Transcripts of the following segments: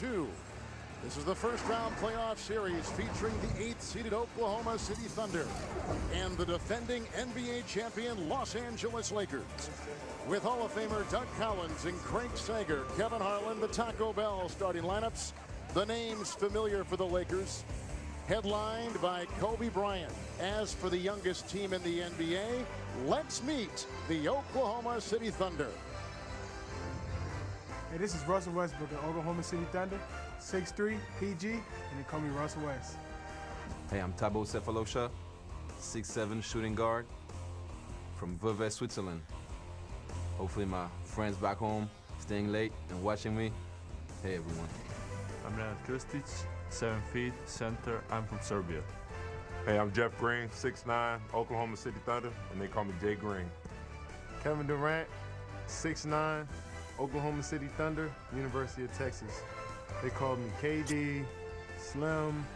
R1G2. This is the first round playoff series featuring the 8th-seeded Oklahoma City Thunder and the defending NBA champion Los Angeles Lakers. With Hall of Famer Doug Collins and Craig Sager, Kevin Harlan, the Taco Bell starting lineups. The names familiar for the Lakers, headlined by Kobe Bryant. As for the youngest team in the NBA, let's meet the Oklahoma City Thunder. Hey, this is Russell Westbrook of Oklahoma City Thunder, 6'3", PG, and they call me Russell West. Hey, I'm Thabo Sefolosha, 6'7", shooting guard from Vevey, Switzerland. Hopefully my friends back home staying late and watching me. Hey, everyone. I'm Nenad Kristic, 7 feet, center. I'm from Serbia. Hey, I'm Jeff Green, 6'9", Oklahoma City Thunder, and they call me Jay Green. Kevin Durant, 6'9", Oklahoma City Thunder, University of Texas. They called me KD, Slim,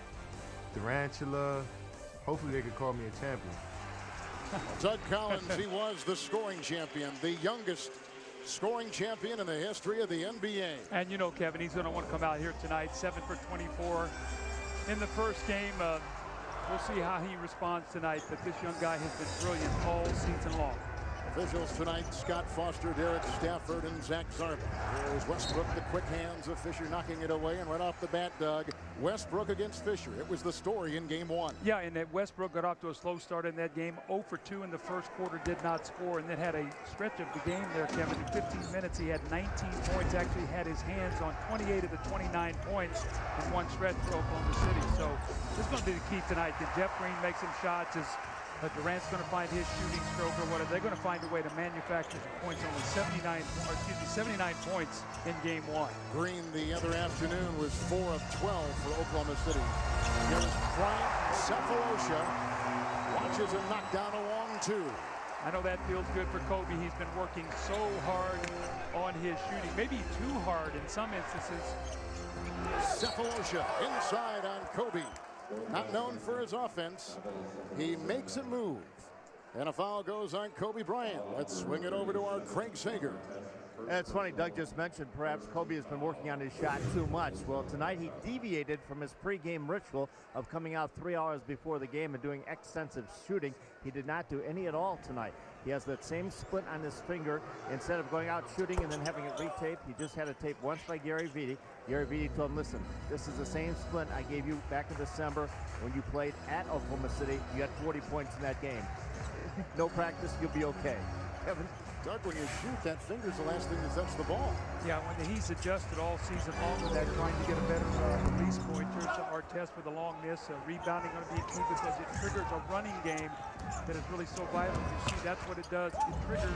Durantula. Hopefully they could call me a champion. Doug Collins, he was the scoring champion, the youngest scoring champion in the history of the NBA. And you know, Kevin, he's going to want to come out here tonight, 7 for 24 in the first game. We'll see how he responds tonight, but this young guy has been brilliant all season long. Officials tonight, Scott Foster, Derek Stafford, and Zach Zarba. Here's Westbrook, the quick hands of Fisher knocking it away, and right off the bat, Doug, Westbrook against Fisher. It was the story in game one. Yeah, and that Westbrook got off to a slow start in that game. 0 for 2 in the first quarter, did not score, and then had a stretch of the game there, Kevin. In 15 minutes, he had 19 points, actually had his hands on 28 of the 29 points in one stretch for Oklahoma City. So this is going to be the key tonight. Can Jeff Green make some shots? Is Durant's going to find his shooting stroke, or what? Are they going to find a way to manufacture some points? Only 79 points in game one. Green the other afternoon was 4 of 12 for Oklahoma City. Here's Bryant. Sefolosha watches him knock down a long two. I know that feels good for Kobe. He's been working so hard on his shooting, maybe too hard in some instances. Sefolosha inside on Kobe. Not known for his offense. He makes it move. And a foul goes on Kobe Bryant. Let's swing it over to our Craig Sager. It's funny, Doug just mentioned perhaps Kobe has been working on his shot too much. Well, tonight he deviated from his pregame ritual of coming out 3 hours before the game and doing extensive shooting. He did not do any at all tonight. He has that same splint on his finger. Instead of going out shooting and then having it retaped, he just had it taped once by Gary Vitti. Gary Vitti told him, listen, this is the same splint I gave you back in December when you played at Oklahoma City. You had 40 points in that game. No practice, you'll be okay. Kevin? Doug, when you shoot, that finger's the last thing to touch the ball. Yeah, when he's adjusted all season long with that, trying to get a better release point. Here's Artest with a long miss. Rebounding going to be key because it triggers a running game that is really so vital. You see, that's what it does. It triggers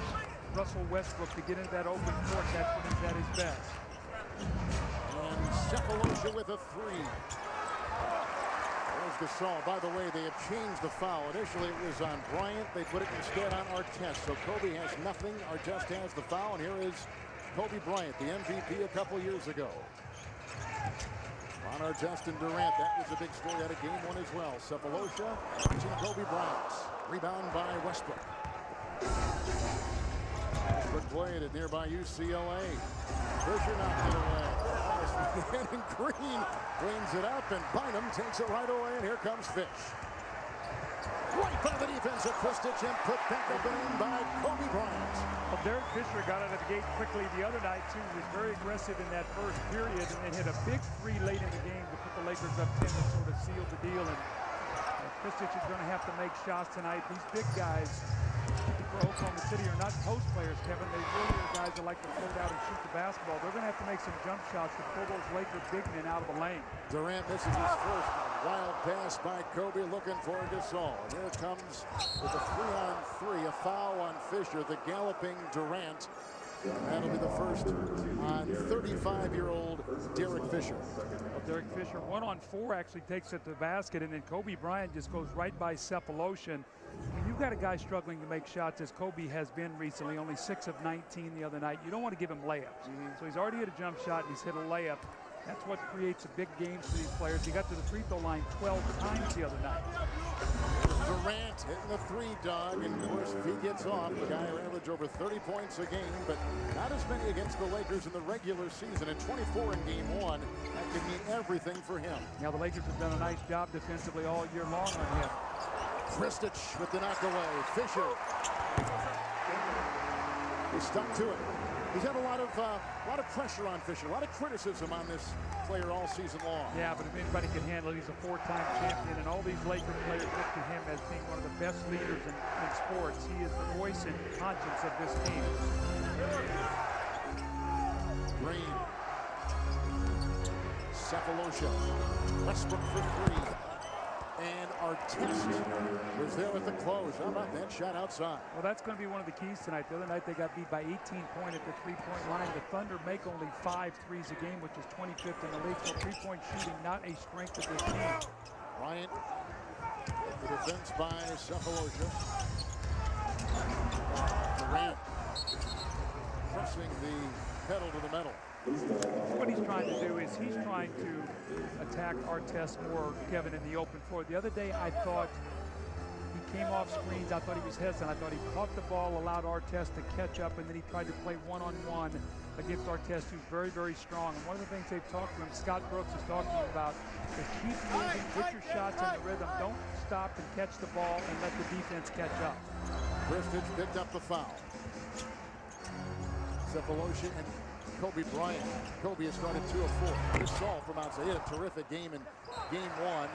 Russell Westbrook to get into that open court. That's when he's at his best. And Sefolosha with a three. There's Gasol. By the way, they have changed the foul. Initially, it was on Bryant. They put it instead on Artest. So Kobe has nothing. Artest has the foul. And here is Kobe Bryant, the MVP a couple years ago. On Artest and Durant. That was a big story out of game one as well. Sefolosha reaching Kobe Bryant. Rebound by Westbrook. Westbrook played at nearby UCLA. Fisher knocked it away. And Green cleans it up, and Bynum takes it right away, and here comes Fish. Right by the defense of Kristic and put back up and in by Kobe Bryant. Well, Derek Fisher got out of the gate quickly the other night, too. He was very aggressive in that first period, and then hit a big three late in the game to put the Lakers up 10 and sort of seal the deal. And Kristic is going to have to make shots tonight. These big guys for Oklahoma City are not post players, Kevin. They really are guys that like to float out and shoot the basketball. They're going to have to make some jump shots to pull those Laker big men out of the lane. Durant misses his first wild pass by Kobe, looking for Gasol. And here it comes with a 3-on-3, a foul on Fisher, the galloping Durant. And that'll be the first on 35-year-old Derek Fisher. Well, Derek Fisher, 1-on-4, actually takes it to the basket, and then Kobe Bryant just goes right by Sefolosha. When you've got a guy struggling to make shots, as Kobe has been recently, only 6 of 19 the other night, you don't want to give him layups. So he's already hit a jump shot, and he's hit a layup. That's what creates a big game for these players. He got to the free throw line 12 times the other night. Durant hitting the three, Doug, and of course if he gets off, the guy will average over 30 points a game, but not as many against the Lakers in the regular season, and 24 in game one. That could mean everything for him. Now the Lakers have done a nice job defensively all year long on him. Kristic with the knockaway. Fisher. He's stuck to it. He's had a lot of pressure on Fisher, a lot of criticism on this player all season long. Yeah, but if anybody can handle it, he's a four-time champion, and all these Lakers players look to him as being one of the best leaders in sports. He is the voice and conscience of this team. Green. Cephalosha. Westbrook for three. And Artest was there with the close. How about that shot outside? Well, that's going to be one of the keys tonight. The other night they got beat by 18 points at the three-point line. The Thunder make only 5 threes a game, which is 25th in the league. So three-point shooting not a strength of this team. Bryant. The defense by Cephalosha. Durant pressing the pedal to the metal. What he's trying to do is he's trying to attack Artest more, Kevin, in the open floor. The other day I thought he came off screens. I thought he was hesitant. I thought he caught the ball, allowed Artest to catch up, and then he tried to play one-on-one against Artest, who's very, very strong. And one of the things they've talked to him, Scott Brooks is talking about, is keep moving, put your shots in the rhythm. Don't stop and catch the ball and let the defense catch up. Kristic picked up the foul. Cephalosha and Kobe Bryant. Kobe has started 2 of 4. Chris Saul from outside. He had a terrific game in game one.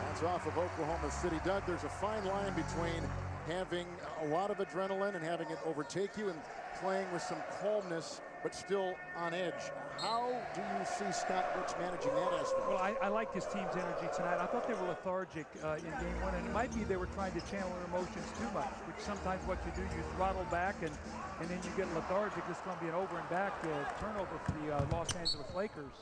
That's off of Oklahoma City. Doug, there's a fine line between having a lot of adrenaline and having it overtake you and playing with some calmness but still on edge. How do you see Scott Brooks managing that aspect? Well, I like his team's energy tonight. I thought they were lethargic in game one, and it might be they were trying to channel their emotions too much, which sometimes what you do, you throttle back and then you get lethargic. It's going to be an over and back turnover for the Los Angeles Lakers.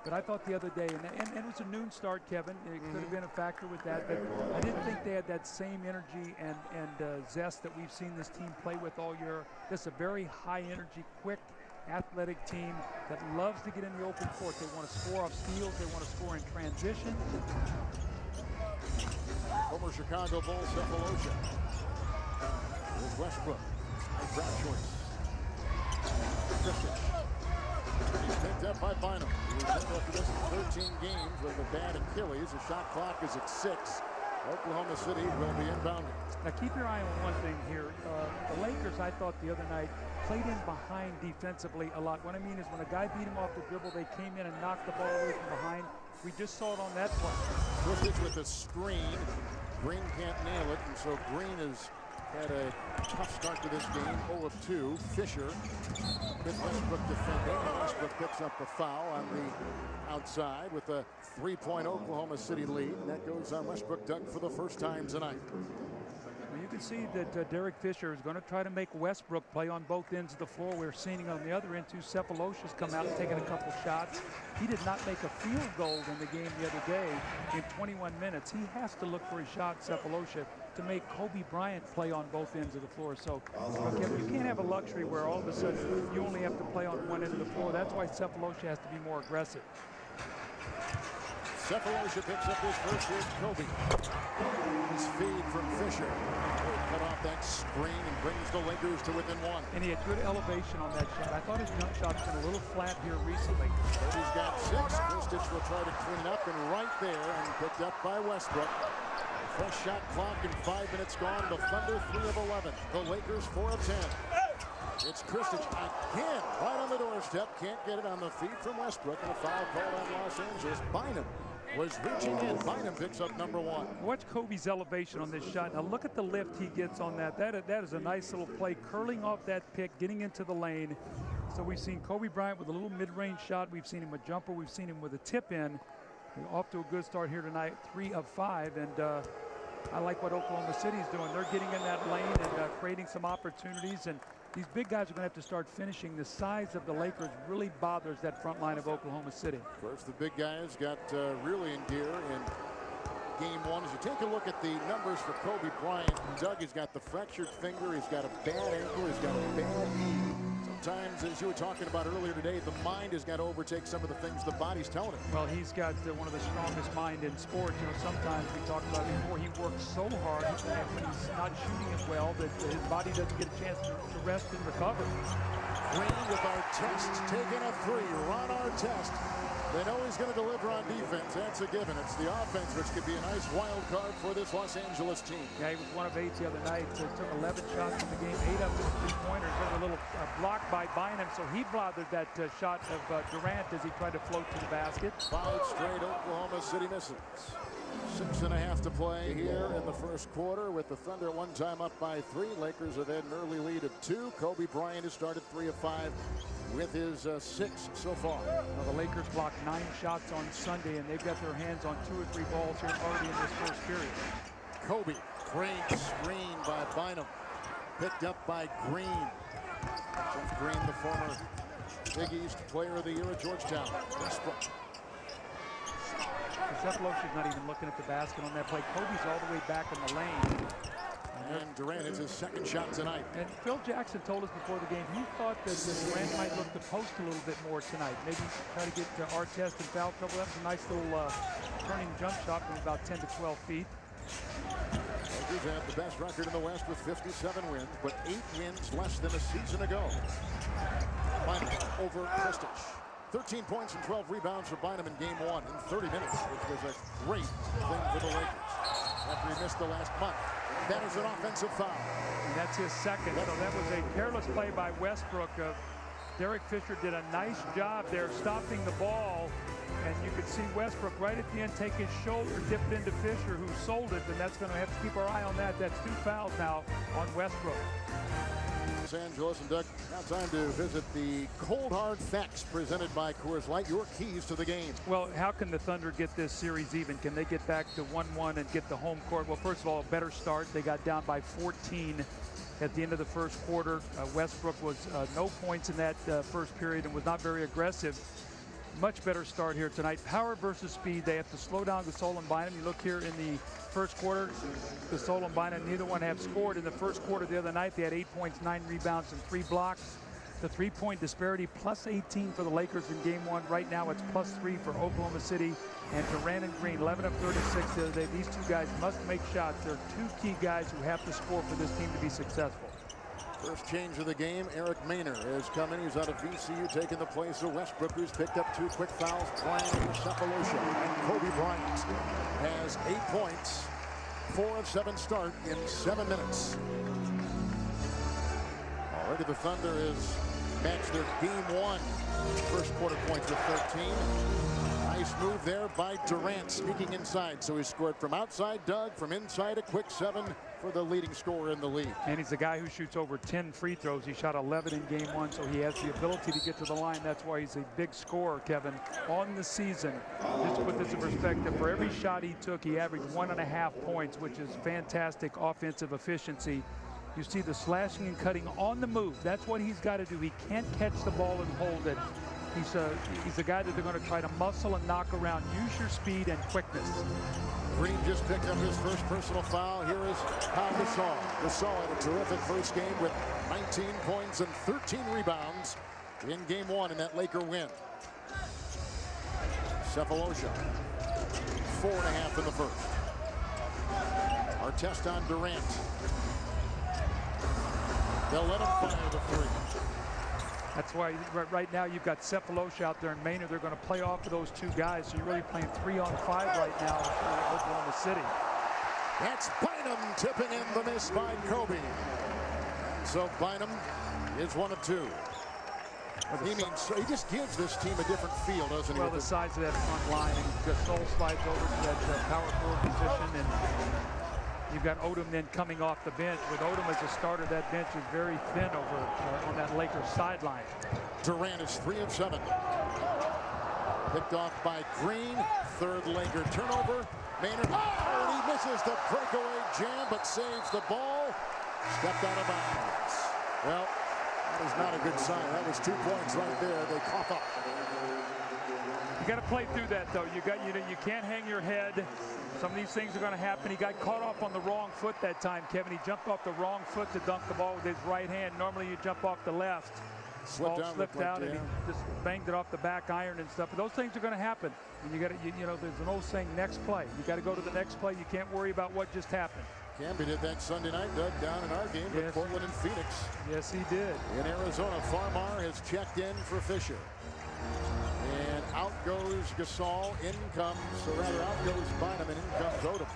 But I thought the other day, and it was a noon start, Kevin. It could have been a factor with that, but I didn't think they had that same energy and zest that we've seen this team play with all year. This is a very high energy, quick, athletic team that loves to get in the open court. They want to score off steals. They want to score in transition. Former Chicago Bulls, Cephalosha. Here's Westbrook. Nice grab choice. Kristic. He's picked up by Bynum. He was after this 13 games with a bad Achilles. The shot clock is at 6. Oklahoma City will be inbounding. Now keep your eye on one thing here. The Lakers, I thought the other night, played in behind defensively a lot. What I mean is when a guy beat him off the dribble, they came in and knocked the ball away from behind. We just saw it on that play. Kristic with a screen. Green can't nail it, and so Green has had a tough start to this game. 0 of 2. Fisher with Westbrook defending. Westbrook picks up the foul on the outside with a 3-point Oklahoma City lead. And that goes on Westbrook, Doug, for the first time tonight. Well, you can see that Derek Fisher is going to try to make Westbrook play on both ends of the floor. We're seeing on the other end, too, Cephalosha's come out and taken a couple shots. He did not make a field goal in the game the other day in 21 minutes. He has to look for a shot, Cephalosha, to make Kobe Bryant play on both ends of the floor. So Kevin, you can't have a luxury where all of a sudden you only have to play on one end of the floor. That's why Cephalosha has to be more aggressive. Cephalosha picks up his first. Here's Kobe. His feed from Fisher. Cut off that screen and brings the Lakers to within 1. And he had good elevation on that shot. I thought his jump shot's been a little flat here recently. Kobe's got 6. Kristic will try to clean up, and right there, and picked up by Westbrook. Fresh shot clock and 5 minutes gone. The Thunder 3 of 11. The Lakers 4 of 10. It's Kristic again, right on the doorstep. Can't get it on the feet from Westbrook, and a foul called on Los Angeles. Bynum was reaching in. Bynum picks up number 1. Watch Kobe's elevation on this shot. Now look at the lift he gets on that. That is a nice little play, curling off that pick, getting into the lane. So we've seen Kobe Bryant with a little mid-range shot. We've seen him with a jumper. We've seen him with a tip-in. Off to a good start here tonight, 3 of 5. And I like what Oklahoma City's doing. They're getting in that lane and creating some opportunities. And these big guys are going to have to start finishing. The size of the Lakers really bothers that front line of Oklahoma City. Of course, the big guys got really in gear in game 1. As you take a look at the numbers for Kobe Bryant, Doug has got the fractured finger. He's got a bad ankle. He's got a bad knee. So sometimes, as you were talking about earlier today, the mind has got to overtake some of the things the body's telling him. Well, he's got one of the strongest mind in sports. You know, sometimes we talked about before, he works so hard when he's not shooting it well that his body doesn't get a chance to rest and recover. Green with Artest taking a three. Ron Artest. They know he's going to deliver on defense. That's a given. It's the offense which could be a nice wild card for this Los Angeles team. Yeah, he was 1 of 8 the other night. So he took 11 shots in the game, 8 of them three-pointers. There's a little block by Bynum, so he bothered that shot of Durant as he tried to float to the basket. 5 straight Oklahoma City misses. 6.5 to play here in the first quarter with the Thunder one time up by 3. Lakers have had an early lead of 2. Kobe Bryant has started 3 of 5 with his 6 so far. Well, the Lakers blocked 9 shots on Sunday, and they've got their hands on 2 or 3 balls here already in this first period. Kobe, great screen by Bynum. Picked up by Green. Jeff Green, the former Big East Player of the Year at Georgetown. Westbrook. Cephalosha's not even looking at the basket on that play. Kobe's all the way back in the lane. And Durant hits his second shot tonight. And Phil Jackson told us before the game he thought that Durant might look to post a little bit more tonight. Maybe try to get Artest in foul trouble. That was a nice little turning jump shot from about 10 to 12 feet. Lakers have the best record in the West with 57 wins, but 8 wins less than a season ago. Bynum over Kristich. 13 points and 12 rebounds for Bynum in game 1 in 30 minutes, which was a great thing for the Lakers after he missed the last month. That is an offensive foul. And that's his second. So that was a careless play by Westbrook. Derek Fisher did a nice job there stopping the ball. And you could see Westbrook right at the end take his shoulder, dip it into Fisher, who sold it. And that's going to have to keep our eye on that. That's 2 fouls now on Westbrook. Los Angeles, and Doug, now time to visit the cold hard facts presented by Coors Light, your keys to the game. Well, how can the Thunder get this series even? Can they get back to 1-1 and get the home court? Well, first of all, a better start. They got down by 14 at the end of the first quarter. Westbrook was no points in that first period and was not very aggressive. Much better start here tonight. Power versus speed. They have to slow down Gasol and Bynum. You look here in the first quarter, Gasol and Bynum, neither one have scored. In the first quarter the other night, they had 8 points, 9 rebounds, and 3 blocks. The 3-point disparity, plus 18 for the Lakers in game 1. Right now, it's plus 3 for Oklahoma City. And Durant and Green, 11 of 36 the other day. These 2 guys must make shots. They're 2 key guys who have to score for this team to be successful. First change of the game, Eric Maynor has come in. He's out of VCU, taking the place of Westbrook, who's picked up 2 quick fouls, playing with Cephalosha. And Kobe Bryant has 8 points, 4 of 7 start in 7 minutes. Already the Thunder has matched their game 1 first quarter points with 13. Nice move there by Durant, sneaking inside. So he scored from outside, Doug, from inside, a quick 7 for the leading scorer in the league. And he's a guy who shoots over 10 free throws. He shot 11 in game 1, so he has the ability to get to the line. That's why he's a big scorer, Kevin, on the season. Just to put this in perspective, for every shot he took, he averaged 1.5 points, which is fantastic offensive efficiency. You see the slashing and cutting on the move. That's what he's got to do. He can't catch the ball and hold it. He's a guy that they're going to try to muscle and knock around. Use your speed and quickness. Green just picked up his first personal foul. Here is Pau Gasol. Gasol had a terrific first game with 19 points and 13 rebounds in game 1 in that Laker win. Cephalosha, 4.5 in the first. Artest on Durant. They'll let him fire the 3. That's why right now you've got Cephalosha out there and Maynard. They're going to play off of those 2 guys. So you're really playing 3-on-5 right now for Oklahoma City. That's Bynum tipping in the miss by Kobe. So Bynum is 1 of 2. He just gives this team a different feel, doesn't he? Well, the size of that front line, and Gasol slides over to that power forward position, and you've got Odom then coming off the bench. With Odom as a starter, that bench is very thin over on that Lakers sideline. Durant is 3 of 7. Picked off by Green. 3rd Laker turnover. Maynard, and he misses the breakaway jam, but saves the ball. Stepped out of bounds. Well, that is not a good sign. That was 2 points right there. They cough up. You got to play through that, though. You can't hang your head. Some of these things are going to happen. He got caught off on the wrong foot that time, Kevin. He jumped off the wrong foot to dunk the ball with his right hand. Normally you jump off the left. Slipped out, slipped out, and he just banged it off the back iron and stuff. But those things are going to happen. And you got to, you know, there's an old saying, next play. You got to go to the next play. You can't worry about what just happened. Camby did that Sunday night, Doug, down in our game with Portland and Phoenix. Yes, he did. In Arizona, Farmar has checked in for Fisher. And out goes Gasol, in comes, or rather out goes Bynum, and in comes Odom.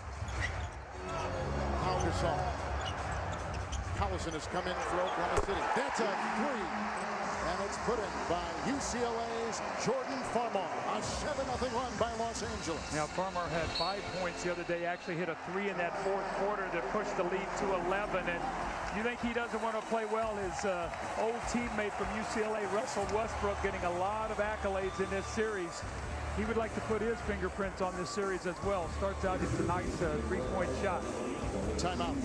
Pau Gasol. Collison has come in for Oklahoma City. That's a three. And it's put in by UCLA's Jordan Farmar. A 7-0 run by Los Angeles. Now, Farmar had 5 points the other day, actually hit a 3 in that fourth quarter that pushed the lead to 11. And you think he doesn't want to play well? His old teammate from UCLA, Russell Westbrook, getting a lot of accolades in this series. He would like to put his fingerprints on this series as well. Starts out, it's a nice three-point shot. Timeout.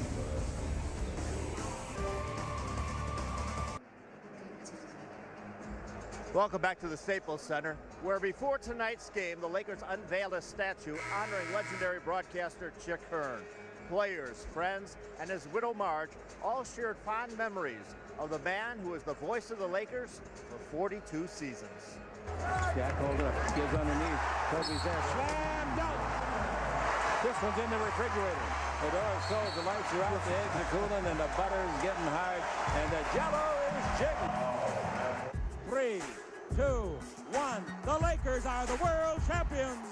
Welcome back to the Staples Center, where before tonight's game, the Lakers unveiled a statue honoring legendary broadcaster Chick Hearn. Players, friends, and his widow Marge all shared fond memories of the man who was the voice of the Lakers for 42 seasons. Jack hold up, gives underneath. Kobe's there, slam dunk! This one's in the refrigerator. The door is closed, the lights are out, the eggs are cooling, and the butter's getting hard, and the jello is jigging. 3, 2, 1. The Lakers are the world champions.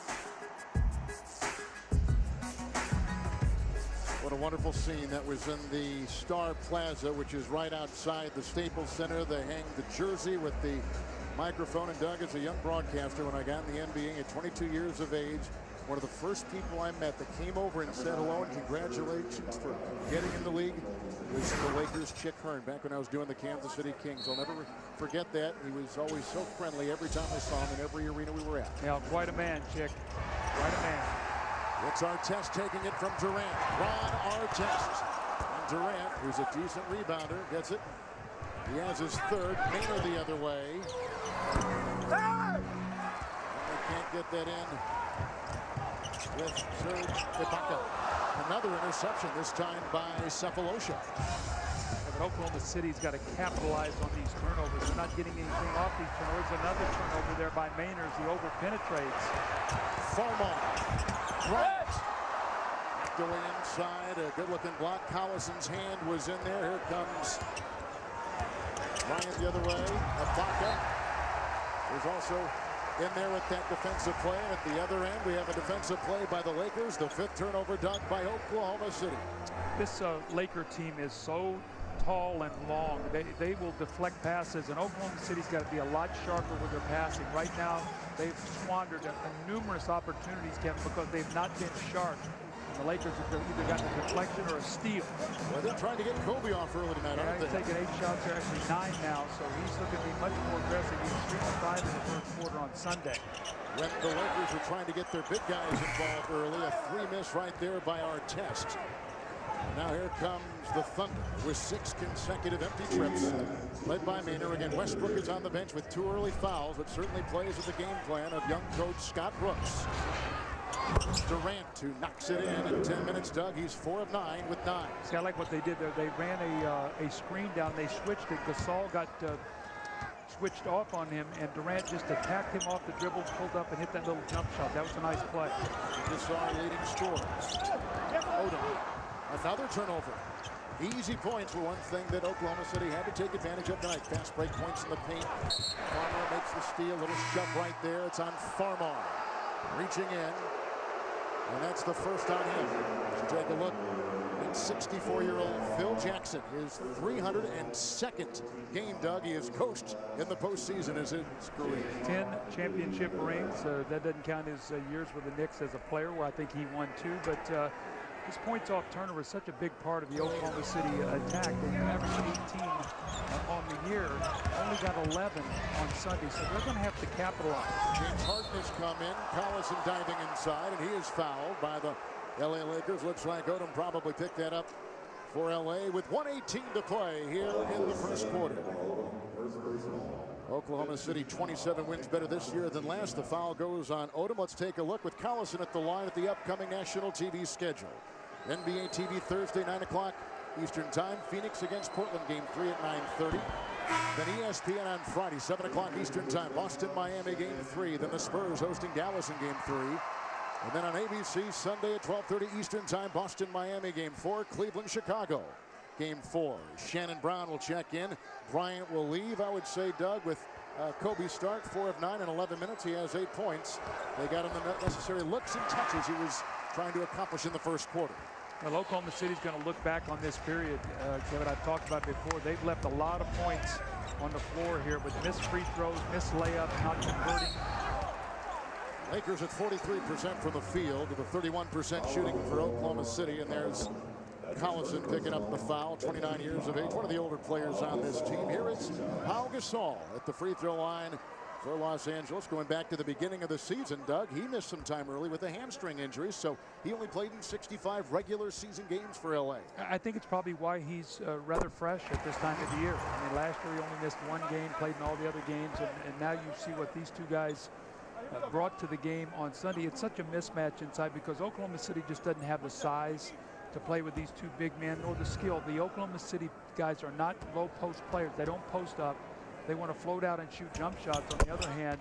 What a wonderful scene. That was in the Star Plaza, which is right outside the Staples Center. They hang the jersey with the microphone. And Doug, as a young broadcaster, when I got in the NBA at 22 years of age, one of the first people I met that came over and said hello and congratulations for getting in the league was the Lakers' Chick Hearn, back when I was doing the Kansas City Kings. I'll never forget that. He was always so friendly every time I saw him in every arena we were at. Yeah, quite a man, Chick. Quite a man. It's Artest taking it from Durant. Ron Artest. And Durant, who's a decent rebounder, gets it. He has his third. Maynard the other way. And they can't get that in with Serge Ibaka. Another interception, this time by Cephalosha. Yeah, but Oklahoma City's got to capitalize on these turnovers. They're not getting anything off these turnovers. Another turnover there by Maynard. He over-penetrates. Farmar. Bryant. Going inside. A good-looking block. Collison's hand was in there. Here comes Bryant the other way. Ibaka is also in there with that defensive play. And at the other end, we have a defensive play by the Lakers. The 5th turnover done by Oklahoma City. This Laker team is so tall and long. They will deflect passes, and Oklahoma City's got to be a lot sharper with their passing. Right now, they've squandered numerous opportunities, Kevin, because they've not been sharp. And the Lakers have either gotten a deflection or a steal. Well, they're trying to get Kobe off early tonight, aren't He's they? taking 8 shots, they're actually 9 now, so he's looking to be much more aggressive. He was 3 for 5 in the first quarter on Sunday. When the Lakers were trying to get their big guys involved early, a 3 miss right there by Artest. Now here comes the Thunder with 6 consecutive empty trips, led by Maynard. Again, Westbrook is on the bench with 2 early fouls, but certainly plays with the game plan of young coach Scott Brooks. Durant, who knocks it in 10 minutes. Doug, he's 4 of 9 with 9. See, I like what they did there. They ran a screen down. They switched it. Gasol got switched off on him, and Durant just attacked him off the dribble, pulled up, and hit that little jump shot. That was a nice play. Gasol leading scorer. Odom, another turnover. Easy points were one thing that Oklahoma City had to take advantage of tonight. Fast break points in the paint. Farmar makes the steal. Little shove right there. It's on Farmar. Reaching in. And that's the first on him. Let's take a look at 64-year-old Phil Jackson. His 302nd game, Doug. He has coached in the postseason as his career. 10 championship rings. That doesn't count his years with the Knicks as a player, where I think he won 2. But his points off turnover is such a big part of the Oklahoma City attack. They averaged 18 on the year, only got 11 on Sunday, so they're going to have to capitalize. James Harden has come in. Collison diving inside, and he is fouled by the LA Lakers. Looks like Odom probably picked that up for LA with 1:18 to play here in the first quarter. Oklahoma City 27 wins better this year than last. The foul goes on Odom. Let's take a look with Collison at the line at the upcoming national TV schedule. NBA TV Thursday, 9 o'clock Eastern Time. Phoenix against Portland, game 3 at 9:30. Then ESPN on Friday, 7 o'clock Eastern time. Boston, Miami, Game 3. Then the Spurs hosting Dallas in Game 3. And then on ABC, Sunday at 12:30 Eastern time, Boston, Miami, Game 4. Cleveland, Chicago, Game 4. Shannon Brown will check in. Bryant will leave, I would say, Doug, with Kobe start, 4 of 9 in 11 minutes. He has 8 points. They got him the necessary looks and touches he was trying to accomplish in the first quarter. Well, Oklahoma City's going to look back on this period, Kevin. I've talked about it before. They've left a lot of points on the floor here with missed free throws, missed layups, not converting. Lakers at 43% from the field with a 31% shooting for Oklahoma City. And there's Collison picking up the foul, 29 years of age, one of the older players on this team. Here is Pau Gasol at the free throw line for Los Angeles. Going back to the beginning of the season, Doug, he missed some time early with a hamstring injury, so he only played in 65 regular season games for LA. I think it's probably why he's rather fresh at this time of the year. I mean, last year he only missed 1 game, played in all the other games, and now you see what these 2 guys brought to the game on Sunday. It's such a mismatch inside because Oklahoma City just doesn't have the size to play with these 2 big men or the skill. The Oklahoma City guys are not low post players. They don't post up. They want to float out and shoot jump shots. On the other hand,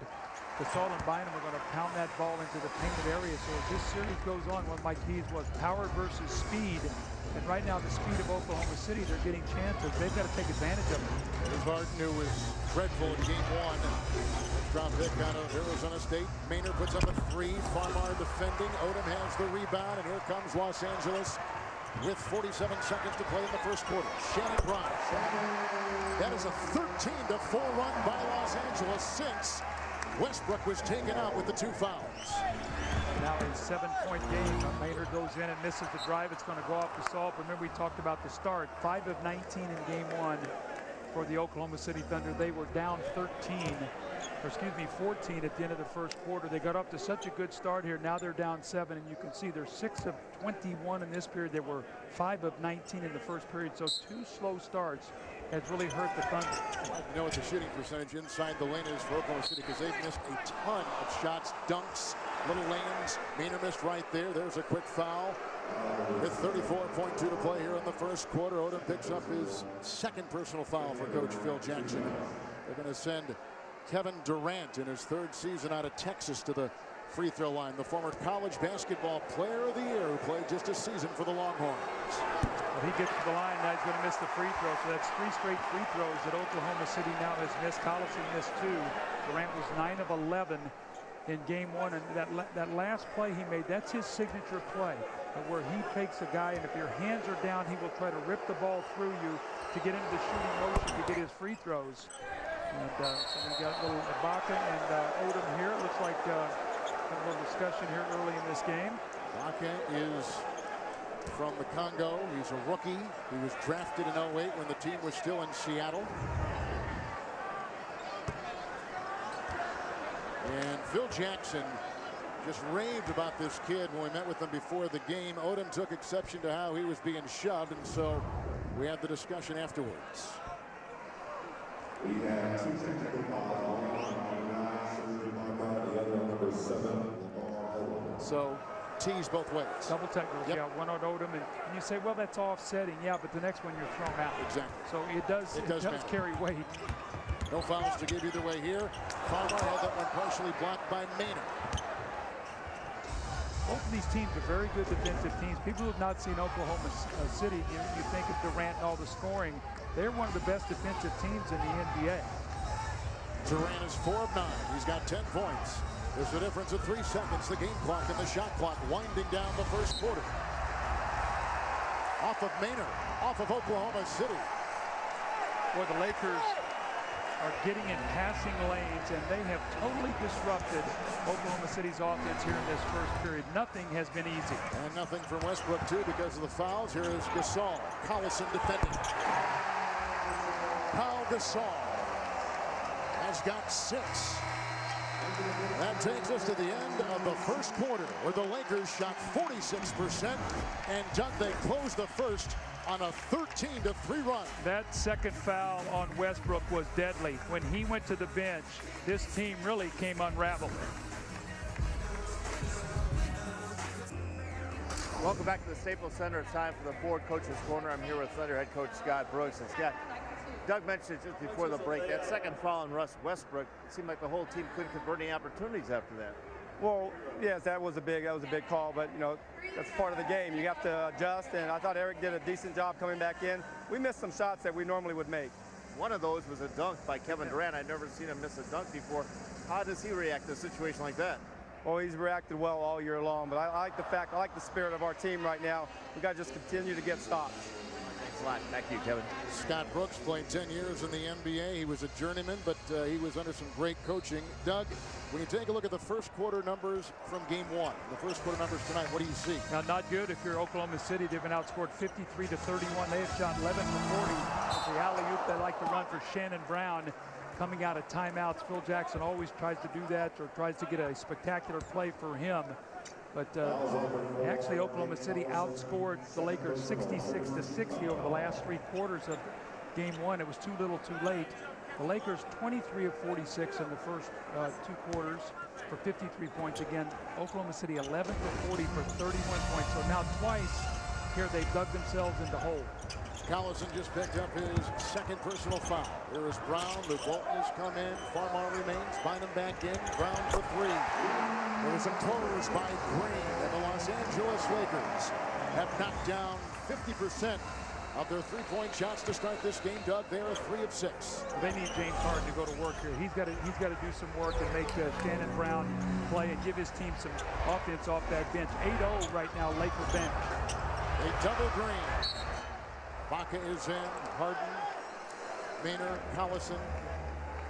Gasol and Bynum are going to pound that ball into the painted area. So as this series goes on, one of my keys was power versus speed. And right now, the speed of Oklahoma City, they're getting chances. They've got to take advantage of it. There's Harden, who was dreadful in Game 1. Drop pick out of Arizona State. Maynard puts up a 3. Farmar defending. Odom has the rebound, and here comes Los Angeles with 47 seconds to play in the first quarter. Shannon Brown. That is a 13-4 run by Los Angeles since Westbrook was taken out with the 2 fouls. Now a 7-point game. Maynard goes in and misses the drive. It's going to go off the salt. Remember, we talked about the start. 5 of 19 in Game 1 for the Oklahoma City Thunder. They were down 14 at the end of the first quarter. They got off to such a good start here. Now they're down 7, and you can see they're 6 of 21 in this period. They were 5 of 19 in the first period. So 2 slow starts has really hurt the Thunder. You know what the shooting percentage inside the lane is for Oklahoma City, because they've missed a ton of shots, dunks, little lanes. Maynard missed right there. There's a quick foul. With 34.2 to play here in the first quarter, Odom picks up his 2nd personal foul for Coach Phil Jackson. They're going to send Kevin Durant in his 3rd season out of Texas to the free throw line. The former college basketball player of the year who played just a season for the Longhorns. Well, he gets to the line, now he's going to miss the free throw. So that's 3 straight free throws that Oklahoma City now has missed. Collison missed 2. Durant was 9 of 11 in Game 1, and that last play he made, that's his signature play, where he takes a guy, and if your hands are down, he will try to rip the ball through you to get into the shooting motion to get his free throws. And so we got a little Ibaka and Odom here. It looks like a little discussion here early in this game. Ibaka is from the Congo. He's a rookie. He was drafted in 08 when the team was still in Seattle. And Phil Jackson just raved about this kid when we met with him before the game. Odom took exception to how he was being shoved, and so we had the discussion afterwards. We have 2 technical fouls, the other number 7. So tees both ways. Double technicals, yep. Yeah, one on Odom, and you say, well, that's offsetting, yeah, but the next one you're thrown out. Exactly. So it does carry weight. No fouls to give either way here. Farmer had that one partially blocked by Maynard. Both of these teams are very good defensive teams. People who have not seen Oklahoma City, you think of Durant and all the scoring. They're one of the best defensive teams in the NBA. Durant is 4 of 9. He's got 10 points. There's a difference of 3 seconds. The game clock and the shot clock winding down the first quarter. Off of Maynard, off of Oklahoma City. Well, the Lakers are getting in passing lanes, and they have totally disrupted Oklahoma City's offense here in this first period. Nothing has been easy. And nothing from Westbrook, too, because of the fouls. Here is Gasol. Collison defending. Pau Gasol has got 6. That takes us to the end of the first quarter, where the Lakers shot 46%, and they closed the first on a 13-3 run. That second foul on Westbrook was deadly. When he went to the bench, this team really came unraveled. Welcome back to the Staples Center. It's time for the Ford Coaches Corner. I'm here with Thunder head coach Scott Brooks. And Scott, Doug mentioned just before the break, that second foul on Russ Westbrook, it seemed like the whole team couldn't convert any opportunities after that. Well, yes, that was a big call, but you know, that's part of the game. You have to adjust, and I thought Eric did a decent job coming back in. We missed some shots that we normally would make. One of those was a dunk by Kevin Durant. I'd never seen him miss a dunk before. How does he react to a situation like that? Well, he's reacted well all year long, but I like the spirit of our team right now. We got to just continue to get stops. Thanks a lot. Thank you, Kevin. Scott Brooks played 10 years in the NBA. He was a journeyman, but he was under some great coaching. Doug, when you take a look at the first quarter numbers from game one, the first quarter numbers tonight, what do you see? Now, not good if you're Oklahoma City. They've been outscored 53-31. They have shot 11 for 40. The alley-oop they like to run for Shannon Brown. Coming out of timeouts, Phil Jackson always tries to do that or tries to get a spectacular play for him. But actually, Oklahoma City outscored the Lakers 66-60 over the last 3 quarters of game one. It was too little too late. The Lakers 23 of 46 in the first 2 quarters for 53 points. Again, Oklahoma City 11 for 40 for 31 points. So now twice here they've dug themselves into hole. Collison just picked up his second personal foul. Here is Brown. Luke Walton has come in. Farmar remains. Bynum back in. Brown for 3. There was a close by Green, and the Los Angeles Lakers have knocked down 50% of their 3-point shots to start this game. Doug, they are 3 of 6. They need James Harden to go to work here. He's got to do some work and make Shannon Brown play and give his team some offense off that bench. 8-0 right now, Laker bench. A double Green. Baca is in, Harden, Maynard, Collison,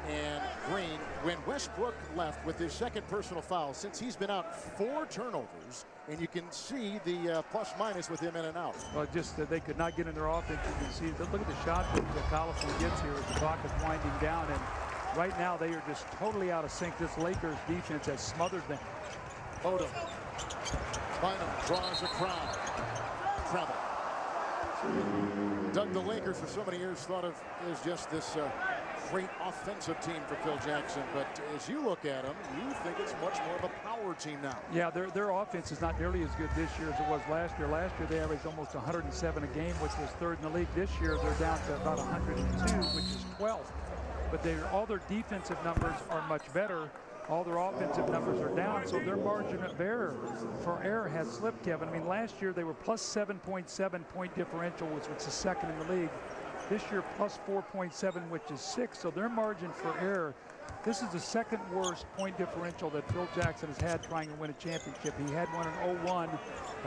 and Green. When Westbrook left with his second personal foul, since he's been out 4 turnovers, and you can see the plus-minus with him in and out. Well, just they could not get in their offense. You can see, look at the shot that Collison gets here as the clock is winding down, and right now they are just totally out of sync. This Lakers defense has smothered them. Odom. Bynum draws a crowd. Travel. Doug, the Lakers for so many years thought of as just this great offensive team for Phil Jackson, but as you look at them, you think it's much more of a power team now. Yeah, their offense is not nearly as good this year as it was last year. Last year they averaged almost 107 a game, which was 3rd in the league. This year they're down to about 102, which is 12th. But all their defensive numbers are much better. All their offensive numbers are down, so their margin of error for error has slipped, Kevin. I mean, last year they were plus 7.7 point differential, which was the 2nd in the league. This year plus 4.7, which is 6. So their margin for error, this is the 2nd worst point differential that Phil Jackson has had trying to win a championship. He had one in 01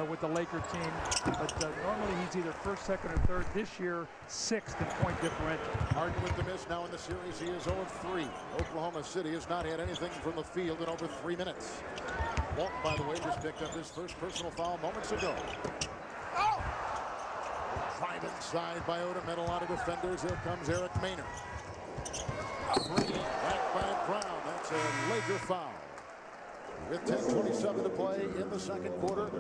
with the Laker team, but normally he's either 1st, 2nd, or 3rd. This year, 6th in point differential. Harden with the miss now in the series. He is 0 of 3. Oklahoma City has not had anything from the field in over 3 minutes. Walton, by the way, just picked up his first personal foul moments ago. Drive inside by Odom, and a lot of defenders. Here comes Eric Maynard. Green, back by Brown. That's a Laker foul. With 10:27 to play in the 2nd quarter,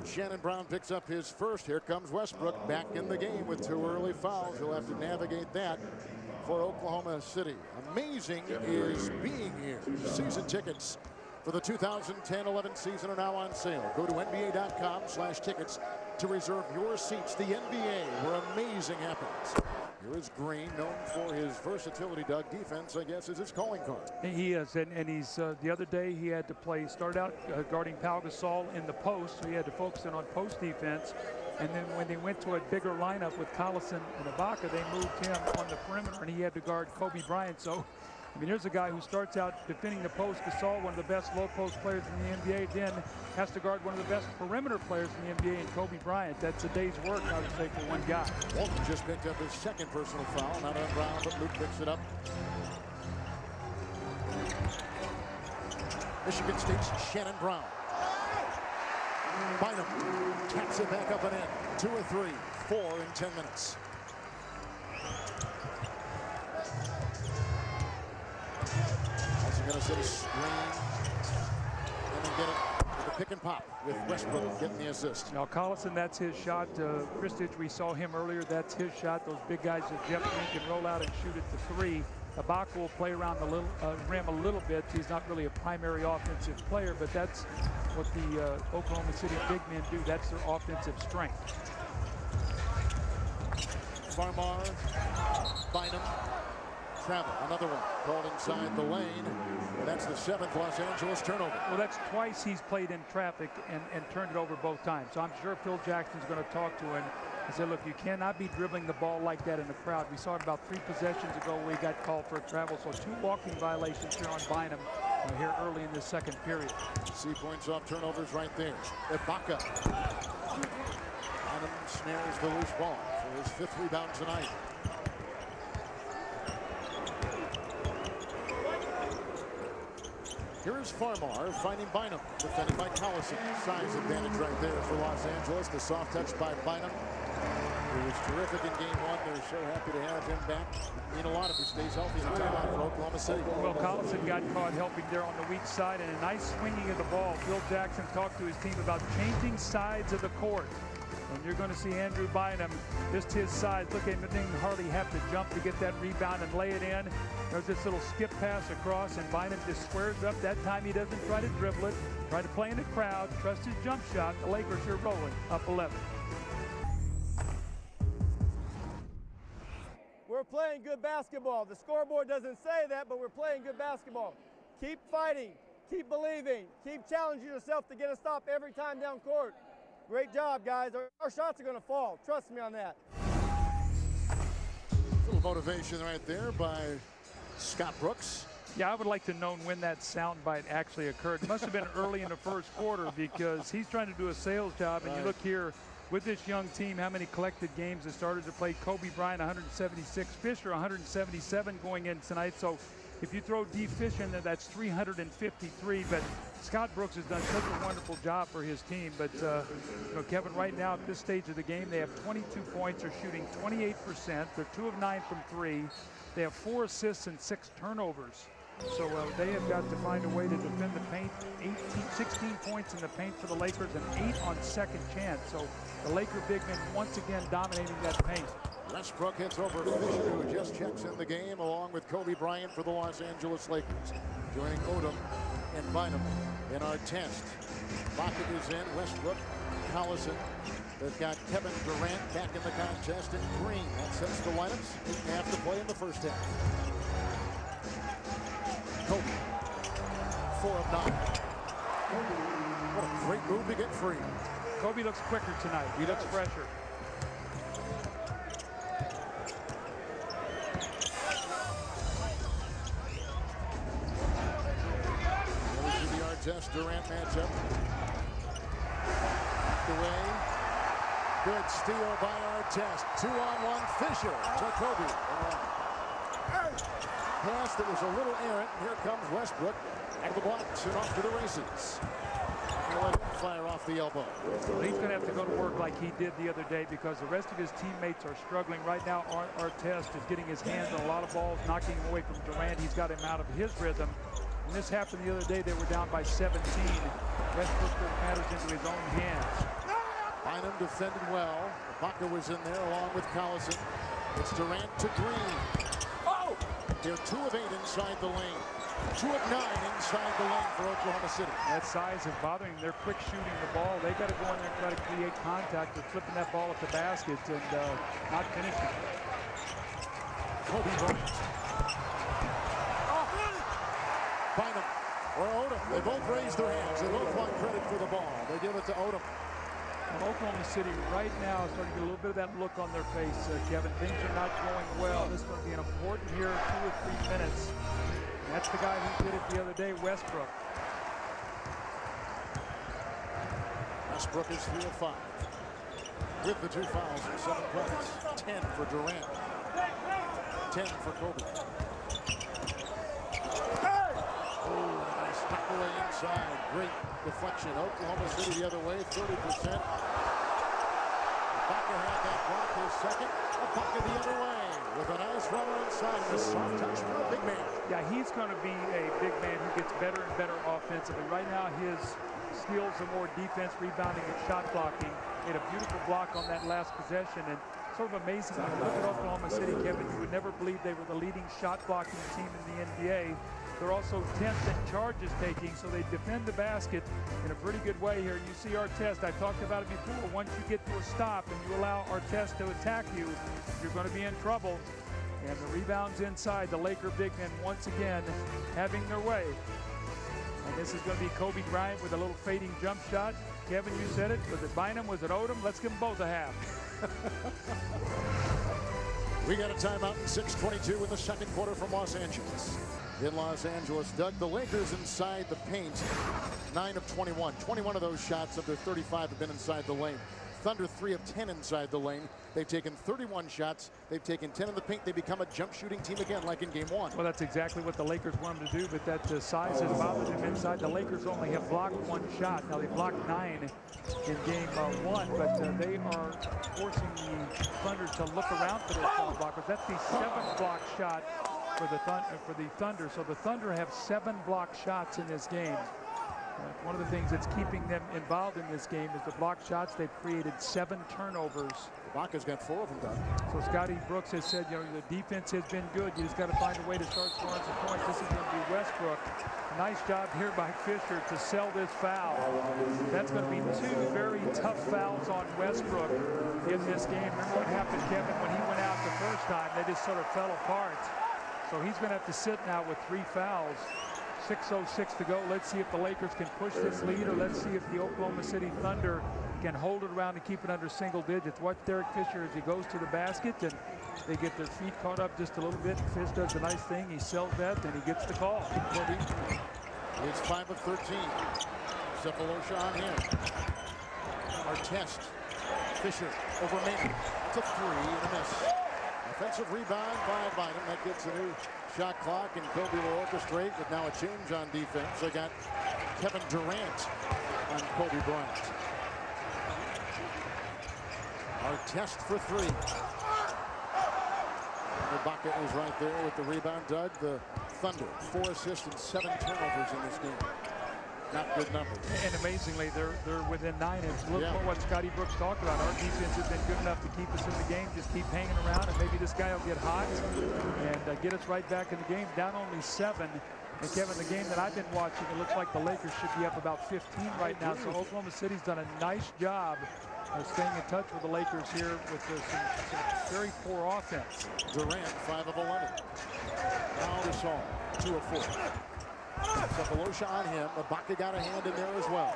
Shannon Brown picks up his first. Here comes Westbrook back in the game with 2 early fouls. He'll have to navigate that for Oklahoma City. Amazing is being here. Season tickets for the 2010-11 season are now on sale. Go to NBA.com/tickets to reserve your seats. The NBA, where amazing happens. Here is Green, known for his versatility. Doug, defense, I guess, is his calling card. He is, and he's the other day he had to start out guarding Pau Gasol in the post, so he had to focus in on post defense. And then when they went to a bigger lineup with Collison and Ibaka, they moved him on the perimeter, and he had to guard Kobe Bryant. So, I mean, here's a guy who starts out defending the post. Gasol, one of the best low post players in the NBA, then has to guard one of the best perimeter players in the NBA, and Kobe Bryant. That's a day's work, I would say, for one guy. Walton just picked up his 2nd personal foul, not on Brown, but Luke picks it up. Michigan State's Shannon Brown. Bynum taps it back up and in. 2 of 3, 4 in 10 minutes. Also going to set a screen and then get it with the pick and pop with Westbrook getting the assist. Now Collison, that's his shot. Christich, we saw him earlier. That's his shot. Those big guys that Jeff Green can roll out and shoot it to 3. Ibaka will play around the rim a little bit. He's not really a primary offensive player, but that's what the Oklahoma City big men do. That's their offensive strength. Farmar, Bynum, travel, another one called inside the lane. And that's the 7th Los Angeles turnover. Well, that's twice he's played in traffic and turned it over both times. So I'm sure Phil Jackson's going to talk to him and say, look, you cannot be dribbling the ball like that in the crowd. We saw it about 3 possessions ago where he got called for a travel. So 2 walking violations here on Bynum here early in the second period. See points off turnovers right there. Ibaka. Bynum snares the loose ball for his 5th rebound tonight. Here is Farmar finding Bynum, defended by Collison. Size advantage right there for Los Angeles. The soft touch by Bynum. He was terrific in game 1. They're so happy to have him back. Mean a lot if he stays healthy in the timeout for Oklahoma City. Well, Collison got caught helping there on the weak side, and a nice swinging of the ball. Phil Jackson talked to his team about changing sides of the court. And you're going to see Andrew Bynum, just his size. Look at him, didn't hardly have to jump to get that rebound and lay it in. There's this little skip pass across, and Bynum just squares up. That time he doesn't try to dribble it, try to play in the crowd, trust his jump shot. The Lakers are rolling up 11. We're playing good basketball. The scoreboard doesn't say that, but we're playing good basketball. Keep fighting, keep believing, keep challenging yourself to get a stop every time down court. Great job, guys. Our shots are going to fall. Trust me on that. A little motivation right there by Scott Brooks. Yeah, I would like to know when that soundbite actually occurred. It must have been early in the first quarter because he's trying to do a sales job. And you look here with this young team, how many collected games they started to play. Kobe Bryant, 176. Fisher, 177 going in tonight. So if you throw D. Fish in there, that's 353. But Scott Brooks has done such a wonderful job for his team. But, you know, Kevin, right now at this stage of the game, they have 22 points. They're shooting 28%. They're 2 of 9 from 3. They have 4 assists and 6 turnovers. So they have got to find a way to defend the paint. 16 points in the paint for the Lakers and 8 on second chance. So the Laker big men once again dominating that paint. Westbrook hits over Fisher, who just checks in the game, along with Kobe Bryant for the Los Angeles Lakers. Joining Odom and Bynum in our test. Lockett is in, Westbrook, Collison. They've got Kevin Durant back in the contest and Green. That sets the lineups. 8.5 to play in the first half. Kobe, 4 of 9. What a great move to get free. Kobe looks quicker tonight. He looks fresher. Test Durant matchup. Away. Good steal by Artest. 2-on-1 Fisher to Kobe. Pass that was a little errant. Here comes Westbrook. Back the blocks and off to the races. He'll let him fire off the elbow. Well, he's going to have to go to work like he did the other day because the rest of his teammates are struggling. Right now, Artest is getting his hands on a lot of balls, knocking him away from Durant. He's got him out of his rhythm. When this happened the other day, they were down by 17. Westbrook put matters into his own hands. Bynum defended well. Ibaka was in there along with Collison. It's Durant to Green. Oh! They're 2 of 8 inside the lane. 2 of 9 inside the lane for Oklahoma City. That size is bothering them. They're quick shooting the ball. They got to go in there and try to create contact. They're flipping that ball at the basket and not finishing. Kobe Bryant. Bynum or Odom. They both raised their hands. They both want credit for the ball. They give it to Odom. Well, Oklahoma City right now is starting to get a little bit of that look on their face, Kevin. Things are not going well. This is going to be an important here 2 or 3 minutes. And that's the guy who did it the other day, Westbrook. Westbrook is 3 of 5. With the 2 fouls and 7 points. 10 for Durant. 10 for Kobe. Away inside, great deflection. Oklahoma City the other way, 30%. Ibaka had that block his second. Ibaka the other way with a nice runner inside. The soft touch for a big man. Yeah, he's going to be a big man who gets better and better offensively. Right now, his skills are more defense, rebounding, and shot blocking. Made a beautiful block on that last possession. And sort of amazing when you look at Oklahoma City, Kevin, you would never believe they were the leading shot blocking team in the NBA. they're also 10th in charges taking, so they defend the basket in a pretty good way here. You see Artest, I talked about it before. Once you get to a stop and you allow Artest to attack you, you're going to be in trouble. And the rebounds inside, the Laker big men once again having their way. And this is going to be Kobe Bryant with a little fading jump shot. Kevin, you said it. Was it Bynum? Was it Odom? Let's give them both a half. We got a timeout in 6:22 in the second quarter from Los Angeles. In Los Angeles, Doug, the Lakers inside the paint, 9 of 21. 21 of those shots of their 35 have been inside the lane. Thunder 3 of 10 inside the lane. They've taken 31 shots. They've taken 10 in the paint. They become a jump shooting team again, like in game 1. Well, that's exactly what the Lakers want them to do, but that size has bothered them inside. The Lakers only have blocked 1 shot. Now, they blocked 9 in game 1, but they are forcing the Thunder to look around for their shot blockers. That's the 7th block shot for the Thunder. So the Thunder have 7 block shots in this game. One of the things that's keeping them involved in this game is the block shots. They've created 7 turnovers. Ibaka's got 4 of them done. So Scotty Brooks has said, you know, the defense has been good. You just got to find a way to start scoring some points. This is going to be Westbrook. Nice job here by Fisher to sell this foul. That's going to be 2 very tough fouls on Westbrook in this game. Remember what happened, Kevin, when he went out the first time? They just sort of fell apart. So he's going to have to sit now with 3 fouls. 6:06 to go. Let's see if the Lakers can push this lead, or let's see if the Oklahoma City Thunder can hold it around and keep it under single digits. Watch Derek Fisher as he goes to the basket, and they get their feet caught up just a little bit. Fish does a nice thing. He sells that, and he gets the call. Kobe is 5 of 13. Cephalosha on him. Artest. Fisher over Maynard. It's a 3 and a miss. Offensive rebound by Bynum. That gets a new shot clock, and Kobe will orchestrate with now a change on defense. They got Kevin Durant on Kobe Bryant. Artest for 3. Ibaka is right there with the rebound. Doug, the Thunder, 4 assists and 7 turnovers in this game. Not good numbers. And amazingly, they're within 9. It's a little more what Scotty Brooks talked about. Our defense has been good enough to keep us in the game. Just keep hanging around, and maybe this guy will get hot and get us right back in the game. Down only 7. And Kevin, the game that I've been watching, it looks like the Lakers should be up about 15 right now. So Oklahoma City's done a nice job of staying in touch with the Lakers here with some very poor offense. Durant, 5 of 11. Now Gasol, 2 of 4. Cephalosha on him. Ibaka got a hand in there as well.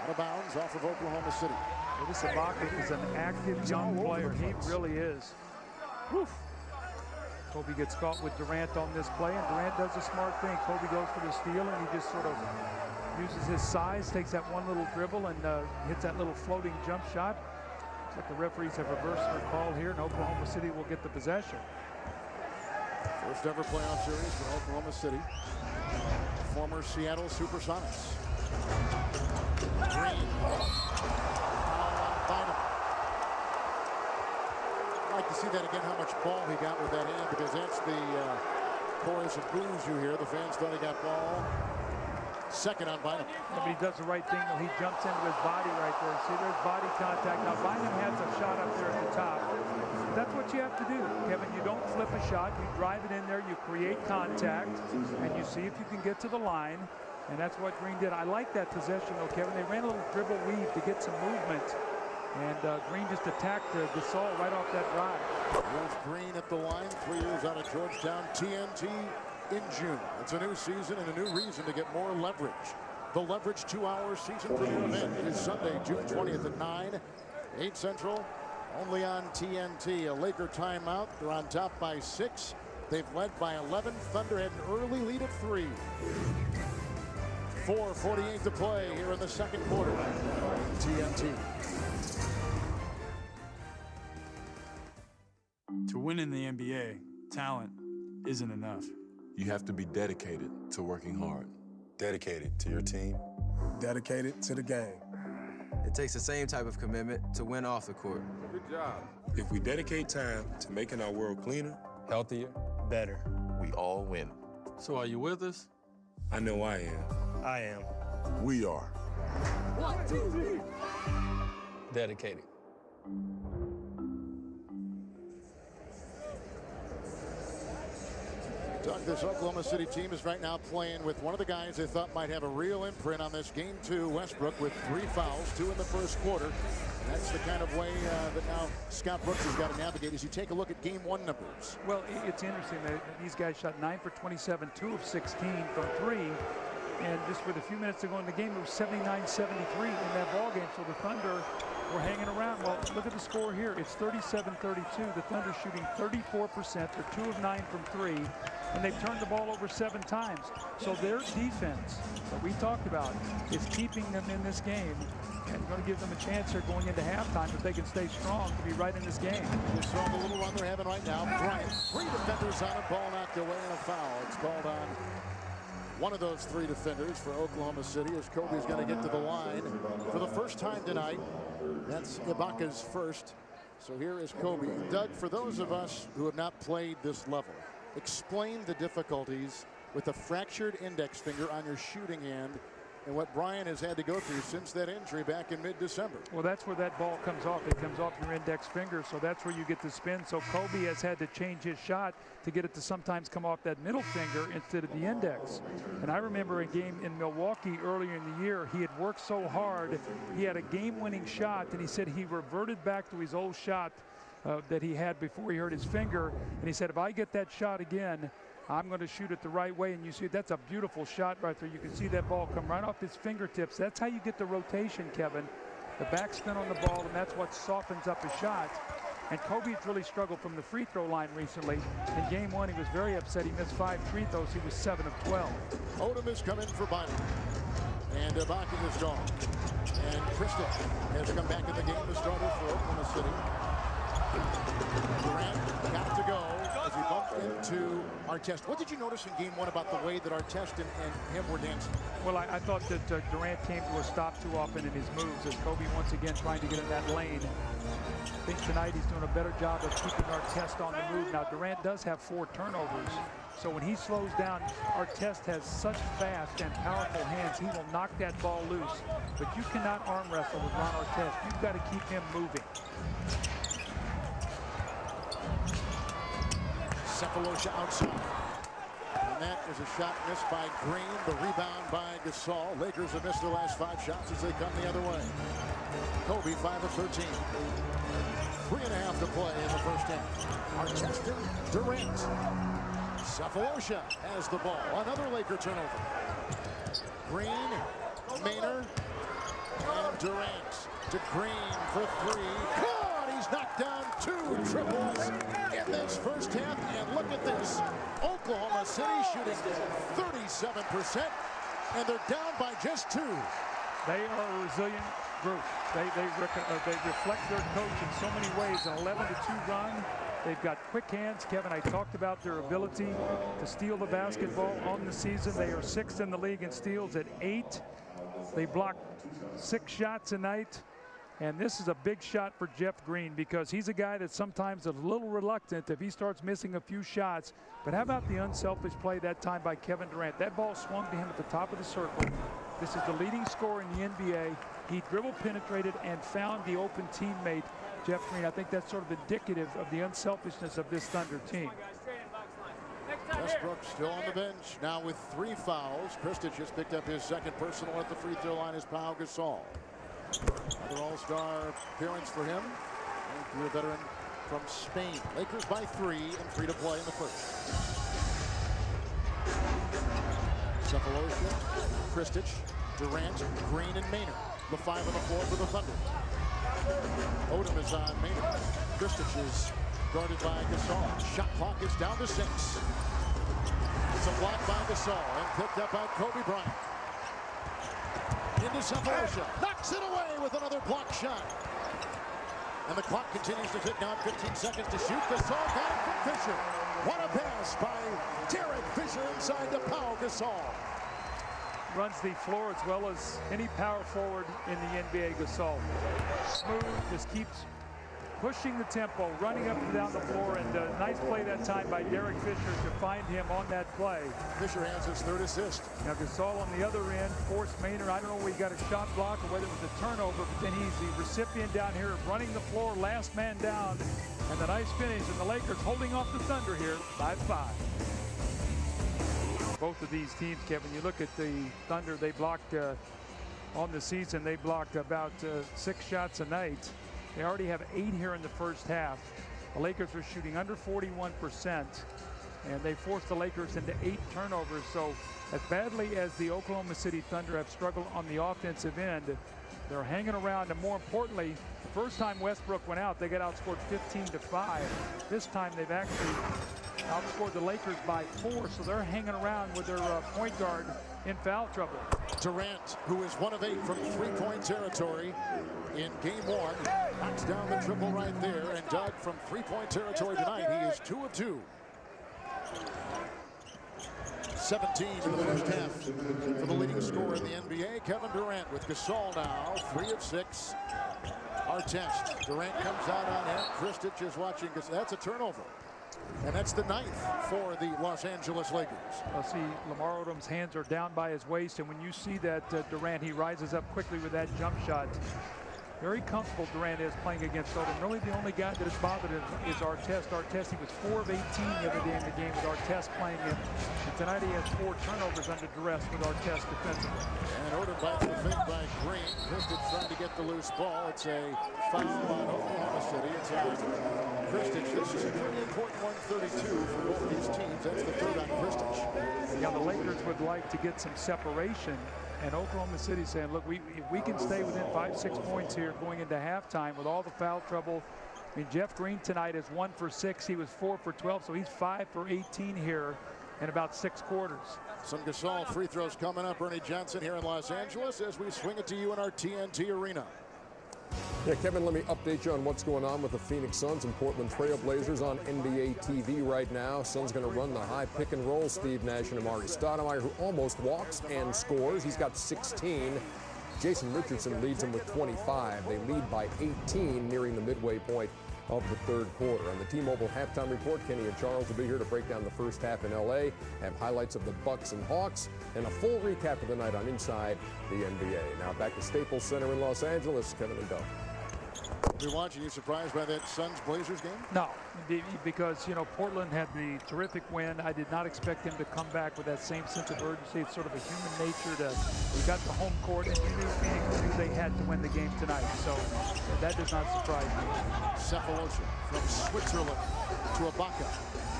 Out of bounds off of Oklahoma City. Well, this Ibaka is an active young player. He really is. Woof. Kobe gets caught with Durant on this play, and Durant does a smart thing. Kobe goes for the steal, and he just sort of uses his size, takes that one little dribble, and hits that little floating jump shot. Looks like the referees have reversed their call here, and Oklahoma City will get the possession. First ever playoff series for Oklahoma City. Former Seattle Supersonics. Green. Bynum. I'd like to see that again, how much ball he got with that hand, because that's the chorus of boos you hear. The fans thought he got ball. Second on Bynum. Yeah, but he does the right thing, though. He jumps into his body right there. See, there's body contact. Now, Bynum has a shot up there at the top. That's what you have to do, Kevin. You don't flip a shot. You drive it in there. You create contact, and you see if you can get to the line. And that's what Green did. I like that possession, though, Kevin. They ran a little dribble weave to get some movement. And Green just attacked Gasol right off that drive. There's Green at the line, 3 years out of Georgetown. TNT in June. It's a new season and a new reason to get more leverage. The Leverage 2-hour season premiere event is Sunday, June 20th at 9, 8 Central, only on TNT. A Laker timeout. They're on top by 6. They've led by 11. Thunder had an early lead of 3. 4:48 to play here in the second quarter. TNT. To win in the NBA, talent isn't enough. You have to be dedicated to working hard. Dedicated to your team. Dedicated to the game. It takes the same type of commitment to win off the court. Good job. If we dedicate time to making our world cleaner, Healthier, better. we all win. So are you with us? I know I am. I am. We are. 1, 2, 3. Dedicated. Doug, this Oklahoma City team is right now playing with one of the guys they thought might have a real imprint on this game 2, Westbrook, with 3 fouls, 2 in the first quarter. And that's the kind of way that now Scott Brooks has got to navigate as you take a look at game 1 numbers. Well, it's interesting that these guys shot 9 for 27, 2 of 16 from 3. And just with a few minutes to go in the game, it was 79-73 in that ball game. So the Thunder were hanging around. Well, look at the score here. It's 37-32. The Thunder shooting 34%. They're 2 of 9 from 3. And they've turned the ball over 7 times. So their defense that we talked about is keeping them in this game and going to give them a chance here going into halftime if they can stay strong to be right in this game. You saw the little run they're having right now. Bryant, 3 defenders on a ball knocked away and a foul. It's called on one of those 3 defenders for Oklahoma City as Kobe's going to get to the line for the first time tonight. That's Ibaka's first. So here is Kobe. Doug, for those of us who have not played this level, explain the difficulties with a fractured index finger on your shooting hand and what Brian has had to go through since that injury back in mid-December. Well, that's where that ball comes off. It comes off your index finger, so that's where you get the spin. So Kobe has had to change his shot to get it to sometimes come off that middle finger instead of the index. And I remember a game in Milwaukee earlier in the year, he had worked so hard. He had a game-winning shot, and he said he reverted back to his old shot that he had before he hurt his finger. And he said, if I get that shot again, I'm going to shoot it the right way. And you see, that's a beautiful shot right there. You can see that ball come right off his fingertips. That's how you get the rotation, Kevin. The backspin on the ball, and that's what softens up his shot. And Kobe's really struggled from the free throw line recently. In game 1, he was very upset. He missed 5 free throws. He was 7 of 12. Odom has come in for Bynum. And Ibaka is gone. And Christian has come back in the game, the starter for Oklahoma City. Durant got to go as he bumped into Artest. What did you notice in game 1 about the way that Artest and him were dancing? Well, I thought that Durant came to a stop too often in his moves as Kobe once again trying to get in that lane. I think tonight he's doing a better job of keeping Artest on the move. Now, Durant does have 4 turnovers. So when he slows down, Artest has such fast and powerful hands, he will knock that ball loose. But you cannot arm wrestle with Ron Artest. You've got to keep him moving. Cephalosha outside. And that is a shot missed by Green. The rebound by Gasol. Lakers have missed their last 5 shots as they come the other way. Kobe 5 of 13. 3.5 to play in the first half. Artest and Durant. Cephalosha has the ball. Another Laker turnover. Green, Maynard, and Durant to Green for 3. God, he's knocked down 2 triples in this first half. And look at this. Oklahoma City shooting 37%, and they're down by just 2. They are a resilient group. They reflect their coach in so many ways. An 11-2 run. They've got quick hands. Kevin, I talked about their ability to steal the basketball on the season. They are 6th in the league in steals at 8. They blocked 6 shots a night. And this is a big shot for Jeff Green because he's a guy that sometimes is a little reluctant if he starts missing a few shots. But how about the unselfish play that time by Kevin Durant? That ball swung to him at the top of the circle. This is the leading scorer in the NBA. He dribble penetrated and found the open teammate, Jeff Green. I think that's sort of indicative of the unselfishness of this Thunder team. Westbrook still on the bench now with 3 fouls. Kristich has picked up his 2nd personal at the free throw line is Pau Gasol. Another all-star appearance for him. And a veteran from Spain. Lakers by 3 and 3 to play in the first. Cephalosha, Kristich, Durant, Green, and Maynard. The 5 on the floor for the Thunder. Odom is on Maynard. Kristich is guarded by Gasol. Shot clock is down to 6. It's a block by Gasol and picked up by Kobe Bryant. Into Cephalosha. Knocks it away with another block shot. And the clock continues to tick down. 15 seconds to shoot. Gasol got it from Fisher. What a pass by Derek Fisher inside to Pau Gasol. Runs the floor as well as any power forward in the NBA. Gasol smooth, just keeps pushing the tempo, running up and down the floor, and a nice play that time by Derek Fisher to find him on that play. Fisher has his 3rd assist. Now Gasol on the other end forced Maynard. I don't know whether he got a shot block or whether it was a turnover, but then he's the recipient down here running the floor, last man down, and the nice finish, and the Lakers holding off the Thunder here by 5. both of these teams, Kevin. You look at the Thunder, they blocked on the season, they blocked about 6 shots a night. They already have 8 here in the first half. The Lakers are shooting under 41%, and they forced the Lakers into 8 turnovers. So as badly as the Oklahoma City Thunder have struggled on the offensive end, they're hanging around. And more importantly, the first time Westbrook went out, they got outscored 15-5. This time they've actually outscored the Lakers by 4, so they're hanging around with their point guard in foul trouble. Durant, who is 1 of 8 from 3-point territory in game 1, knocks down the triple right there. And Doug, from 3-point territory tonight, he is 2 of 2. 17 in the first half for the leading scorer in the NBA, Kevin Durant, with Gasol now 3 of 6. Our test. Durant comes out on him. Kristich is watching. That's a turnover. And that's the 9th for the Los Angeles Lakers. I'll see Lamar Odom's hands are down by his waist, and when you see that Durant, he rises up quickly with that jump shot. Very comfortable Durant is playing against Odom. Really the only guy that has bothered him is Artest. Artest, he was 4 of 18 the other day in the game with Artest playing him. And tonight he has 4 turnovers under duress with Artest defensively. And Odom bites the fake by Green. Kristich trying to get the loose ball. It's a foul on Oklahoma City. It's on Kristich. This is a pretty important 132 for both these teams. That's the 3rd on Kristich. Yeah, the Lakers would like to get some separation. And Oklahoma City saying, look, if we can stay within 5-6 points here going into halftime with all the foul trouble. I mean, Jeff Green tonight is 1 for 6. He was 4 for 12, so he's 5 for 18 here in about 6 quarters. Some Gasol free throws coming up. Ernie Johnson here in Los Angeles as we swing it to you in our TNT Arena. Yeah, Kevin, let me update you on what's going on with the Phoenix Suns and Portland Trail Blazers on NBA TV right now. Suns going to run the high pick and roll. Steve Nash and Amari Stoudemire, who almost walks and scores. He's got 16. Jason Richardson leads them with 25. They lead by 18 nearing the midway point of the 3rd quarter. On the T-Mobile halftime report, Kenny and Charles will be here to break down the first half in L.A., have highlights of the Bucks and Hawks, and a full recap of the night on Inside the NBA. Now back to Staples Center in Los Angeles, Kevin and Doug. You're watching. You surprised by that Suns-Blazers game? No, because, you know, Portland had the terrific win. I did not expect them to come back with that same sense of urgency. It's sort of a human nature we got the home court, and you knew Phoenix knew they had to win the game tonight. So that does not surprise me. Cephalosha from Switzerland to Ibaka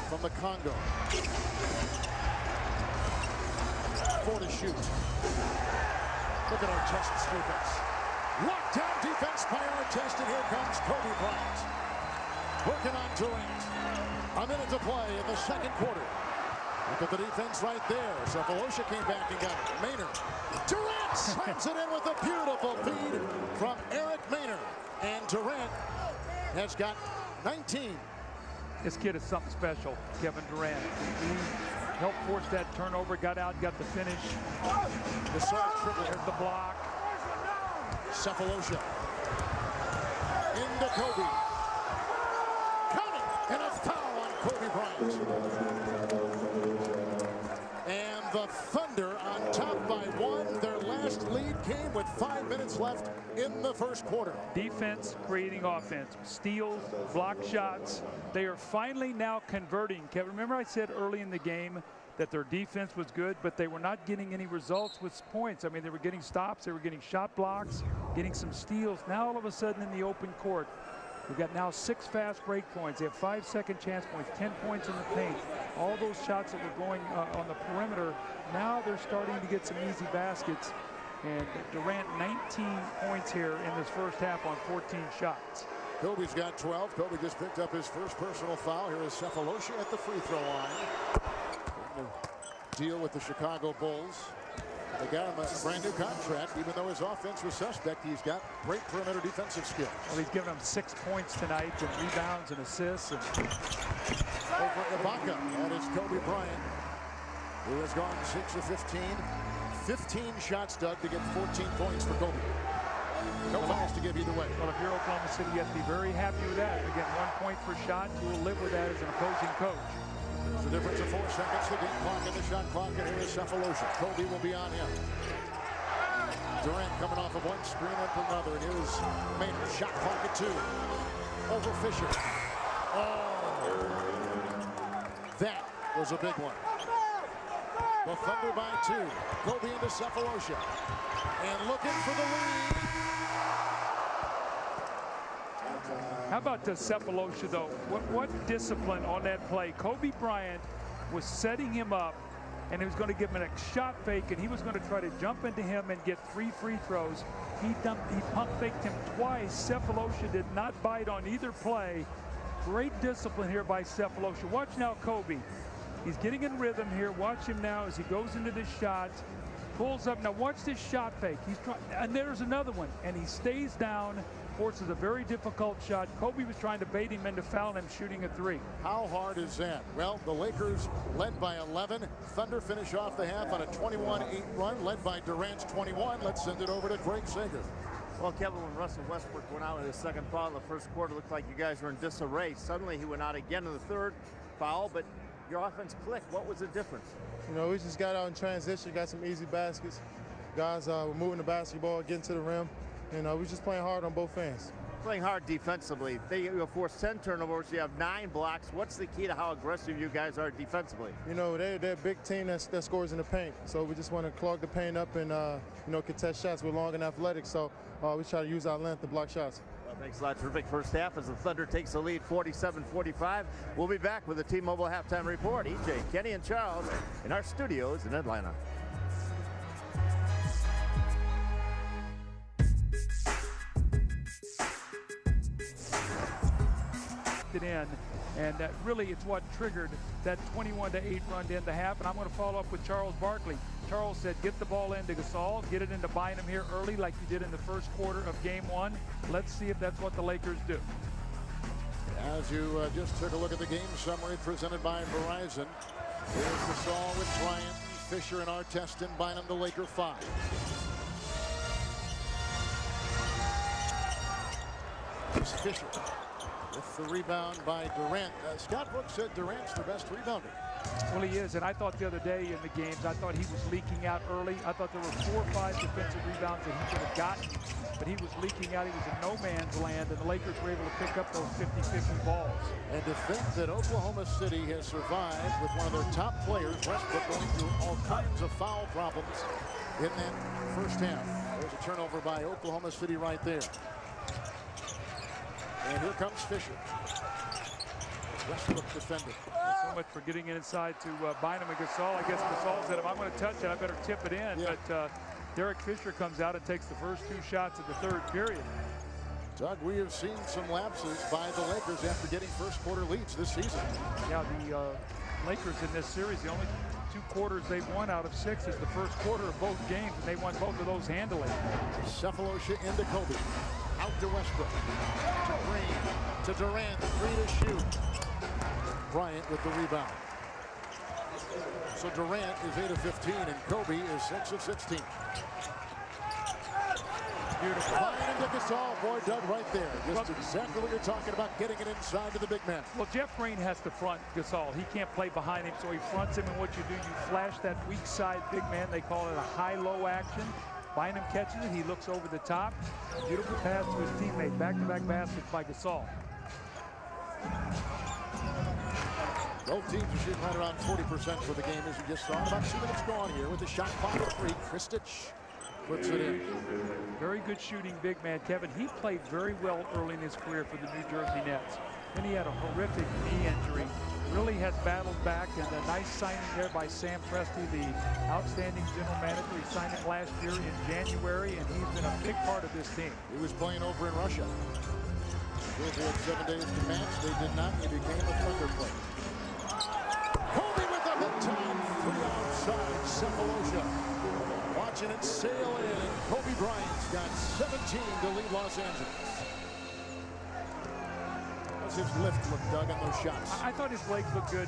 from the Congo. 4 to shoot. Look at our Artest's defense. Lockdown defense by Artest, and here comes Kobe Bryant. Working on Durant. A minute to play in the 2nd quarter. Look at the defense right there. Cephalosha came back and got it. Maynard. Durant slams it in with a beautiful feed from Eric Maynard. And Durant has got 19. This kid is something special, Kevin Durant. He helped force that turnover, got out, got the finish. The side triple. There's the block. Cephalosha into Kobe. Coming, and a foul on Kobe Bryant. And the Thunder on top by 1. Their last lead came with 5 minutes left in the 1st quarter. Defense creating offense. Steals, block shots. They are finally now converting. Kevin, remember I said early in the game that their defense was good, but they were not getting any results with points. I mean, they were getting stops, they were getting shot blocks, getting some steals. Now all of a sudden in the open court, we've got now 6 fast break points. They have 5 second chance points, 10 points in the paint. All those shots that were going on the perimeter, now they're starting to get some easy baskets. And Durant 19 points here in this first half on 14 shots. Kobe's got 12. Kobe just picked up his first personal foul. Here is Cephalosha at the free throw line. Deal with the Chicago Bulls. They got him a brand new contract. Even though his offense was suspect, he's got great perimeter defensive skills. Well, he's given them 6 points tonight, and rebounds and assists. And over Ibaka. That is Kobe Bryant, who has gone 6 of 15. 15 shots, Doug, to get 14 points for Kobe. No fouls to give either way. Well, if you're Oklahoma City, you have to be very happy with that. Again, 1 point per shot. You will live with that as an opposing coach. There's a difference of 4 seconds. The game clock and the shot clock, and here is Cephalosha. Kobe will be on him. Durant coming off of one screen up another, and here's Maynard. Shot clock at 2. Over Fisher. Oh, that was a big one. The Thunder by 2. Kobe into Cephalosha. And looking for the lead. How about the Cephalosha, though? What discipline on that play. Kobe Bryant was setting him up, and he was going to give him a shot fake, and he was going to try to jump into him and get 3 free throws. He pump faked him twice. Cephalosha did not bite on either play. Great discipline here by Cephalosha. Watch now Kobe. He's getting in rhythm here. Watch him now as he goes into this shot. Pulls up. Now watch this shot fake. He's trying, and there's another one. And he stays down, forces a very difficult shot. Kobe was trying to bait him into fouling him shooting a 3. How hard is that? Well, the Lakers led by 11. Thunder finish off the half on a 21-8 run, led by Durant's 21. Let's send it over to Greg Sager. Well, Kevin, when Russell Westbrook went out with his second foul in the first quarter, looked like you guys were in disarray. Suddenly he went out again in the third foul, but your offense clicked. What was the difference? You know, we just got out in transition, got some easy baskets. Guys were moving the basketball, getting to the rim, and we just playing hard on both ends. Playing hard defensively. They forced 10 turnovers. You have 9 blocks. What's the key to how aggressive you guys are defensively? You know, they're a big team that scores in the paint, so we just want to clog the paint up and, you know, contest shots. We're long and athletic, so we try to use our length to block shots. Well, thanks a lot. Terrific first half as the Thunder takes the lead 47-45. We'll be back with the T-Mobile halftime report. EJ, Kenny, and Charles in our studios in Atlanta. In, and that really it's what triggered that 21-8 run to end the half. And I'm going to follow up with Charles Barkley. Charles said get the ball into Gasol, get it into Bynum here early like you did in the first quarter of game 1. Let's see if that's what the Lakers do. As you just took a look at the game summary presented by Verizon, here's Gasol with Bryant, Fisher, and Artest, and Bynum, the Laker 5. Here's Fisher. With the rebound by Durant. Scott Brooks said Durant's the best rebounder. Well, he is, and I thought the other day in the games, I thought he was leaking out early. I thought there were 4 or 5 defensive rebounds that he could have gotten, but he was leaking out. He was in no man's land, and the Lakers were able to pick up those 50-50 balls. And to think that Oklahoma City has survived with one of their top players, Westbrook, going through all kinds of foul problems in that first half. There's a turnover by Oklahoma City right there. And here comes Fisher. Westbrook defending. So much for getting inside to Bynum and Gasol. I guess Gasol said, if I'm going to touch it, I better tip it in. Yeah. But Derek Fisher comes out and takes the first 2 shots of the third period. Doug, we have seen some lapses by the Lakers after getting first quarter leads this season. Yeah, the Lakers in this series, the only 2 quarters they've won out of 6 is the first quarter of both games, and they won both of those handily. Cephalosha into Kobe. Out to Westbrook. To Green. To Durant. 3 to shoot. Bryant with the rebound. So Durant is 8 of 15 and Kobe is 6 of 16. Beautiful. Bryant into Gasol. Boy, Doug, right there. Just exactly what you're talking about, getting it inside to the big man. Well, Jeff Green has to front Gasol. He can't play behind him, so he fronts him, and what you do, you flash that weak side big man. They call it a high-low action. Bynum catches it. He looks over the top. Beautiful pass to his teammate. Back-to-back baskets by Gasol. Both teams are shooting right around 40% for the game, as you just saw. About 2 minutes gone here with the shot clock at 3. Kristich puts it in. Very good shooting big man, Kevin. He played very well early in his career for the New Jersey Nets. Then he had a horrific knee injury. Really has battled back, and a nice signing there by Sam Presti, the outstanding general manager. He signed him last year in January, and he's been a big part of this team. He was playing over in Russia. Jersey had 7 days to match. They did not. He became a Thunder player. Kobe with the hit time. 3 outside. Cephalosha watching it sail in. Kobe Bryant's got 17 to lead Los Angeles. How's his lift look, Doug, on those shots? I thought his legs looked good.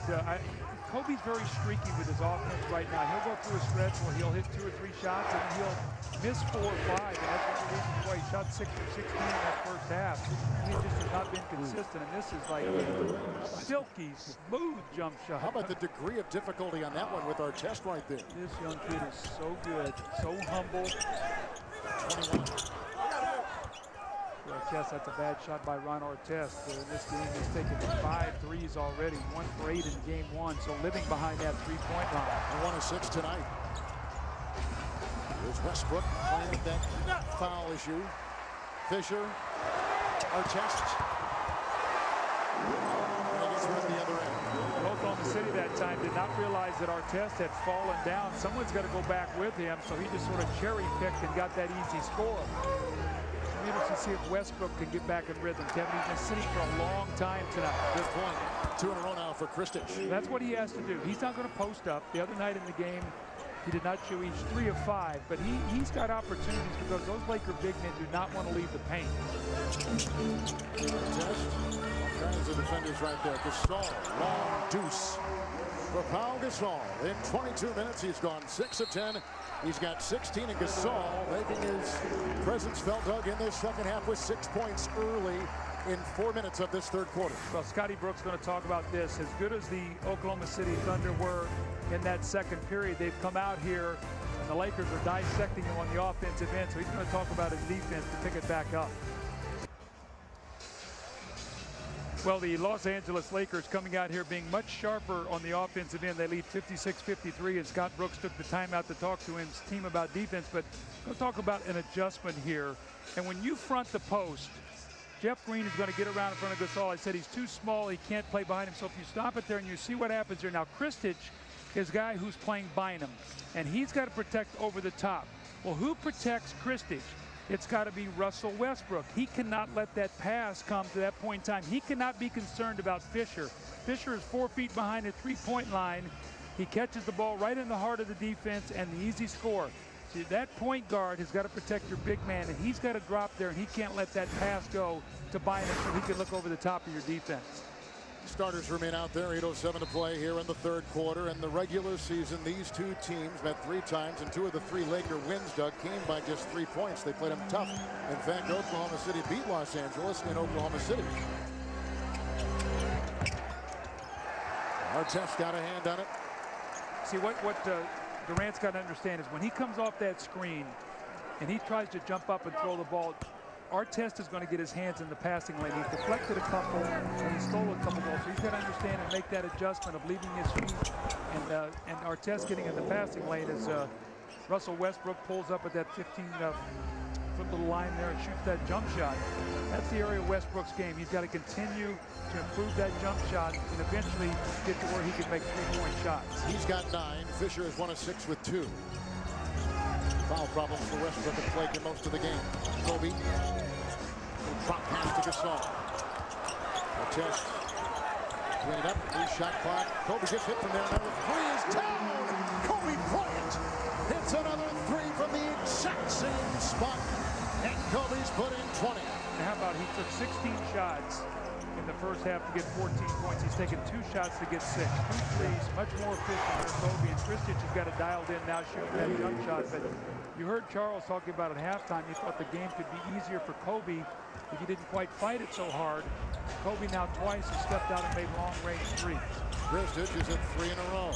Kobe's very streaky with his offense right now. He'll go through a stretch where he'll hit 2 or 3 shots, and then he'll miss 4 or 5. And that's one of the reasons why he shot 6 or 16 in that first half. He just has not been consistent, and this is like a silky, smooth jump shot. How about the degree of difficulty on that one with our test right there? This young kid is so good, so humble. 21. Well, Artest. That's a bad shot by Ron Artest. In this game, he's taken 5 threes already, 1 for 8 in game 1, so living behind that three-point line. 1 of 6 tonight. Here's Westbrook playing that foul issue. Fisher, Artest. And he gets rid of the other end. Oklahoma City that time did not realize that Artest had fallen down. Someone's got to go back with him, so he just sort of cherry-picked and got that easy score. I'm interested to see if Westbrook can get back in rhythm. Kevin, he's been sitting for a long time tonight. Good point. 2 in a row now for Kristich. That's what he has to do. He's not going to post up. The other night in the game, he did not shoot. He's 3 of 5, but he's got opportunities because those Laker big men do not want to leave the paint. All kinds of defenders right there. Gasol, long deuce for Pau Gasol. In 22 minutes, he's gone 6 of 10. He's got 16, and Gasol making his presence felt, Doug, in this second half with 6 points early in 4 minutes of this third quarter. Well, Scotty Brooks going to talk about this. As good as the Oklahoma City Thunder were in that second period, they've come out here, and the Lakers are dissecting him on the offensive end, so he's going to talk about his defense to pick it back up. Well, the Los Angeles Lakers coming out here being much sharper on the offensive end. They lead 56-53, and Scott Brooks took the time out to talk to his team about defense. But we'll talk about an adjustment here. And when you front the post, Jeff Green is going to get around in front of Gasol. I said he's too small. He can't play behind him. So if you stop it there and you see what happens here. Now, Kristich is a guy who's playing Bynum, and he's got to protect over the top. Well, who protects Kristich? It's got to be Russell Westbrook. He cannot let that pass come to that point in time. He cannot be concerned about Fisher. Fisher is 4 feet behind the three-point line. He catches the ball right in the heart of the defense and the easy score. See, that point guard has got to protect your big man, and he's got to drop there, and he can't let that pass go to Bynum so he can look over the top of your defense. Starters remain out there. 8:07 to play here in the third quarter. In the regular season, these two teams met 3 times, and 2 of the 3 Laker wins, Doug, came by just 3 points. They played them tough. In fact, Oklahoma City beat Los Angeles in Oklahoma City. Artest got a hand on it. See, what Durant's got to understand is when he comes off that screen and he tries to jump up and throw the ball, Artest is going to get his hands in the passing lane. He's deflected a couple, and he stole a couple balls. So he's got to understand and make that adjustment of leaving his feet and Artest getting in the passing lane as Russell Westbrook pulls up at that 15-foot little line there and shoots that jump shot. That's the area of Westbrook's game. He's got to continue to improve that jump shot and eventually get to where he can make 3-point shots. He's got 9. Fisher is 1 of 6 with 2. Foul problems for Westbrook have plagued him most of the game. Kobe. Drop pass to Gasol. Artest. Clean up. 3-shot clock. Kobe gets hit from there. Another 3 is down. Kobe Bryant hits another 3 from the exact same spot. And Kobe's put in 20. And how about he took 16 shots in the first half to get 14 points. He's taken 2 shots to get 6. 2 threes, much more efficient than Kobe. And Kristich has got it dialed in now shooting that jump shot. But you heard Charles talking about at halftime. He thought the game could be easier for Kobe if he didn't quite fight it so hard. Kobe now twice has stepped out and made long-range threes. Kristich is at 3 in a row.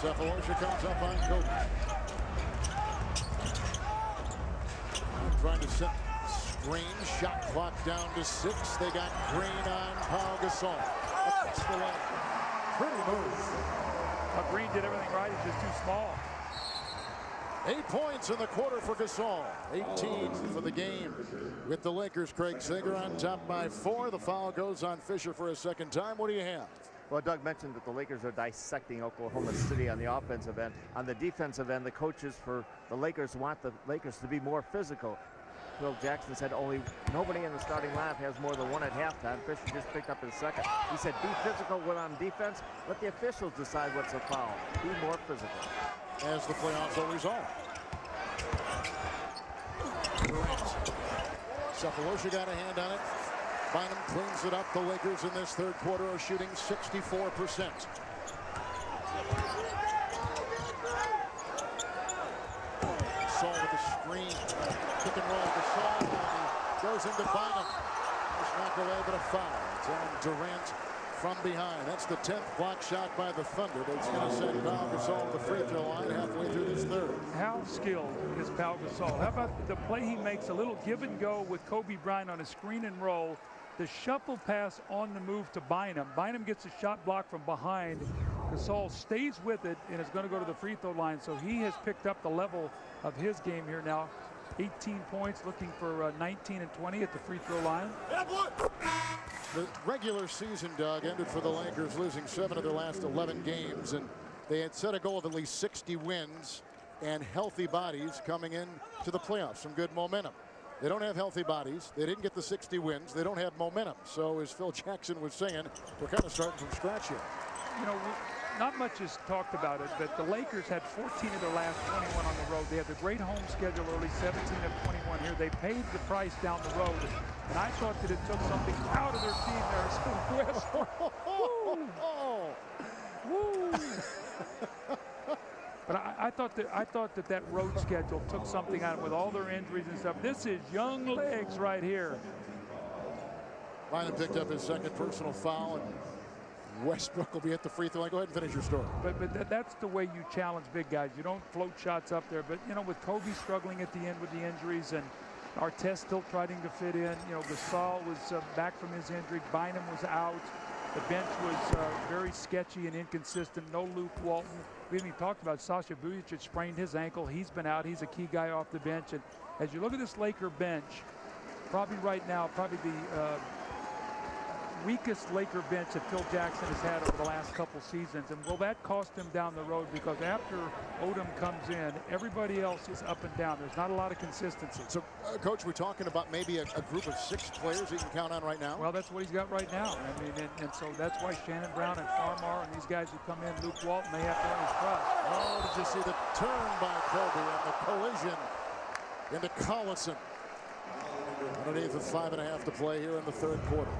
Cephalosha comes up on Kobe. Trying to set screen. Shot clock down to 6. They got Green on Pau Gasol. Across the lane. Pretty move. Green did everything right. He's just too small. 8 points in the quarter for Gasol. 18 for the game. With the Lakers, Craig Sager on top by 4. The foul goes on Fisher for a second time. What do you have? Well, Doug mentioned that the Lakers are dissecting Oklahoma City on the offensive end. On the defensive end, the coaches for the Lakers want the Lakers to be more physical. Phil Jackson said nobody in the starting lineup has more than 1 at halftime. Fisher just picked up his second. He said, be physical when on defense. Let the officials decide what's a foul. Be more physical. As the playoffs always are. Cephalosha got a hand on it. Bynum cleans it up. The Lakers in this third quarter are shooting 64%. Gasol with the screen. Pick and roll. Gasol goes into Bynum. Just knocked away, but a foul. It's on Durant. from behind. That's the 10th block shot by the Thunder. That's going to send Pau Gasol to the free throw line halfway through this third. How skilled is Pau Gasol? How about the play he makes, a little give and go with Kobe Bryant on a screen and roll. The shuffle pass on the move to Bynum. Bynum gets a shot block from behind. Gasol stays with it and is going to go to the free throw line. So he has picked up the level of his game here now. 18 points, looking for 19 and 20 at the free throw line. The regular season, Doug, ended for the Lakers, losing 7 of their last 11 games, and they had set a goal of at least 60 wins and healthy bodies coming in to the playoffs. Some good momentum. They don't have healthy bodies. They didn't get the 60 wins. They don't have momentum. So as Phil Jackson was saying, we're kind of starting from scratch here. You know, not much is talked about it, but the Lakers had 14 of their last 21 on the road. They had the great home schedule early, 17 of 21 here. They paid the price down the road, and I thought that it took something out of their team there. So But I thought that road schedule took something out of it with all their injuries and stuff. This is young legs right here. Bynum picked up his second personal foul, and Westbrook will be at the free throw line. Go ahead and finish your story. But that's the way you challenge big guys. You don't float shots up there. But, you know, with Kobe struggling at the end with the injuries and Artest still trying to fit in, you know, Gasol was back from his injury. Bynum was out. The bench was very sketchy and inconsistent. No Luke Walton. We haven't even talked about Sasha Vujacic sprained his ankle. He's been out. He's a key guy off the bench. And as you look at this Laker bench, probably right now, probably the weakest Laker bench that Phil Jackson has had over the last couple seasons. And will that cost him down the road? Because after Odom comes in, everybody else is up and down. There's not a lot of consistency. So, Coach, we're talking about maybe a group of 6 players you can count on right now? Well, that's what he's got right now. I mean, and so that's why Shannon Brown and Farmar and these guys who come in, Luke Walton, they have to earn his trust. Oh, did you see the turn by Kobe and the collision into Collison? Underneath with 5.5 to play here in the third quarter.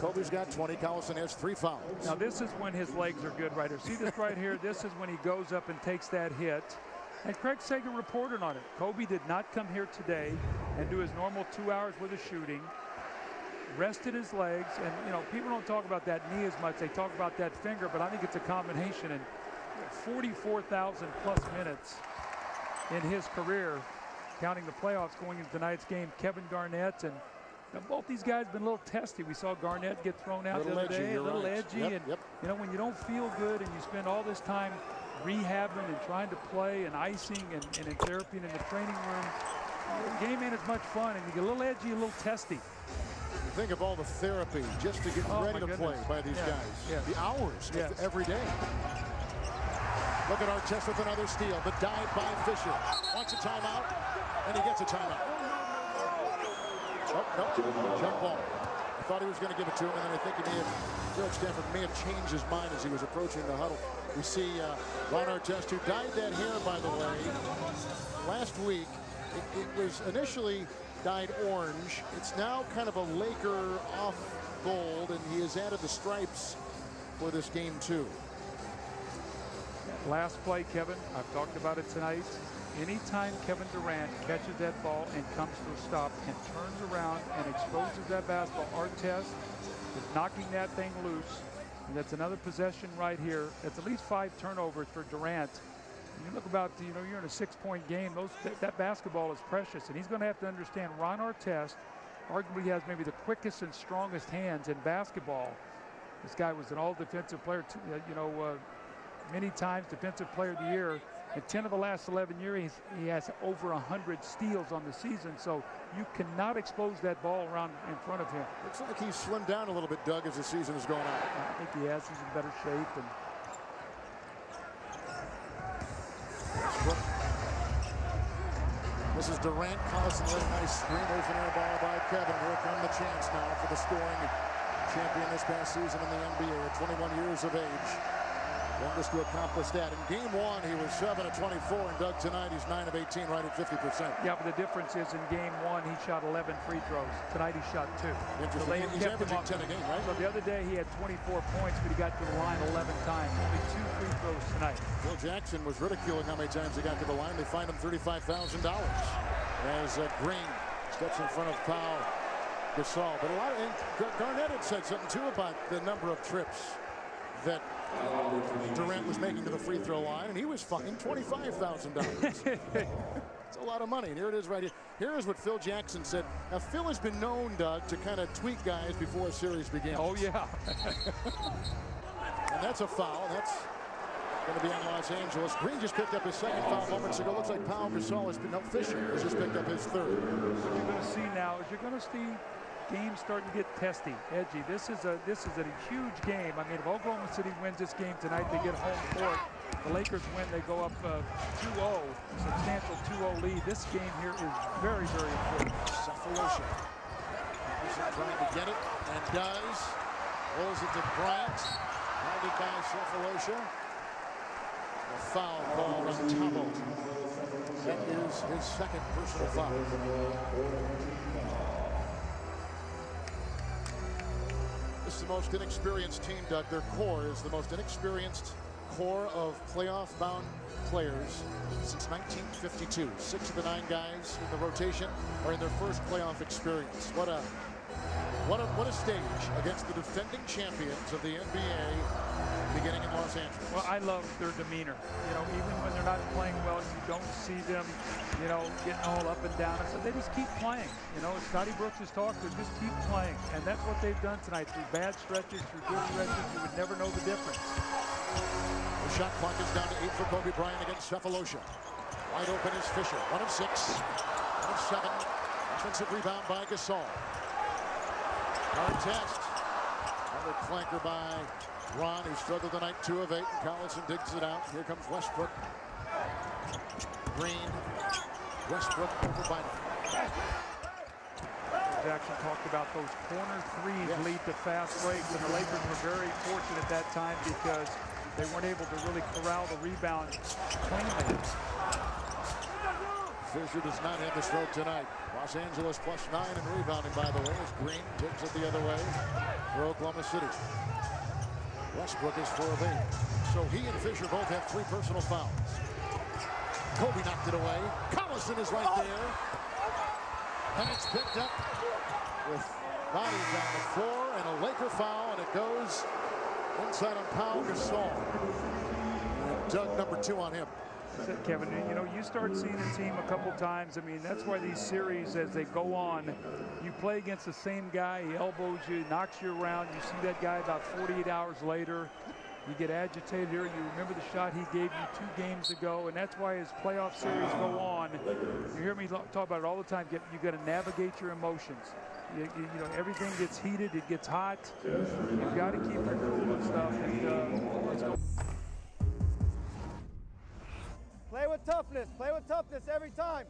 Kobe's got 20. Collison has 3 fouls. Now this is when his legs are good right here. See this right here? This is when he goes up and takes that hit. And Craig Sager reported on it. Kobe did not come here today and do his normal 2 hours worth of shooting. Rested his legs. And, you know, people don't talk about that knee as much. They talk about that finger, but I think it's a combination. And 44,000 plus minutes in his career, counting the playoffs going into tonight's game. Kevin Garnett and both these guys have been a little testy. We saw Garnett get thrown out the other day, a little edgy. Yep, and, you know, when you don't feel good and you spend all this time rehabbing and trying to play and icing and in therapy and in the training room, the game ain't as much fun, and you get a little edgy, a little testy. You think of all the therapy just to get ready to play by these guys. Yeah. The hours every day. Look at Artest with another steal. The dive by Fisher. Wants a timeout, and he gets a timeout. Oh, no, jump ball. I thought he was going to give it to him, and then I think George Stanford may have changed his mind as he was approaching the huddle. We see Ron Artest, who dyed that hair, by the way, last week. It was initially dyed orange. It's now kind of a Laker off gold, and he has added the stripes for this game, too. Last play, Kevin, I've talked about it tonight. Anytime Kevin Durant catches that ball and comes to a stop and turns around and exposes that basketball, Artest is knocking that thing loose. And that's another possession right here. That's at least 5 turnovers for Durant. And you look about, you know, you're in a 6-point game. That basketball is precious. And he's going to have to understand Ron Artest arguably has maybe the quickest and strongest hands in basketball. This guy was an all-defensive player, many times defensive player of the year. In 10 of the last 11 years, he has over 100 steals on the season, so you cannot expose that ball around in front of him. Looks like he's slimmed down a little bit, Doug, as the season is going on. I think he has. He's in better shape. And this is Durant. Collison with a nice screen. There's an air ball by Kevin. Here come the chance now for the scoring champion this past season in the NBA at 21 years of age. Youngest to accomplish that. In game 1, he was 7 of 24, and Doug, tonight he's 9 of 18, right at 50%. Yeah, but the difference is in game 1, he shot 11 free throws. Tonight he shot 2. Interesting. So he's averaging 10 a game, right? So the other day he had 24 points, but he got to the line 11 times. Only 2 free throws tonight. Phil Jackson was ridiculing how many times he got to the line. They fined him $35,000 as Green steps in front of Powell. Gasol. But a lot of, and Garnett had said something too about the number of trips that Durant was making to the free throw line, and he was fucking $25,000. It's a lot of money, and here it is right here. Here is what Phil Jackson said. Now, Phil has been known, Doug, to kind of tweak guys before a series begins. Oh, yeah. And that's a foul. That's going to be on Los Angeles. Green just picked up his second foul moments ago. Looks like Pau Gasol has been, no, Fisher has just picked up his third. What you're going to see now is you're going to see games starting to get testy, edgy. This is a huge game. I mean, if Oklahoma City wins this game tonight, they get home court. The Lakers win, they go up 2-0, substantial 2-0 lead. This game here is very, very important. Cephalosha trying to get it and does. Rolls it to Bryant. Held by Cephalosha. A foul called on Tabo. That is his second personal foul. This is the most inexperienced team, Doug. Their core is the most inexperienced core of playoff-bound players since 1952. 6 of the 9 guys in the rotation are in their first playoff experience. What a stage against the defending champions of the NBA beginning in Los Angeles. Well, I love their demeanor. You know, even when they're not playing well, you don't see them, you know, getting all up and down. So they just keep playing. You know, Scotty Brooks has talked, they just keep playing. And that's what they've done tonight. Through bad stretches, through good stretches, you would never know the difference. The shot clock is down to 8 for Kobe Bryant against Cephalosha. Wide open is Fisher. 1 of 6. 1 of 7. Offensive rebound by Gasol. Hard test. Another flanker by Ron, who struggled tonight. 2 of 8. And Collison digs it out. Here comes Westbrook. Green. Westbrook over by Jackson talked about those corner threes lead to fast breaks, and the Lakers were very fortunate that time because they weren't able to really corral the rebound cleanly. Fisher does not have the stroke tonight. Los Angeles +9 in rebounding, by the way, as Green takes it the other way for Oklahoma City. Westbrook is 4 of 8. So he and Fisher both have 3 personal fouls. Kobe knocked it away. Collison is right there. And it's picked up with bodies on the floor and a Laker foul, and it goes inside on Pau Gasol. And Doug, number 2 on him. Kevin, you know, you start seeing the team a couple times. I mean, that's why these series, as they go on, you play against the same guy, he elbows you, knocks you around. You see that guy about 48 hours later. You get agitated here. You remember the shot he gave you 2 games ago, and that's why as playoff series go on, you hear me talk about it all the time, you got to navigate your emotions. You know, everything gets heated, it gets hot. You've got to keep your cool and stuff. And let's go. Play with toughness every time.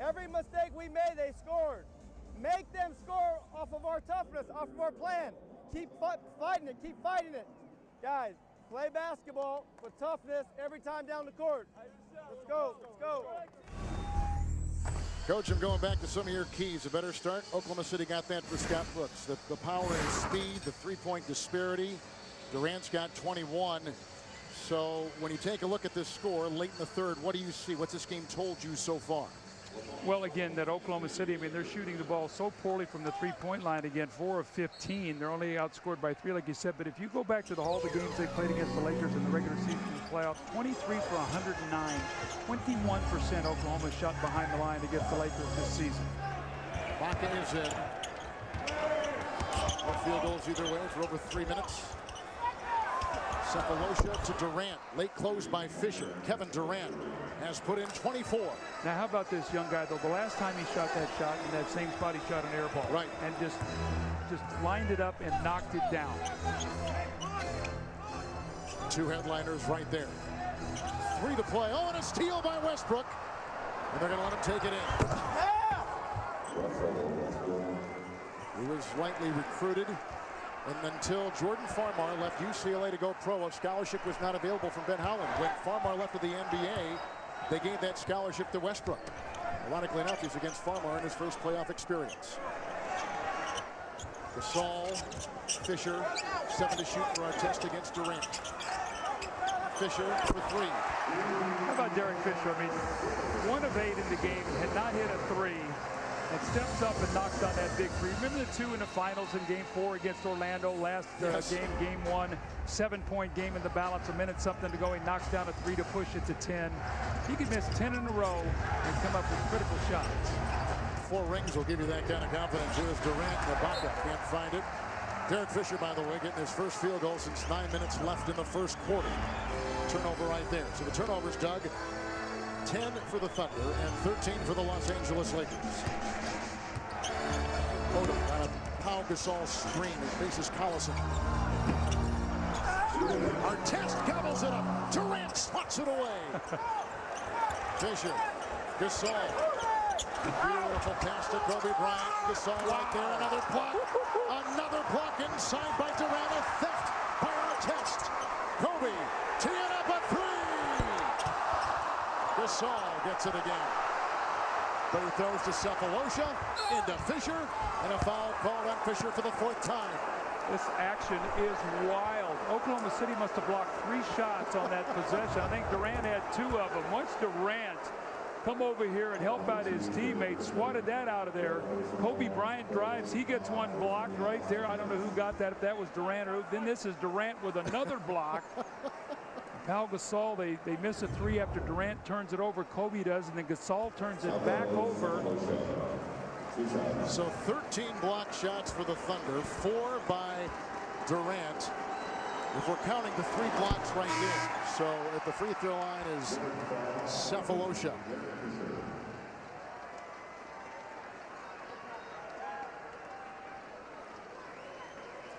Every mistake we made, they scored. Make them score off of our toughness, off of our plan. Keep fighting it, keep fighting it. Guys, play basketball with toughness every time down the court. Let's go, let's go. Coach, I'm going back to some of your keys. A better start. Oklahoma City got that for Scott Brooks. The power and speed, the 3-point disparity. Durant's got 21. So when you take a look at this score late in the third, what do you see? What's this game told you so far? Well, again, that Oklahoma City, I mean, they're shooting the ball so poorly from the 3-point line. Again, 4 of 15. They're only outscored by 3, like you said. But if you go back to all the games they played against the Lakers in the regular season playoffs, 23 for 109, 21% Oklahoma shot behind the line against the Lakers this season. Baca is in. No field goals either way for over 3 minutes. Cephalosha to Durant. Late close by Fisher. Kevin Durant has put in 24. Now, how about this young guy, though? The last time he shot that shot, in that same spot, he shot an air ball. Right. And just lined it up and knocked it down. 2 headliners right there. 3 to play. Oh, and a steal by Westbrook. And they're going to let him take it in. He was lightly recruited. And until Jordan Farmar left UCLA to go pro, a scholarship was not available from Ben Howland. When Farmar left to the NBA, they gave that scholarship to Westbrook. Ironically enough, he's against Farmar in his first playoff experience. Gasol, Fisher, 7 to shoot for our test against Durant. Fisher for 3. How about Derek Fisher? I mean, 1 of 8 in the game, had not hit a 3. and steps up and knocks down that big three. Remember the two in the finals in Game 4 against Orlando last Game 1, 7-point game in the balance, a minute something to go. He knocks down a three to push it to 10. He could miss 10 in a row and come up with critical shots. 4 rings will give you that kind of confidence. Here's Durant. Ibaka can't find it. Derek Fisher, by the way, getting his first field goal since 9 minutes left in the first quarter. Turnover right there. So the turnovers, Doug, 10 for the Thunder and 13 for the Los Angeles Lakers. Odom on a Pau Gasol screen. He faces Collison. Artest gobbles it up. Durant swats it away. Fisher. Gasol. Beautiful pass to Kobe Bryant. Gasol right there. Another block. Another block inside by Durant. A theft by Artest. Kobe teeing up a three. Gasol gets it again. But he throws to Cephalosha, into Fisher, and a foul called on Fisher for the 4th time. This action is wild. Oklahoma City must have blocked 3 shots on that possession. I think Durant had 2 of them. Once Durant come over here and help out his teammates, swatted that out of there. Kobe Bryant drives. He gets one blocked right there. I don't know who got that, if that was Durant or who. Then this is Durant with another block. Pau Gasol, they miss a 3 after Durant turns it over. Kobe does, and then Gasol turns it back over. So 13 block shots for the Thunder, 4 by Durant. If we're counting the 3 blocks right there. So at the free throw line is Cephalosha.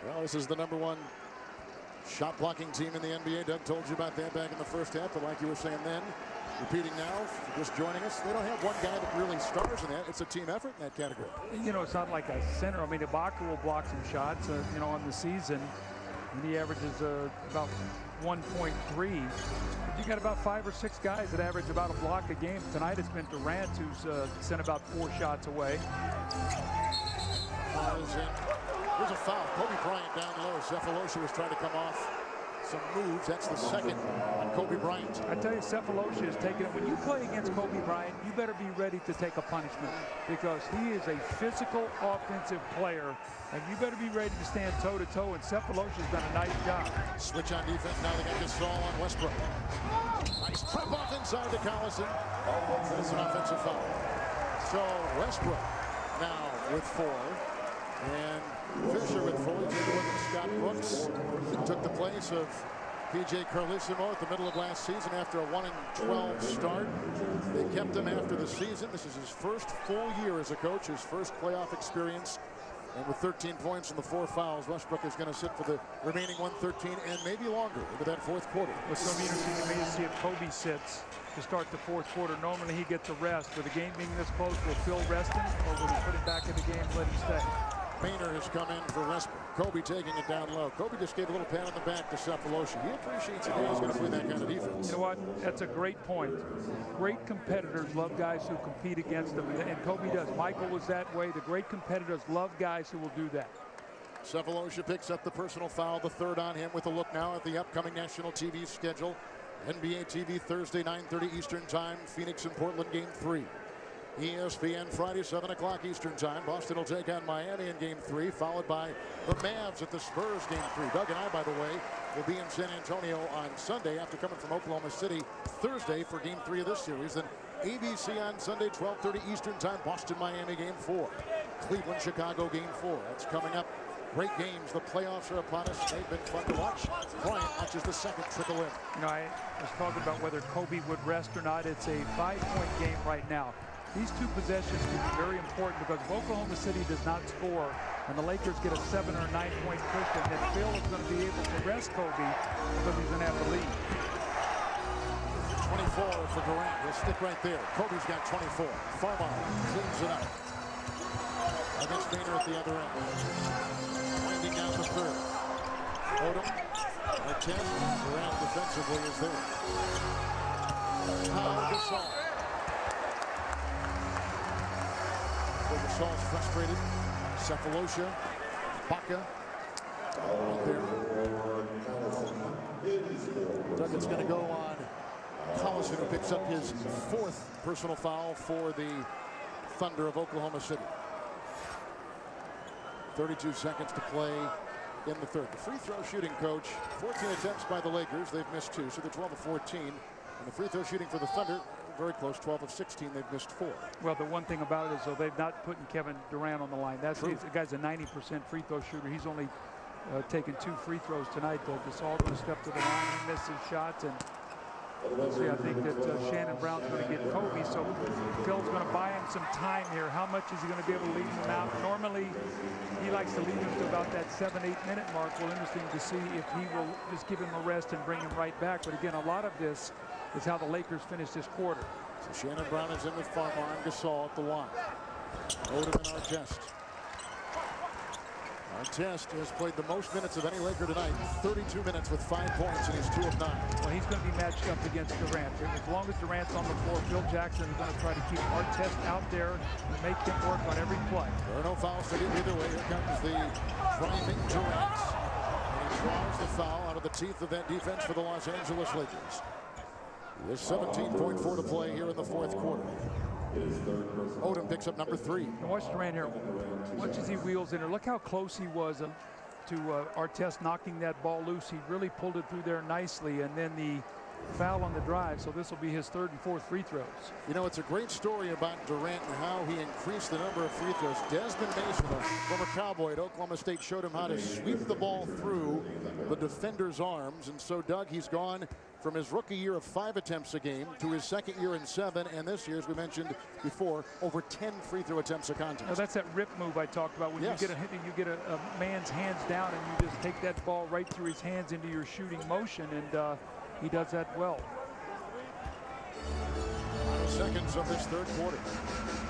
Well, this is the #1 shot blocking team in the NBA. Doug told you about that back in the first half, but like you were saying then, repeating now, just joining us, they don't have one guy that really stars in that. It's a team effort in that category. You know, it's not like a center. I mean, Ibaka will block some shots, you know, on the season. And he averages about 1.3. You got about 5 or 6 guys that average about a block a game. Tonight it's been Durant who's sent about 4 shots away. Here's a foul. Kobe Bryant down low. Cephalosha was trying to come off some moves. That's the 2nd on Kobe Bryant. I tell you, Cephalosha is taking it. When you play against Kobe Bryant, you better be ready to take a punishment because he is a physical offensive player, and you better be ready to stand toe-to-toe, and Cephalosha's done a nice job. Switch on defense. Now they got Gasol on Westbrook. Nice prep off inside to Collison. It's an offensive foul. So Westbrook now with 4. And Fisher with 4. Take a look at Scott Brooks. He took the place of P.J. Carlissimo at the middle of last season after a 1-12 start. They kept him after the season. This is his first full year as a coach, his first playoff experience. And with 13 points and the 4 fouls, Westbrook is going to sit for the remaining 113 and maybe longer into that 4th quarter. It's going to be interesting to me to see if Kobe sits to start the 4th quarter. Normally he gets a rest. With the game being this close, will Phil rest him, or will he put him back in the game and let him stay? Maynard has come in for Westbrook. Kobe taking it down low. Kobe just gave a little pat on the back to Cephalosha. He appreciates it. He's going to play that kind of defense. You know what? That's a great point. Great competitors love guys who compete against them, and Kobe does. Michael was that way. The great competitors love guys who will do that. Cephalosha picks up the personal foul, the 3rd on him, with a look now at the upcoming national TV schedule. NBA TV Thursday, 9:30 Eastern Time. Phoenix and Portland, Game 3. ESPN Friday, 7 o'clock Eastern Time. Boston will take on Miami in Game 3, followed by the Mavs at the Spurs Game 3. Doug and I, by the way, will be in San Antonio on Sunday after coming from Oklahoma City Thursday for Game 3 of this series. Then ABC on Sunday, 12:30 Eastern Time. Boston, Miami Game 4. Cleveland, Chicago Game 4. That's coming up. Great games. The playoffs are upon us. They've been fun to watch. Bryant watches the 2nd trickle in. You know, I was talking about whether Kobe would rest or not. It's a 5-point game right now. These 2 possessions can be very important because if Oklahoma City does not score and the Lakers get a 7 or 9-point cushion, then Phil is going to be able to rest Kobe because he's going to have the lead. 24 for Durant. He'll stick right there. Kobe's got 24. Farmar cleans it up. Against Maynard at the other end. Winding down the 3rd. Odom. Artest. Durant defensively is there. Pau Gasol. Gasol's frustrated. Cephalosha. Ibaka. Right there. Doug, it's going to go on Collison, who picks up his 4th personal foul for the Thunder of Oklahoma City. 32 seconds to play in the third. The free throw shooting coach, 14 attempts by the Lakers. They've missed 2, so they're 12 of 14. And the free throw shooting for the Thunder, very close, 12 of 16. They've missed 4. Well, the one thing about it is, though, they've not putting Kevin Durant on the line. The guy's a 90% free throw shooter. He's only taken 2 free throws tonight. Gasol going to step to the line. He missed his shots, and we'll see. I think that Shannon Brown's going to get Kobe, so Phil's going to buy him some time here. How much is he going to be able to leave him out? Normally, he likes to leave him to about that 7-8 minute mark. Well, interesting to see if he will just give him a rest and bring him right back. But again, a lot of this is how the Lakers finish this quarter. So Shannon Brown is in with Farmer and Gasol at the line. Odom and Artest. Artest has played the most minutes of any Laker tonight. 32 minutes with 5 points, and he's 2 of 9. Well, he's going to be matched up against Durant. As long as Durant's on the floor, Phil Jackson is going to try to keep Artest out there and make him work on every play. There are no fouls to give either way. Here comes the driving Durant. And he draws the foul out of the teeth of that defense for the Los Angeles Lakers. There's 17.4 to play here in the fourth quarter. Odom picks up number 3. And watch Durant here. Watch as he wheels in there. Look how close he was to Artest knocking that ball loose. He really pulled it through there nicely. And then the foul on the drive. So this will be his 3rd and 4th free throws. You know, it's a great story about Durant and how he increased the number of free throws. Desmond Mason, a former Cowboy at Oklahoma State, showed him how to sweep the ball through the defender's arms. And so, Doug, he's gone from his rookie year of 5 attempts a game to his second year in 7, and this year, as we mentioned before, over 10 free throw attempts a contest. Now that's that rip move I talked about. When you get a man's hands down and you just take that ball right through his hands into your shooting motion, and he does that well. Final seconds of this third quarter.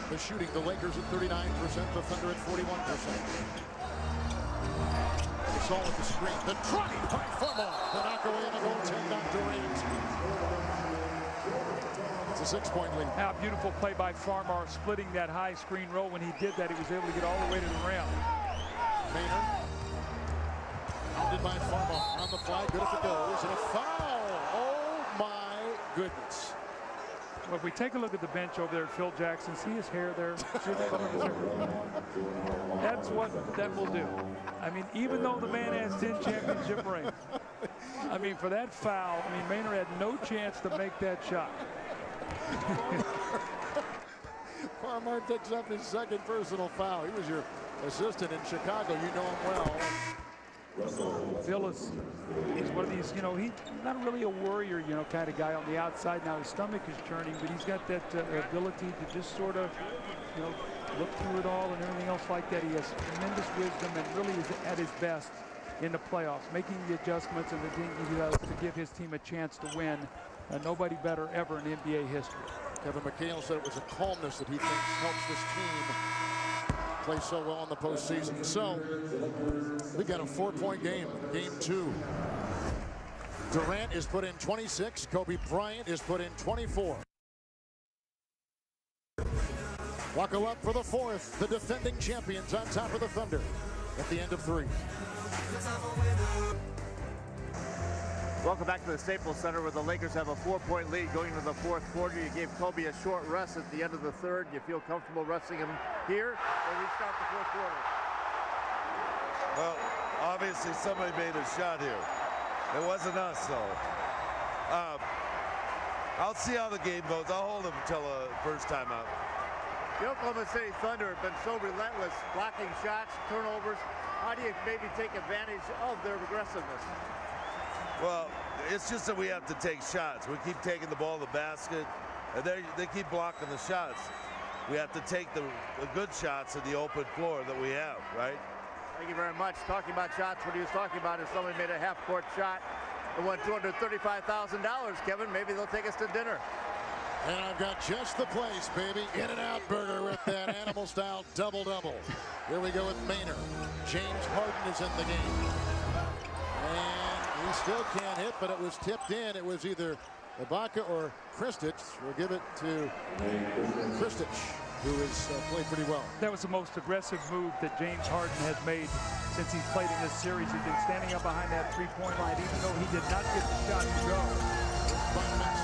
The shooting, the Lakers at 39%, the Thunder at 41%. Gasol at the screen. The drive by Farmer. The knock away and the goaltend on Durant. It's a 6-point lead. Now, beautiful play by Farmer, splitting that high screen roll. When he did that, he was able to get all the way to the rim. Maynard. Pounded by Farmer on the fly. Good if it goes. And a foul. Oh, my goodness. Well, if we take a look at the bench over there at Phil Jackson, see his hair there? See the color of his hair? That's what that will do. I mean, even though the man has 10 championship rings, I mean, for that foul, I mean, Maynard had no chance to make that shot. Farmer picks up his 2nd personal foul. He was your assistant in Chicago. You know him well. Phil is one of these, you know, he's not really a worrier, you know, kind of guy on the outside. Now his stomach is churning, but he's got that ability to just sort of, you know, look through it all and everything else like that. He has tremendous wisdom and really is at his best in the playoffs, making the adjustments and the things he does to give his team a chance to win. Nobody better ever in NBA history. Kevin McHale said it was a calmness that he thinks helps this team play so well in the postseason. So we got a 4-point game, game 2. Durant is put in 26. Kobe Bryant is put in 24. Buckle up for the 4th. The defending champions on top of the Thunder at the end of 3. Welcome back to the Staples Center, where the Lakers have a 4-point lead going into the fourth quarter. You gave Kobe a short rest at the end of the third. You feel comfortable resting him here or restart the fourth quarter? Well, obviously somebody made a shot here. It wasn't us, though. I'll see how the game goes. I'll hold him until the first time out. The Oklahoma City Thunder have been so relentless, blocking shots, turnovers. How do you maybe take advantage of their aggressiveness? Well, it's just that we have to take shots. We keep taking the ball to the basket, and they keep blocking the shots. We have to take the good shots in the open floor that we have, right? Thank you very much. Talking about shots, what he was talking about is somebody made a half-court shot and won $235,000, Kevin. Maybe they'll take us to dinner. And I've got just the place, baby. In-N-Out Burger with that animal-style double-double. Here we go with Maynard. James Harden is in the game. And he still can't hit, but it was tipped in. It was either Ibaka or Kristich. We'll give it to Kristich, who has played pretty well. That was the most aggressive move that James Harden has made since he's played in this series. He's been standing up behind that three-point line, even though he did not get the shot to go.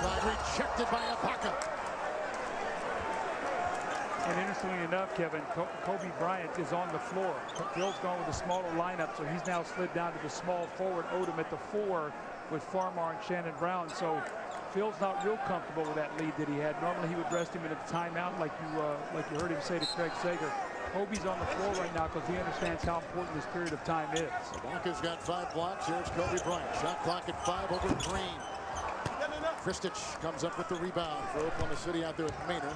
Slide rejected by Ibaka. And interestingly enough, Kevin, Kobe Bryant is on the floor. Phil's gone with a smaller lineup, so he's now slid down to the small forward, Odom at the 4 with Farmar and Shannon Brown. So Phil's not real comfortable with that lead that he had. Normally he would rest him in a timeout like you heard him say to Craig Sager. Kobe's on the floor right now because he understands how important this period of time is. Ibaka's got 5 blocks. Here's Kobe Bryant. Shot clock at 5 over Green. Kristich comes up with the rebound for Oklahoma City out there at Maynard.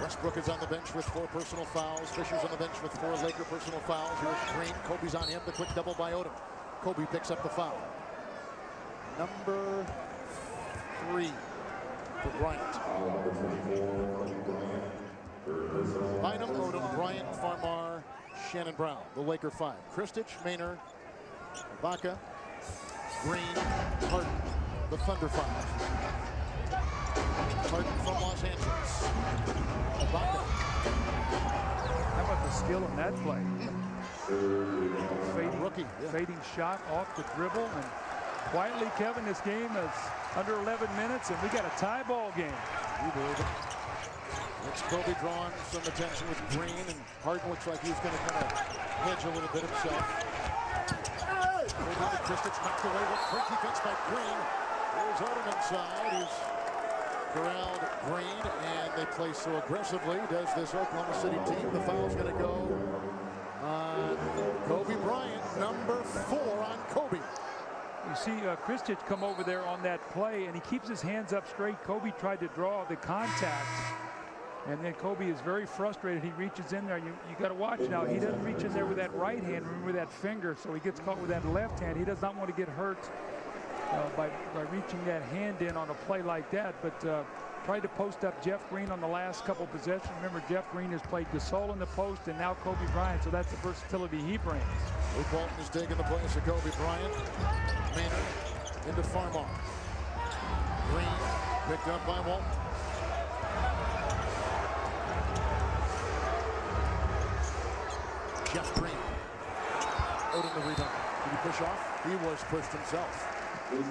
Westbrook is on the bench with 4 personal fouls. Fisher's on the bench with 4 Laker personal fouls. Here's Green. Kobe's on him. The quick double by Odom. Kobe picks up the foul. Number 3 for Bryant. Bynum, Odom, Bryant, Farmar, Shannon Brown. The Laker 5. Kristich, Maynard, Ibaka, Green, Harden. The Thunder 5. Harden from Los Angeles. Ibaka. How about the skill in that play? Fading shot off the dribble. And quietly, Kevin, this game is under 11 minutes, and we got a tie ball game. You believe it. It's Kobe drawing some attention with Green, and Harden looks like he's going to kind of hedge a little bit himself. Kristich knocked away with quick defense by Green. Here's Odom inside. He's corralled Green, and they play so aggressively. Does this Oklahoma City team? The foul's going to go on Kobe Bryant, number 4 on Kobe. You see Kristich come over there on that play, and he keeps his hands up straight. Kobe tried to draw the contact, and then Kobe is very frustrated. He reaches in there. You got to watch now. He doesn't reach in there with that right hand, remember that finger, so he gets caught with that left hand. He does not want to get hurt by reaching that hand in on a play like that, but tried to post up Jeff Green on the last couple possessions. Remember, Jeff Green has played Gasol in the post and now Kobe Bryant, so that's the versatility he brings. Luke Walton is taking the place of Kobe Bryant. Maynard into Farmar. Green picked up by Walton. Jeff Green. Odom the rebound. Did he push off? He was pushed himself. And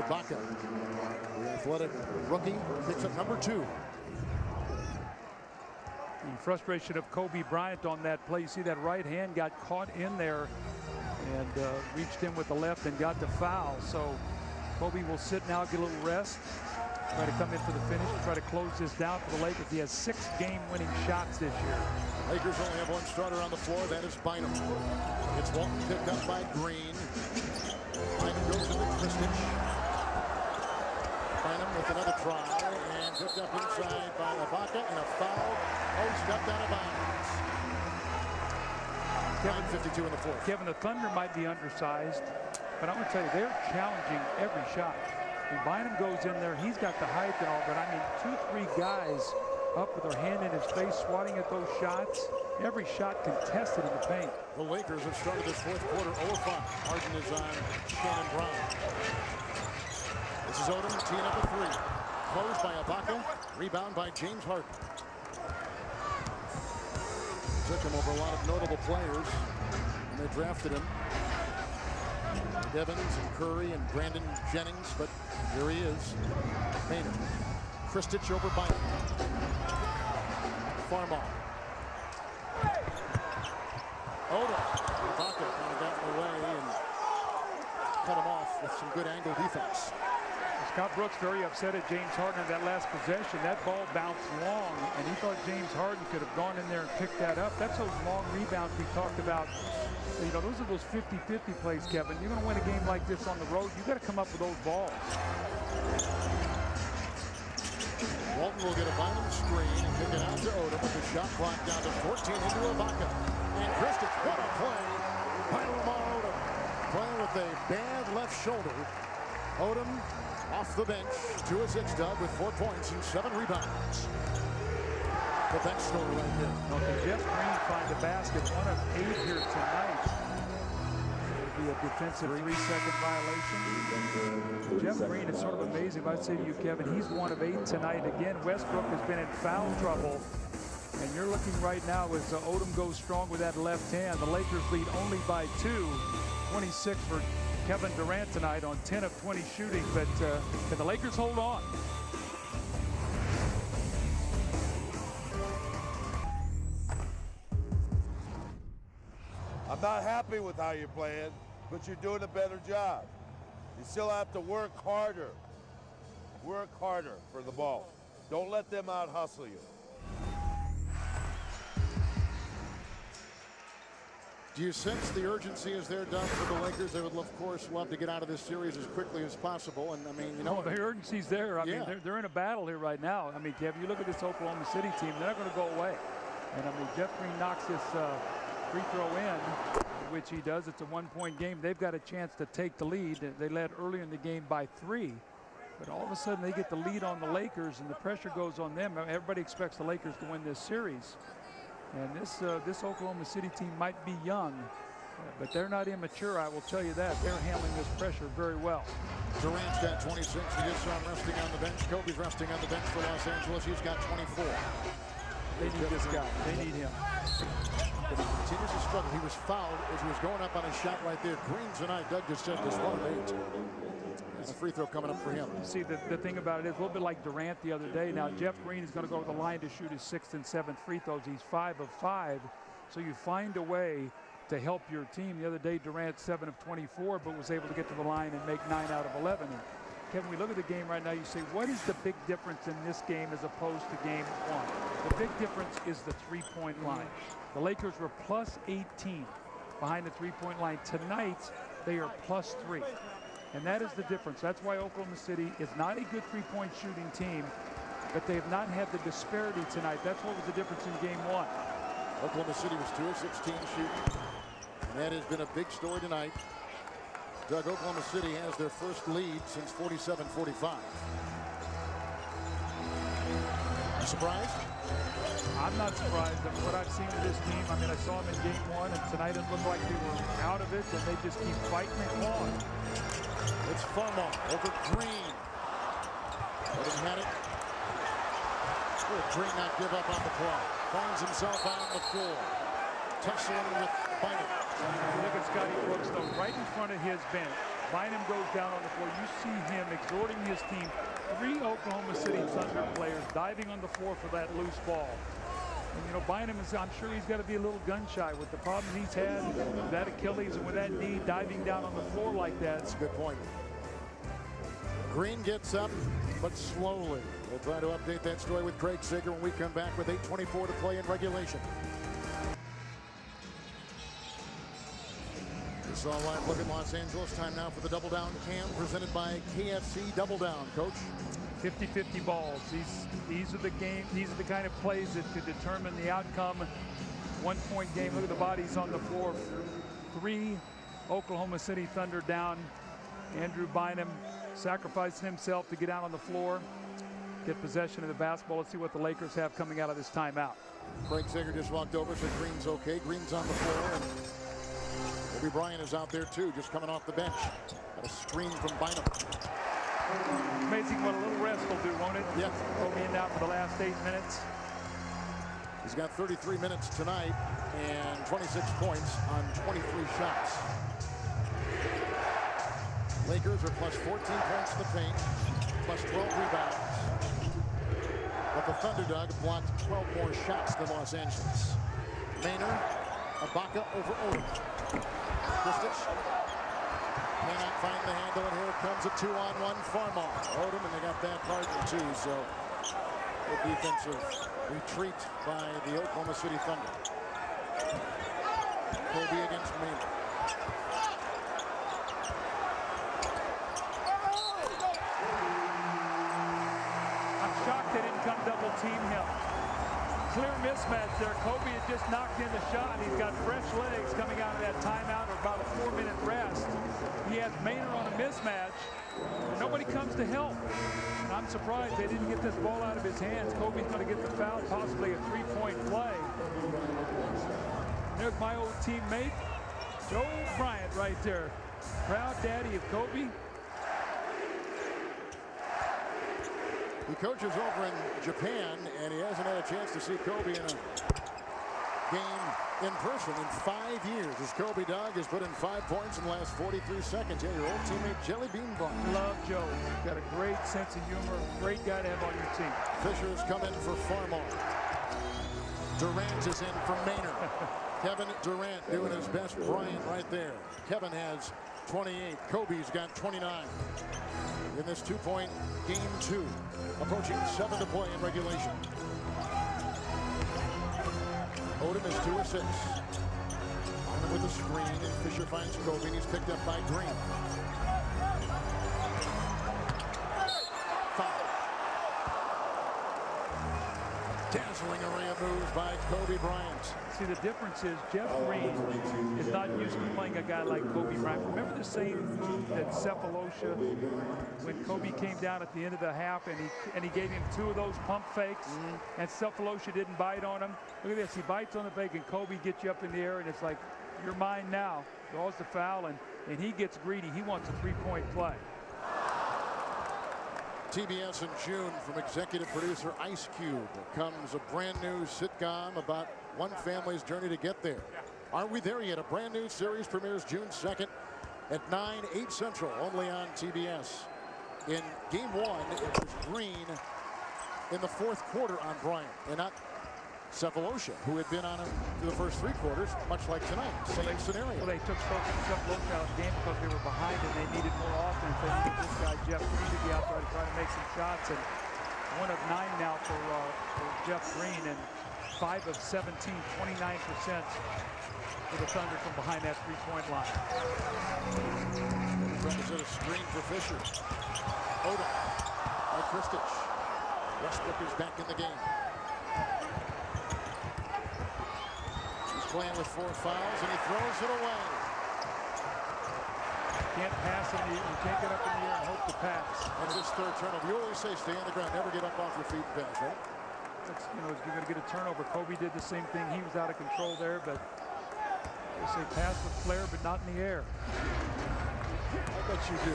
Ibaka, the athletic rookie, picks up number 2. The frustration of Kobe Bryant on that play. You see that right hand got caught in there and reached in with the left and got the foul. So Kobe will sit now, get a little rest, try to come in for the finish, try to close this down for the Lakers. He has 6 game-winning shots this year. Lakers only have 1 starter on the floor. That is Bynum. It's Walton picked up by Green. Bynum goes into Kristich. Bynum with another try and picked up inside by Ibaka, and a foul. Oh, stepped out of bounds. 9:52 in the fourth. Kevin, the Thunder might be undersized, but I'm going to tell you, they're challenging every shot. When Bynum goes in there, he's got the height and all, but I mean, 2-3 guys up with their hand in his face, swatting at those shots. Every shot contested in the paint. The Lakers have started this fourth quarter 0-5. Harden is on Shannon Brown. This is Odom teeing up a 3. Closed by Ibaka. Rebound by James Harden. Took him over a lot of notable players when they drafted him. Evans and Curry and Brandon Jennings, but here he is. Maynard. Kristich over Bynum. Farmar. Odom. Ibaka kind of got in the way and cut him off with some good angle defense. Scott Brooks very upset at James Harden in that last possession. That ball bounced long, and he thought James Harden could have gone in there and picked that up. That's those long rebounds we talked about. You know, those are those 50-50 plays, Kevin. You're going to win a game like this on the road, you got to come up with those balls. Walton will get a Bynum screen and kick it out to Odom with the shot clock down to 14 into Ibaka. And Kristich, what a play by Lamar Odom. Playing with a bad left shoulder. Odom off the bench, 2-6 dub with 4 points and 7 rebounds. The bench story right there. Okay, Jeff Green find the basket, 1 of 8 here tonight. It'll be a defensive 3-second violation. Jeff Green is sort of amazing. I'd say to you, Kevin, he's 1 of 8 tonight. Again, Westbrook has been in foul trouble. And you're looking right now as Odom goes strong with that left hand. The Lakers lead only by 2, 26 for Kevin Durant tonight on 10 of 20 shooting, but can the Lakers hold on? I'm not happy with how you're playing, but you're doing a better job. You still have to work harder. Work harder for the ball. Don't let them out-hustle you. Do you sense the urgency is there, Doug, for the Lakers? They would, of course, love to get out of this series as quickly as possible. And, I mean, you know. The urgency's there. I mean, they're in a battle here right now. I mean, Kevin, you look at this Oklahoma City team, they're not going to go away. And, I mean, Jeff Green knocks this free throw in, which he does. It's a one-point game. They've got a chance to take the lead. They led earlier in the game by 3. But all of a sudden, they get the lead on the Lakers, and the pressure goes on them. Everybody expects the Lakers to win this series. And this Oklahoma City team might be young, but they're not immature, I will tell you that. They're handling this pressure very well. Durant's got 26. He is resting on the bench. Kobe's resting on the bench for Los Angeles. He's got 24. They need this guy. They need him. But he continues to struggle. He was fouled as he was going up on a shot right there. Green tonight, Doug just said, is 1 of 8. And a free throw coming up for him. See, the thing about it is a little bit like Durant the other day. Now, Jeff Green is going to go to the line to shoot his 6th and 7th free throws. He's 5 of 5. So you find a way to help your team. The other day, Durant 7 of 24, but was able to get to the line and make 9 out of 11. And Kevin, we look at the game right now, you say, what is the big difference in this game as opposed to game 1? The big difference is the three-point line. The Lakers were plus 18 behind the three-point line. Tonight, they are plus 3. And that is the difference. That's why Oklahoma City is not a good three-point shooting team, but they have not had the disparity tonight. That's what was the difference in game 1. Oklahoma City was 2 of 16 shooting. And that has been a big story tonight. Doug, Oklahoma City has their first lead since 47-45. Surprised? I'm not surprised. I mean, what I've seen of this team, I mean, I saw them in game 1, and tonight it looked like they were out of it, and they just keep fighting and clawing. It's Farmar over Green. But he had it. Will Green not give up on the play? Finds himself on the floor. Tussling with Bynum. Look at Scotty Brooks, though, right in front of his bench. Bynum goes down on the floor. You see him exhorting his team. 3 Oklahoma City Thunder players diving on the floor for that loose ball. And, you know, Bynum is, I'm sure he's got to be a little gun-shy with the problems he's had with that Achilles and with that knee diving down on the floor like that. That's a good point. Green gets up, but slowly. We'll try to update that story with Craig Sager when we come back with 8:24 to play in regulation. This all live look at Los Angeles. Time now for the Double Down Cam presented by KFC Double Down. Coach? 50-50 balls. These are the kind of plays that could determine the outcome. 1-point game. Look at the bodies on the floor. 3 Oklahoma City Thunder down. Andrew Bynum sacrificing himself to get out on the floor, get possession of the basketball. Let's see what the Lakers have coming out of this timeout. Craig Sager just walked over, said Green's okay. Green's on the floor, and Kobe Bryant is out there too, just coming off the bench. Got a screen from Bynum. Amazing what a little rest will do, won't it? Yes. Kobe in now for the last 8 minutes. He's got 33 minutes tonight and 26 points on 23 shots. Lakers are plus 14 points in the paint, plus 12 rebounds. But the Thunder, Doug, blocked 12 more shots than Los Angeles. Maynard, Ibaka over Odom. Kristich cannot find the handle, and here comes a 2-on-1 Farmar. Odom, and they got that partner too, so good defensive retreat by the Oklahoma City Thunder. Kobe against Maynard. They didn't come double team him. Clear mismatch there. Kobe had just knocked in the shot. He's got fresh legs coming out of that timeout or about a 4-minute rest. He has Maynard on a mismatch. And nobody comes to help. And I'm surprised they didn't get this ball out of his hands. Kobe's going to get the foul, possibly a 3-point play. There's my old teammate, Joe Bryant right there. Proud daddy of Kobe. He coaches over in Japan, and he hasn't had a chance to see Kobe in a game in person in 5 years. As Kobe, Doug, has put in 5 points in the last 43 seconds. Yeah, your old teammate, Jelly Bean Bryant. Love Joe. He's got a great sense of humor. Great guy to have on your team. Fisher's come in for Farmar. Durant is in for Maynard. Kevin Durant doing his best. Bryant right there. Kevin has 28. Kobe's got 29. In this 2-point game 2, approaching 7 to play in regulation. Odom is 2 of 6. On with the screen, and Fisher finds Kobe, and he's picked up by Green. Foul. Dazzling array of moves by Kobe Bryant. See, the difference is Jeff Green is not used to playing a guy like Kobe Bryant. Remember the same move that Cephalosha, when Kobe came down at the end of the half and he gave him 2 of those pump fakes, and Cephalosha didn't bite on him. Look at this, he bites on the fake, and Kobe gets you up in the air, and it's like, you're mine now. Draws the foul, and he gets greedy. He wants a 3-point play. TBS in June from executive producer Ice Cube comes a brand new sitcom about one family's journey to get there. Aren't we there yet? A brand new series premieres June 2nd at 8 Central, only on TBS. In game 1, it was Green in the 4th quarter on Bryant, and not Cephalosha, who had been on him for the first 3 quarters, much like tonight. Same scenario. Well, they took Cephalosha out of the game because they were behind and they needed more offense. They needed this guy, Jeff Green, to be out there to try to make some shots. And 1 of 9 now for Jeff Green, and 5 of 17, 29% for the Thunder from behind that 3-point line. Runs at a screen for Fisher. Odom by Kristich. Westbrook is back in the game. Playing with 4 fouls, and he throws it away. Can't pass in the, you can't get up in the air and hope to pass. That's his 3rd turnover. You always say stay on the ground, never get up off your feet and pass, right? That's, you know, you're going to get a turnover. Kobe did the same thing. He was out of control there, but they say pass with flair, but not in the air. I bet you do.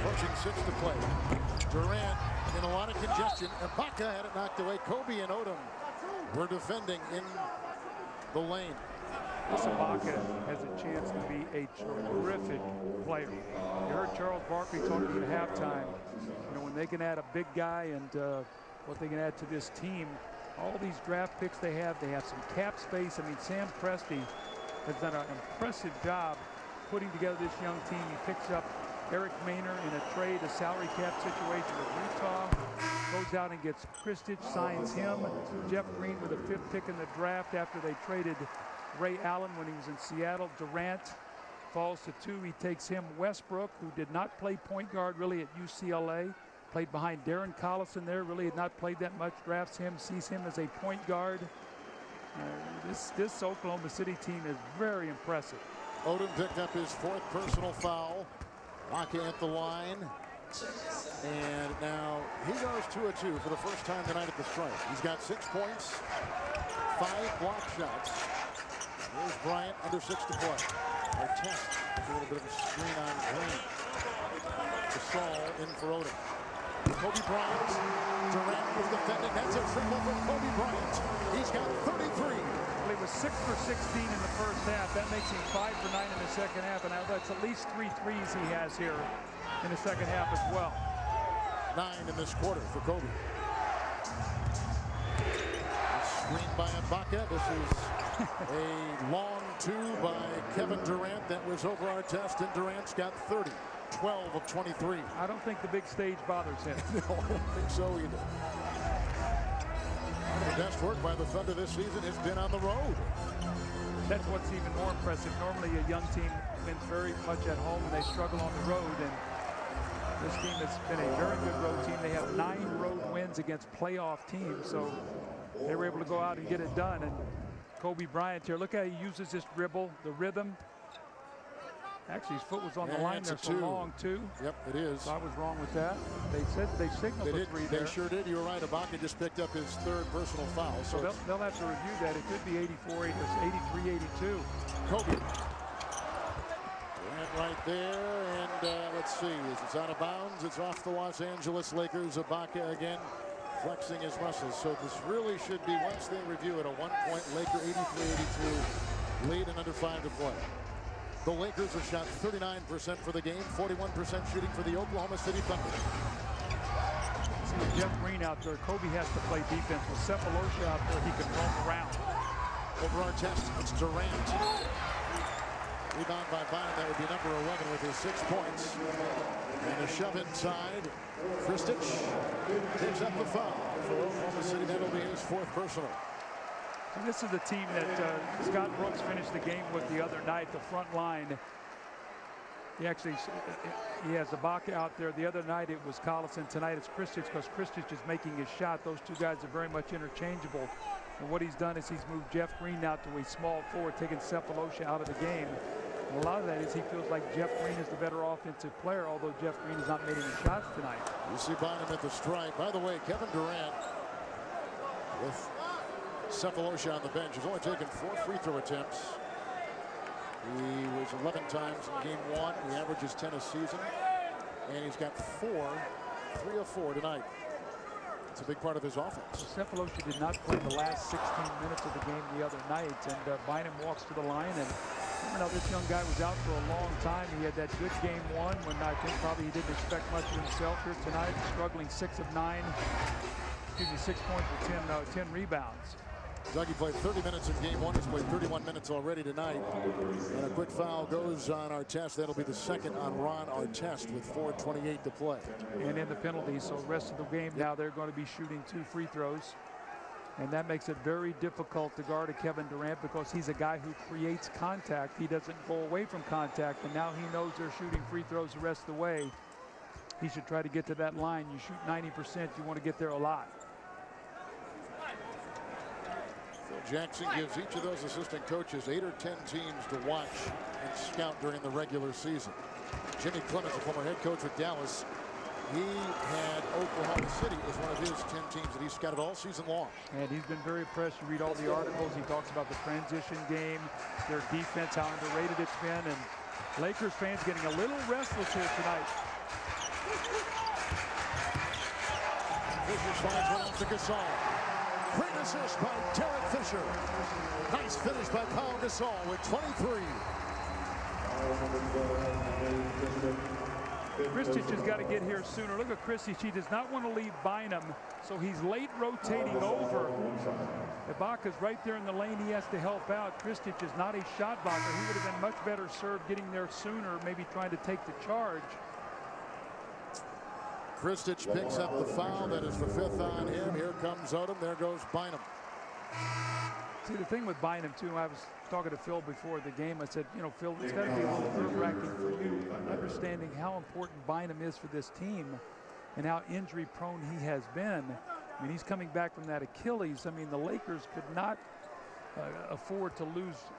Approaching 6 to play. Durant in a lot of congestion. Ibaka had it knocked away. Kobe and Odom were defending in the lane. This Ibaka has a chance to be a terrific player. You heard Charles Barkley talking at halftime. You know, when they can add a big guy and what they can add to this team, all these draft picks they have some cap space. I mean, Sam Presti has done an impressive job putting together this young team. He picks up Eric Maynor in a trade, a salary cap situation with Utah. Goes out and gets Kristich, signs him. Jeff Green with a 5th pick in the draft after they traded Ray Allen when he was in Seattle. Durant falls to 2. He takes him. Westbrook, who did not play point guard really at UCLA, played behind Darren Collison there, really had not played that much, drafts him, sees him as a point guard. This Oklahoma City team is very impressive. Odom picked up his 4th personal foul. Ibaka at the line. And now he goes 2 of 2 for the first time tonight at the stripe. He's got 6 points, 5 block shots. Here's Bryant under 6 to play. Their test, a little bit of a screen on Green. Gasol in for Odom. Kobe Bryant. Durant was defending. That's a triple for Kobe Bryant. He's got 33. Well, he was 6 for 16 in the first half. That makes him 5 for 9 in the second half. And now that's at least 3 threes he has here in the second half as well. 9 in this quarter for Kobe. Screened by Ibaka. This is a long 2 by Kevin Durant. That was over our test, and Durant's got 30. 12 of 23. I don't think the big stage bothers him. No, I don't think so either. The best work by the Thunder this season has been on the road. That's what's even more impressive. Normally a young team wins very much at home and they struggle on the road, and this team has been a very good road team. They have 9 road wins against playoff teams, so they were able to go out and get it done. And Kobe Bryant here, look how he uses this dribble, the rhythm. Actually, his foot was on the line there so long, too. Yep, it is. So I was wrong with that. They said they signaled the 3 there. They sure did. You were right. Ibaka just picked up his 3rd personal foul. So they'll have to review that. It could be 84, 83, 82. Kobe. Durant right there. And let's see. It's out of bounds. It's off the Los Angeles Lakers. Ibaka again flexing his muscles. So this really should be, once they review it, a 1-point Laker 83-82 lead and under 5 to play. The Lakers have shot 39% for the game, 41% shooting for the Oklahoma City Thunder. Jeff Green out there, Kobe has to play defense. With Cephalosha out there, he can roam around. Over our test, it's Durant. Rebound by Bynum. That would be number 11 with his 6 points. And a shove inside. Kristich gives up the foul for Oklahoma City. That'll be his 4th personal. And this is the team that Scott Brooks finished the game with the other night, the front line. He has Ibaka out there. The other night it was Collison. Tonight it's Kristich, because Kristich is making his shot. Those two guys are very much interchangeable. And what he's done is he's moved Jeff Green out to a small forward, taking Cephalosha out of the game. And a lot of that is he feels like Jeff Green is the better offensive player, although Jeff Green has not made any shots tonight. You see Bynum at the stripe. By the way, Kevin Durant with Cephalosha on the bench has only taken 4 free throw attempts. He was 11 times in game 1. He averages 10 a season. And he's got 3 of 4 tonight. It's a big part of his offense. Cephalosha did not play the last 16 minutes of the game the other night. And Bynum walks to the line. And remember now, this young guy was out for a long time. He had that good game 1 when I think probably he didn't expect much of himself here tonight. Struggling 6 of 9. 6 points with 10 rebounds. Dougie played 30 minutes in game 1. He's played 31 minutes already tonight. And a quick foul goes on Artest. That'll be the 2nd on Ron Artest with 4:28 to play. And in the penalties, so the rest of the game now they're going to be shooting 2 free throws. And that makes it very difficult to guard a Kevin Durant, because he's a guy who creates contact. He doesn't go away from contact, and now he knows they're shooting free throws the rest of the way. He should try to get to that line. You shoot 90%, you want to get there a lot. Phil Jackson gives each of those assistant coaches 8 or 10 teams to watch and scout during the regular season. Jimmy Clemens, a former head coach with Dallas, he had Oklahoma City as one of his 10 teams that he scouted all season long. And he's been very impressed. You read all the articles. He talks about the transition game, their defense, how underrated it's been, and Lakers fans getting a little restless here tonight. Fisher finds one off to Gasol. Great assist by Derek Fisher. Nice finish by Paul Gasol with 23. Kristich has got to get here sooner. Look at Kristich. He does not want to leave Bynum, so he's late rotating over. Ibaka's right there in the lane. He has to help out. Kristich is not a shot blocker. He would have been much better served getting there sooner, maybe trying to take the charge. Kristich picks up the foul. That is the 5th on him. Here comes Odom. There goes Bynum. See, the thing with Bynum, too, I was talking to Phil before the game. I said, you know, Phil, it's got to be a little nerve-wracking for you, understanding how important Bynum is for this team and how injury-prone he has been. I mean, he's coming back from that Achilles. I mean, the Lakers could not afford to lose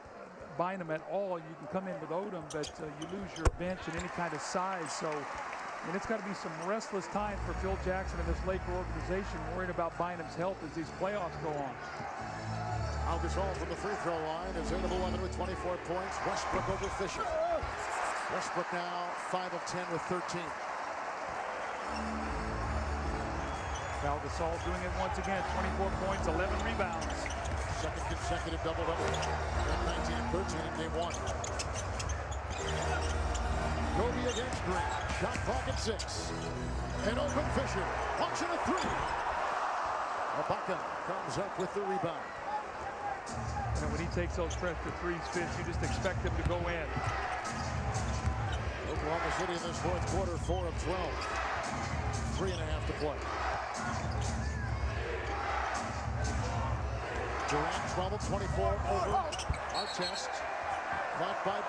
Bynum at all. You can come in with Odom, but you lose your bench and any kind of size. So, and it's got to be some restless time for Phil Jackson and this Laker organization, worrying about Bynum's health as these playoffs go on. Al Gasol from the free throw line is 8 of 11 with 24 points. Westbrook over Fisher. Westbrook now 5 of 10 with 13. Al Gasol doing it once again. 24 points, 11 rebounds. Second consecutive double-double. 19 and 13 in game 1. Kobe against Green. Shot clock at 6. And open Fisher. Punch in a 3. Ibaka comes up with the rebound. And when he takes those pressure threes, Fitz, you just expect him to go in. Oklahoma City in this 4th quarter, 4 of 12. 3.5 to play. Durant 12 of 24 over Artest. Caught by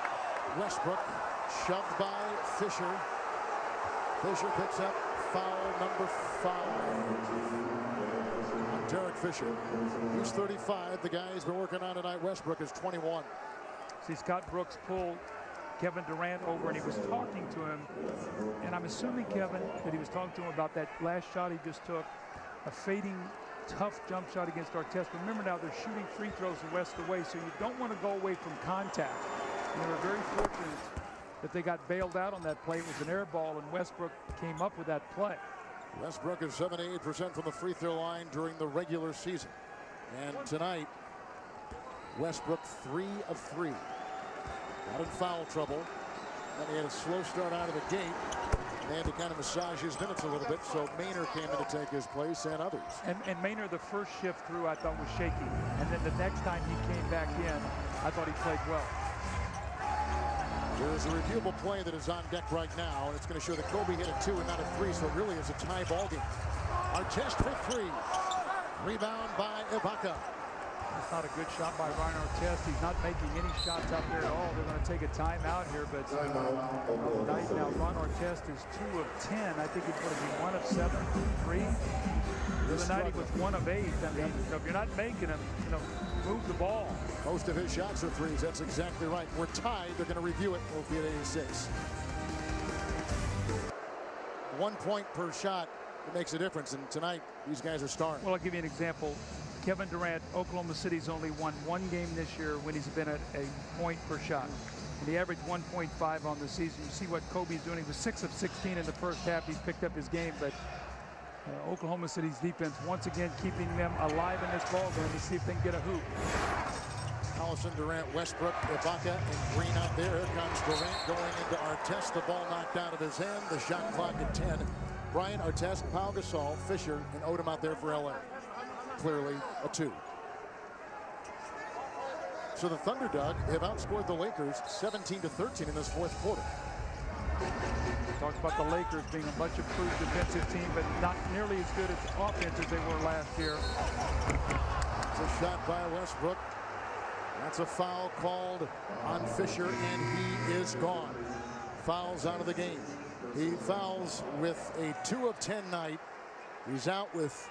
Westbrook. Shoved by Fisher. Fisher picks up foul number 5. Derek Fisher. He's 35. The guy he's been working on tonight, Westbrook, is 21. See, Scott Brooks pulled Kevin Durant over, and he was talking to him. And I'm assuming, Kevin, that he was talking to him about that last shot he just took, a fading, tough jump shot against Artest. Remember now, they're shooting free throws the rest of the way, so you don't want to go away from contact. And they were very fortunate that they got bailed out on that play. It was an air ball, and Westbrook came up with that play. Westbrook is 78% from the free throw line during the regular season. And tonight, Westbrook 3 of 3. Not in foul trouble. Then he had a slow start out of the gate. and to kind of massage his minutes a little bit. So Maynard came in to take his place and others. And Maynard, the first shift through, I thought was shaky. And then the next time he came back in, I thought he played well. There's a reviewable play that is on deck right now, and it's going to show that Kobe hit a 2 and not a 3, so it really is a tie ball game. Artest for 3. Rebound by Ibaka. It's not a good shot by Ryan Artest. He's not making any shots out there at all. They're going to take a timeout here, but night now, Ron Artest is 2 of 10. I think he's going to be 1 of 7 from 3. The other night he was 1 of 8. I mean, if you're not making them, move the ball. Most of his shots are threes. That's exactly right. We're tied. They're going to review it. We'll be at 86. 1 point per shot. It makes a difference. And tonight, these guys are starring. Well, I'll give you an example. Kevin Durant, Oklahoma City's only won 1 game this year when he's been at a point per shot. And he averaged 1.5 on the season. You see what Kobe's doing. He was 6 of 16 in the first half. He's picked up his game, but Oklahoma City's defense once again keeping them alive in this ball game to see if they can get a hoop. Allison, Durant, Westbrook, Ibaka, and Green out there. Here comes Durant going into Artest. The ball knocked out of his hand. The shot clock at 10. Bryant, Artest, Pau Gasol, Fisher, and Odom out there for LA. Clearly a 2. So the Thunder, Doug, have outscored the Lakers 17-13 in this fourth quarter. Talked about the Lakers being a much improved defensive team, but not nearly as good as offense as they were last year. It's a shot by Westbrook. That's a foul called on Fisher, and he is gone. Fouls out of the game. He fouls with a 2 of 10 night. He's out with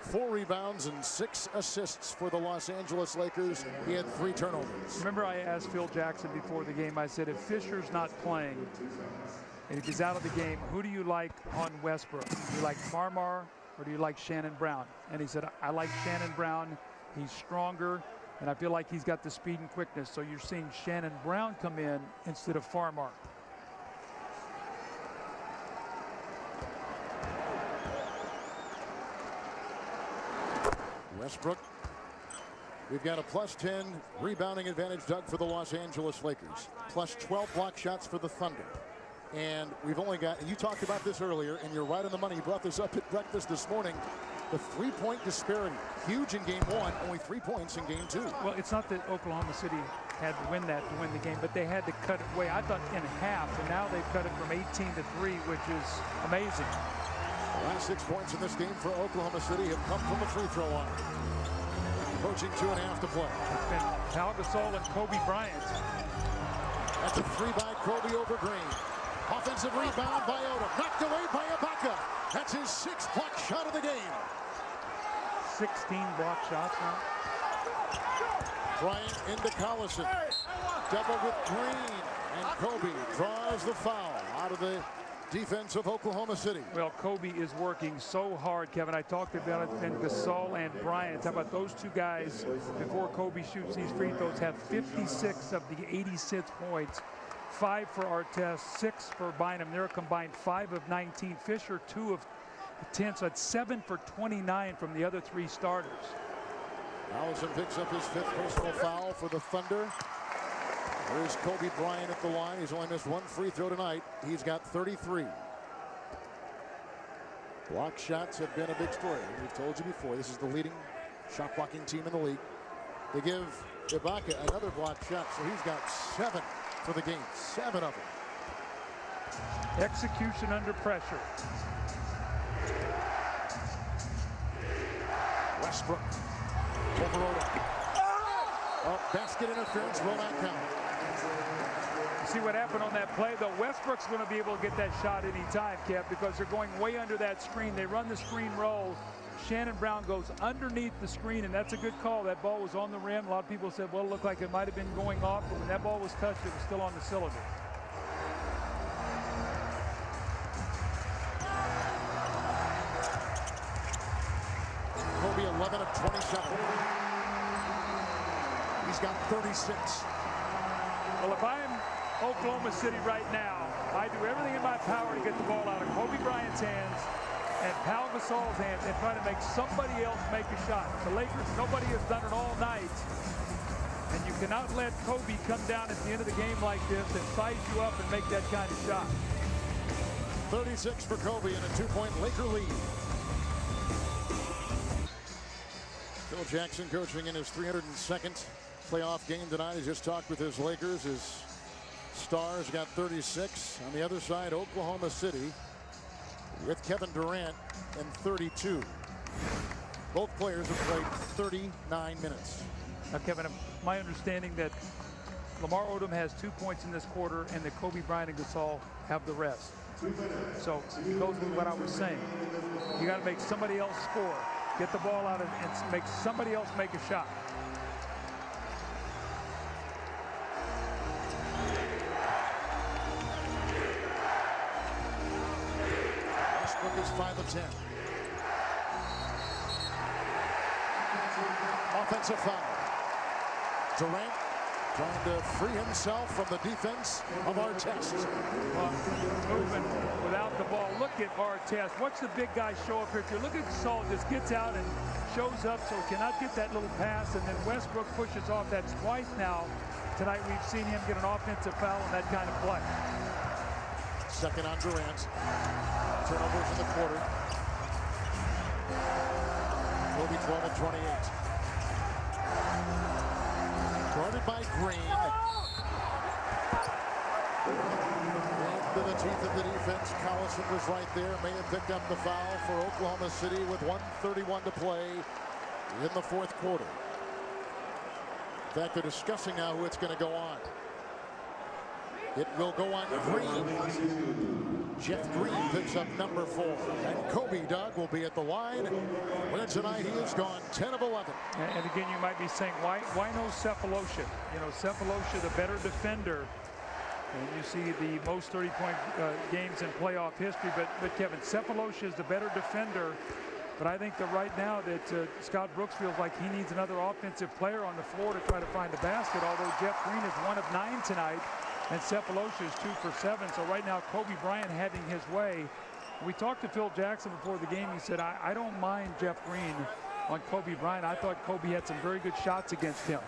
4 rebounds and 6 assists for the Los Angeles Lakers. He had 3 turnovers. Remember, I asked Phil Jackson before the game, I said, if Fisher's not playing, and if he's out of the game, who do you like on Westbrook? Do you like Farmar or do you like Shannon Brown? And he said, I like Shannon Brown. He's stronger, and I feel like he's got the speed and quickness. So you're seeing Shannon Brown come in instead of Farmar. Westbrook. We've got a +10 rebounding advantage, Doug, for the Los Angeles Lakers. +12 block shots for the Thunder. And we've only got, and you talked about this earlier, and you're right on the money. You brought this up at breakfast this morning. The 3-point disparity, huge in game 1, only 3 points in game 2. Well, it's not that Oklahoma City had to win that to win the game, but they had to cut it away, I thought, in half, and now they've cut it from 18-3, which is amazing. The last 6 points in this game for Oklahoma City have come from the free throw line. Approaching 2.5 to play. It's been Pau Gasol and Kobe Bryant. That's a 3 by Kobe over Green. Offensive rebound by Odom. Knocked away by Ibaka. That's his 6th block shot of the game. 16 block shots now. Bryant into Collison. Double with Green. And Kobe draws the foul out of the defense of Oklahoma City. Well, Kobe is working so hard, Kevin. I talked about it, and Gasol and Bryant. How about those 2 guys, before Kobe shoots these free throws, have 56 of the 86 points. 5 for Artest, 6 for Bynum. They're a combined 5 of 19. Fisher, 2 of 10, so that's 7 for 29 from the other 3 starters. Allison picks up his 5th personal foul for the Thunder. There's Kobe Bryant at the line. He's only missed 1 free throw tonight. He's got 33. Block shots have been a big story. We've told you before, this is the leading shot blocking team in the league. They give Ibaka another block shot, so he's got 7 for the game. 7 of them. Execution under pressure. Westbrook over Odom. Oh, basket interference will not count. See what happened on that play, though. Westbrook's going to be able to get that shot anytime, Kev, because they're going way under that screen. They run the screen roll. Shannon Brown goes underneath the screen, and that's a good call. That ball was on the rim. A lot of people said, well, it looked like it might have been going off, but when that ball was touched, it was still on the cylinder. Kobe 11 of 27. He's got 36. Well, if I'm Oklahoma City right now, I do everything in my power to get the ball out of Kobe Bryant's hands and Pau Gasol's hands and try to make somebody else make a shot. The Lakers, nobody has done it all night. And you cannot let Kobe come down at the end of the game like this and size you up and make that kind of shot. 36 for Kobe and a 2-point Laker lead. Phil Jackson coaching in his 302nd playoff game tonight. He just talked with his Lakers. His Stars got 36. On the other side, Oklahoma City with Kevin Durant and 32. Both players have played 39 minutes. Now, Kevin, my understanding that Lamar Odom has 2 points in this quarter and that Kobe Bryant and Gasol have the rest. So it goes with what I was saying. You got to make somebody else score. Get the ball out and make somebody else make a shot. Westbrook is 5 of 10. Offensive foul. Durant trying to free himself from the defense of Artest. Moving without the ball. Look at Artest. Watch the big guy show up here. If you look at Gasol, just gets out and shows up, so cannot get that little pass, and then Westbrook pushes off. That's twice now tonight we've seen him get an offensive foul on that kind of play. Second on Durant. Turnovers in the quarter. Kobe 12 of 28. Guarded by Green. Into the teeth of the defense. Collison was right there. May have picked up the foul for Oklahoma City with 1:31 to play in the fourth quarter. In fact, they're discussing now who it's going to go on. It will go on Green. Jeff Green picks up number 4. And Kobe, Doug, will be at the line, where tonight he has gone 10 of 11. And again, you might be saying, why no Cephalosha? You know, Cephalosha, the better defender. And you see the most 30-point games in playoff history. But Kevin, Cephalosha is the better defender. But I think that right now that Scott Brooks feels like he needs another offensive player on the floor to try to find the basket, although Jeff Green is 1 of 9 tonight. And Cephalosha is 2 for 7. So right now, Kobe Bryant heading his way. We talked to Phil Jackson before the game. He said, I don't mind Jeff Green on Kobe Bryant. I thought Kobe had some very good shots against him.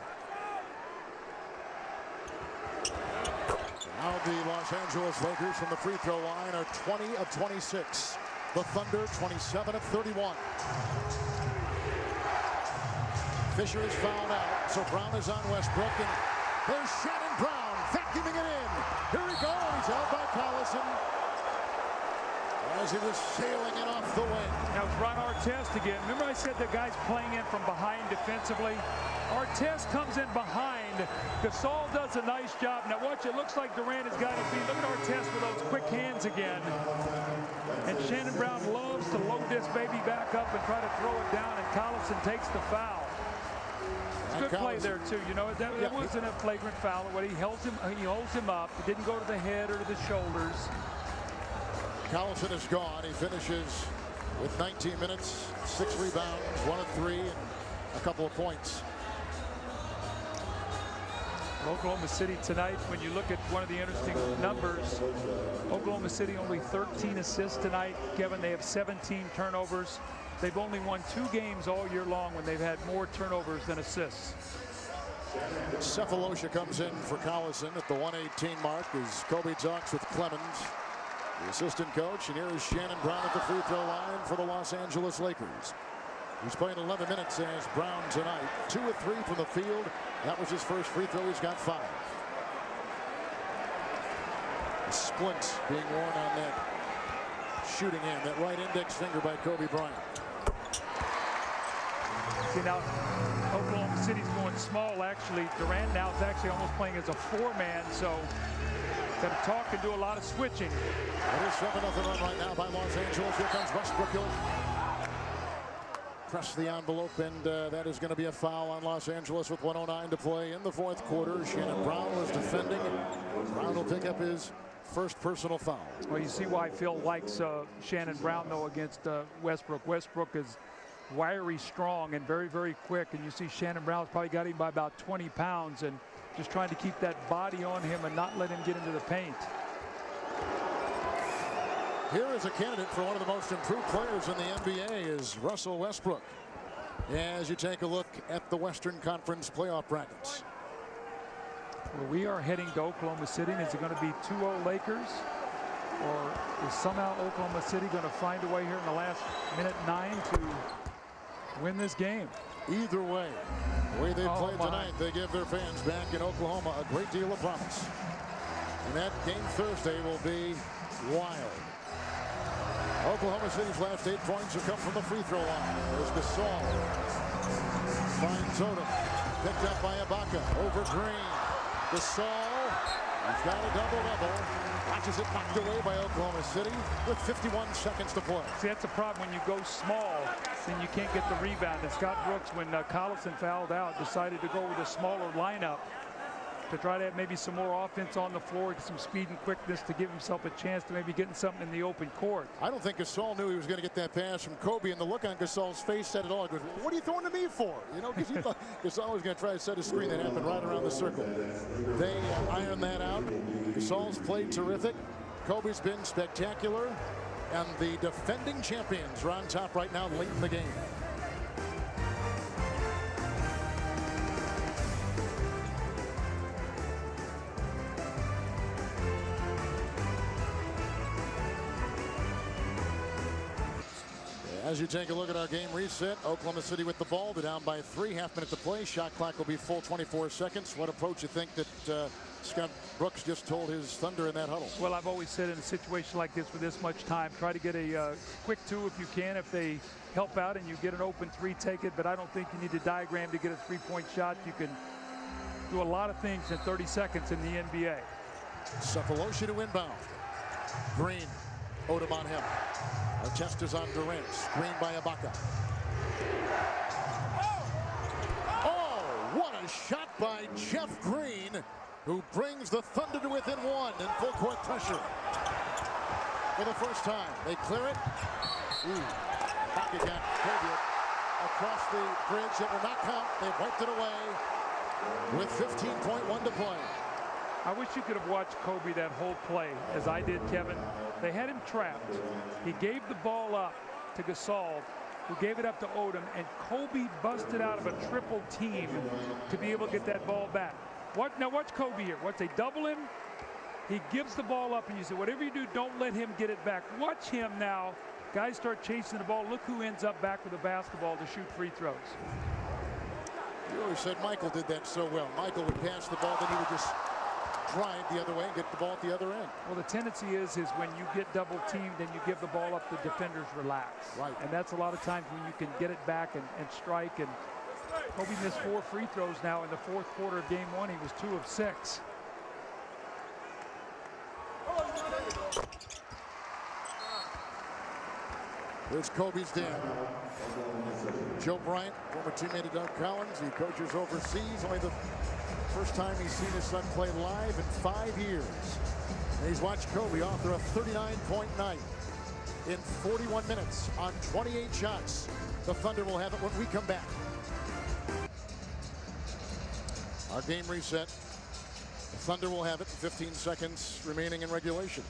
Now the Los Angeles Lakers from the free throw line are 20 of 26. The Thunder 27 of 31. Fisher is fouled out, so Brown is on Westbrook, and there's Shannon Brown vacuuming it in. Here he goes, held by Collison as he was sailing it off the wing. Now it's Ron Artest again. Remember I said the guy's playing in from behind defensively? Artest comes in behind. Gasol does a nice job. Now watch, it looks like Durant has got his feet. Look at Artest with those quick hands again. And Shannon Brown loves to load this baby back up and try to throw it down, and Collison takes the foul. Good play there too. You know, that wasn't a flagrant foul. What he holds him up. It didn't go to the head or to the shoulders. Collison is gone. He finishes with 19 minutes, 6 rebounds, 1 of 3, and a couple of points. Oklahoma City tonight, when you look at one of the interesting numbers, Oklahoma City only 13 assists tonight. Kevin, they have 17 turnovers. They've only won 2 games all year long when they've had more turnovers than assists. Cephalosha comes in for Collison at the 118 mark as Kobe talks with Clemens, the assistant coach, and here is Shannon Brown at the free throw line for the Los Angeles Lakers. He's playing 11 minutes as Brown tonight. 2 of 3 from the field. That was his first free throw. He's got 5. A splint being worn on that shooting hand, that right index finger by Kobe Bryant. See now, Oklahoma City's going small actually. Durant now is actually almost playing as a 4-man, so got to talk and do a lot of switching. It is 7-0 run right now by Los Angeles. Here comes Westbrook. He'll press the envelope, and that is going to be a foul on Los Angeles with 1:09 to play in the fourth quarter. Shannon Brown was defending. Brown will pick up his first personal foul. Well, you see why Phil likes Shannon Brown, though, against Westbrook. Westbrook is wiry, strong, and very, very quick. And you see Shannon Brown's probably got him by about 20 pounds and just trying to keep that body on him and not let him get into the paint. Here is a candidate for one of the most improved players in the NBA is Russell Westbrook. As you take a look at the Western Conference playoff brackets. Well, we are heading to Oklahoma City. Is it going to be 2-0 Lakers? Or is somehow Oklahoma City going to find a way here in the last minute 9 to win this game? Either way, the way they played tonight, they give their fans back in Oklahoma a great deal of promise. And that game Thursday will be wild. Oklahoma City's last 8 points have come from the free throw line. There's Gasol. Finds Odom. Picked up by Ibaka. Over Green. Gasol. He's got a double-double. Watches it knocked away by Oklahoma City with 51 seconds to play. See, that's the problem when you go small, then you can't get the rebound. And Scott Brooks, when Collison fouled out, decided to go with a smaller lineup to try to have maybe some more offense on the floor, get some speed and quickness to give himself a chance to maybe getting something in the open court. I don't think Gasol knew he was going to get that pass from Kobe, and the look on Gasol's face said it all. He goes, "What are you throwing to me for?" You know, because he thought Gasol was going to try to set a screen that happened right around the circle. They iron that out. Gasol's played terrific. Kobe's been spectacular, and the defending champions are on top right now late in the game. As you take a look at our game reset, Oklahoma City with the ball. They're down by 3, half minute to play. Shot clock will be full 24 seconds. What approach you think that Scott Brooks just told his Thunder in that huddle? Well, I've always said in a situation like this with this much time, try to get a quick 2 if you can. If they help out and you get an open 3, take it. But I don't think you need a diagram to get a 3-point shot. You can do a lot of things in 30 seconds in the NBA. Cephalosha to inbound. Green. Odom on him. Artest is on Durant. Screen by Ibaka. Oh, what a shot by Jeff Green, who brings the Thunder to within 1 in full court pressure. For the first time, they clear it. Back again. Kobe across the bridge. It will not count. They've wiped it away with 15.1 to play. I wish you could have watched Kobe that whole play, as I did, Kevin. They had him trapped. He gave the ball up to Gasol, who gave it up to Odom, and Kobe busted out of a triple team to be able to get that ball back. Now watch Kobe here. Once they double him, he gives the ball up, and you say, whatever you do, don't let him get it back. Watch him now. Guys start chasing the ball. Look who ends up back with the basketball to shoot free throws. You always said Michael did that so well. Michael would pass the ball, then he would just drive the other way and get the ball at the other end. Well, the tendency is when you get double teamed and you give the ball up, the defenders relax. Right. And that's a lot of times when you can get it back and strike. And Kobe missed 4 free throws now in the 4th quarter of game 1. He was 2 of 6. Here's Kobe's dad. Joe Bryant, former teammate of Doug Collins. He coaches overseas. Only the first time he's seen his son play live in 5 years. And he's watched Kobe author a 39-point night in 41 minutes on 28 shots. The Thunder will have it when we come back. Our game reset. The Thunder will have it in 15 seconds remaining in regulation.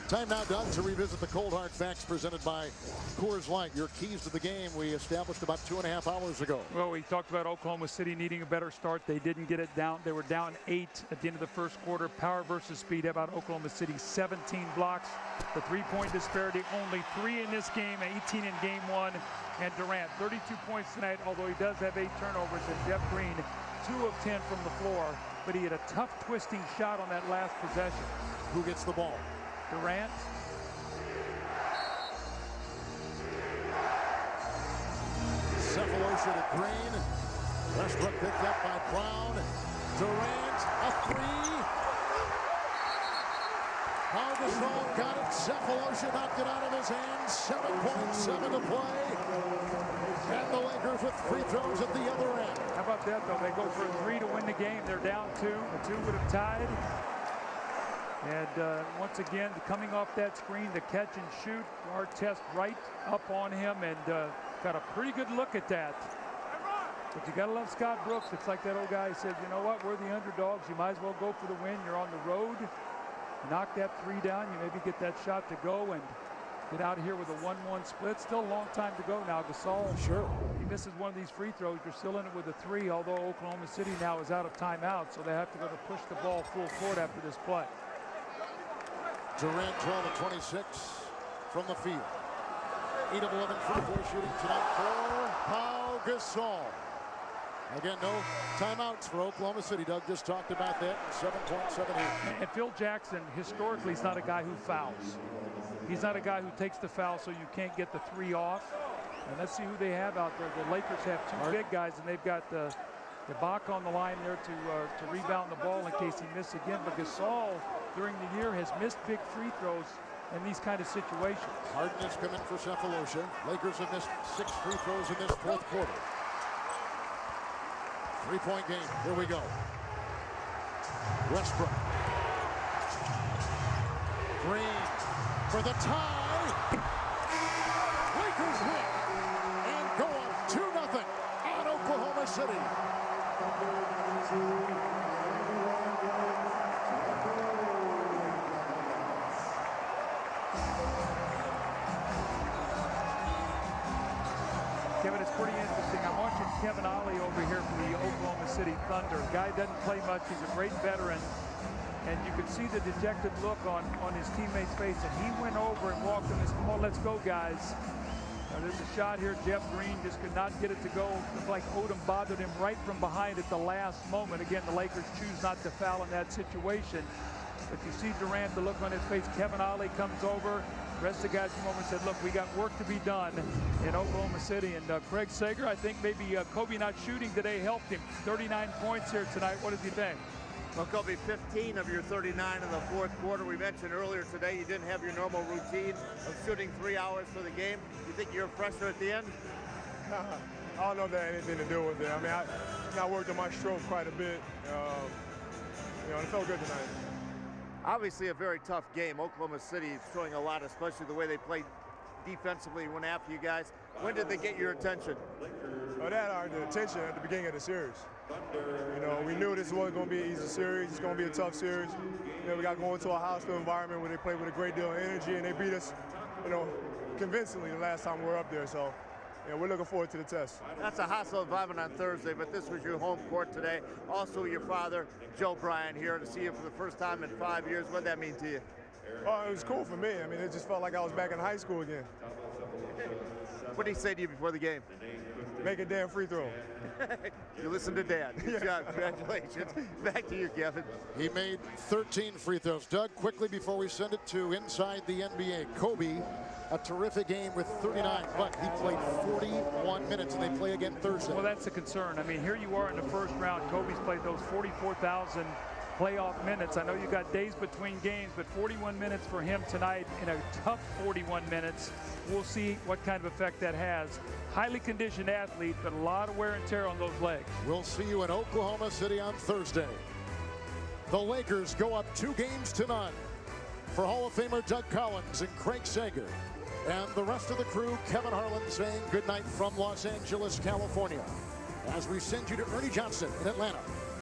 Time now, Doug, to revisit the cold hard facts presented by Coors Light. Your keys to the game we established about 2.5 hours ago. Well, we talked about Oklahoma City needing a better start. They didn't get it down. They were down 8 at the end of the first quarter. Power versus speed. How about Oklahoma City? 17 blocks. The 3-point disparity, only 3 in this game, 18 in game 1. And Durant, 32 points tonight, although he does have 8 turnovers. And Jeff Green, 2 of 10 from the floor. But he had a tough twisting shot on that last possession. Who gets the ball? Durant. Cephalosha to Green. Westbrook picked up by Brown. Durant, a 3. Now Gasol got it. Cephalosha knocked it out of his hands. 7.7 to play. And the Lakers with free throws at the other end. How about that, though? They go for a 3 to win the game. They're down 2. The 2 would have tied. And once again, coming off that screen, the catch and shoot. Artest right up on him and got a pretty good look at that. But you got to love Scott Brooks. It's like that old guy said, you know what, we're the underdogs. You might as well go for the win. You're on the road. Knock that 3 down. You maybe get that shot to go and get out of here with a 1-1 split. Still a long time to go now. Gasol, sure, he misses one of these free throws. You're still in it with a 3, although Oklahoma City now is out of timeout, so they have to go to push the ball full court after this play. Durant 12 of 26 from the field. 8 of 11 free throw shooting tonight for Pau Gasol. Again, no timeouts for Oklahoma City. Doug just talked about that. 7.78. And Phil Jackson, historically, is not a guy who fouls. He's not a guy who takes the foul so you can't get the 3 off. And let's see who they have out there. The Lakers have 2 big guys, and they've got the Ibaka on the line there to rebound the ball in case he misses again. But Gasol, during the year, has missed big free throws in these kind of situations. Harden has come in for Cephalosha. Lakers have missed 6 free throws in this fourth quarter. 3-point game. Here we go. Westbrook. Green for the tie. Lakers win and go up 2-0 on Oklahoma City. Kevin, it's pretty interesting. I'm watching Kevin Ollie over here for the Oklahoma City Thunder. Guy doesn't play much. He's a great veteran. And you could see the dejected look on his teammate's face. And he went over and walked him and said, come on, let's go, guys. There's a shot here. Jeff Green just could not get it to go. Looked like Odom bothered him right from behind at the last moment. Again, the Lakers choose not to foul in that situation. But you see Durant, the look on his face. Kevin Ollie comes over. The rest of the guys come over and said, look, we got work to be done in Oklahoma City. And Craig Sager, I think maybe Kobe not shooting today helped him. 39 points here tonight. What does he think? Well, Kobe, 15 of your 39 in the fourth quarter. We mentioned earlier today you didn't have your normal routine of shooting 3 hours for the game. You think you're fresher at the end? I don't know if that had anything to do with it. I mean, I worked on my stroke quite a bit. You know, it felt good tonight. Obviously a very tough game. Oklahoma City is showing a lot, especially the way they played defensively, went after you guys. When did they get your attention? Well, that had the attention at the beginning of the series. You know, we knew this wasn't going to be an easy series. It's going to be a tough series. You know, we got going into a hostile environment where they play with a great deal of energy, and they beat us, you know, convincingly the last time we were up there. So, yeah, we're looking forward to the test. That's a hostile environment on Thursday, but this was your home court today. Also, your father, Joe Bryant, here to see you for the first time in 5 years. What did that mean to you? Oh, it was cool for me. I mean, it just felt like I was back in high school again. What did he say to you before the game? Make a damn free throw. You listen to Dad. Good job. Congratulations. Back to you, Kevin. He made 13 free throws. Doug, quickly before we send it to Inside the NBA, Kobe, a terrific game with 39, but he played 41 minutes, and they play again Thursday. Well, that's a concern. I mean, here you are in the first round. Kobe's played those 44,000 playoff minutes. I know you got days between games, but 41 minutes for him tonight in a tough 41 minutes. We'll see what kind of effect that has. Highly conditioned athlete, but a lot of wear and tear on those legs. We'll see you in Oklahoma City on Thursday. The Lakers go up 2-0 for Hall of Famer Doug Collins and Craig Sager. And the rest of the crew, Kevin Harlan saying goodnight from Los Angeles, California, as we send you to Ernie Johnson in Atlanta.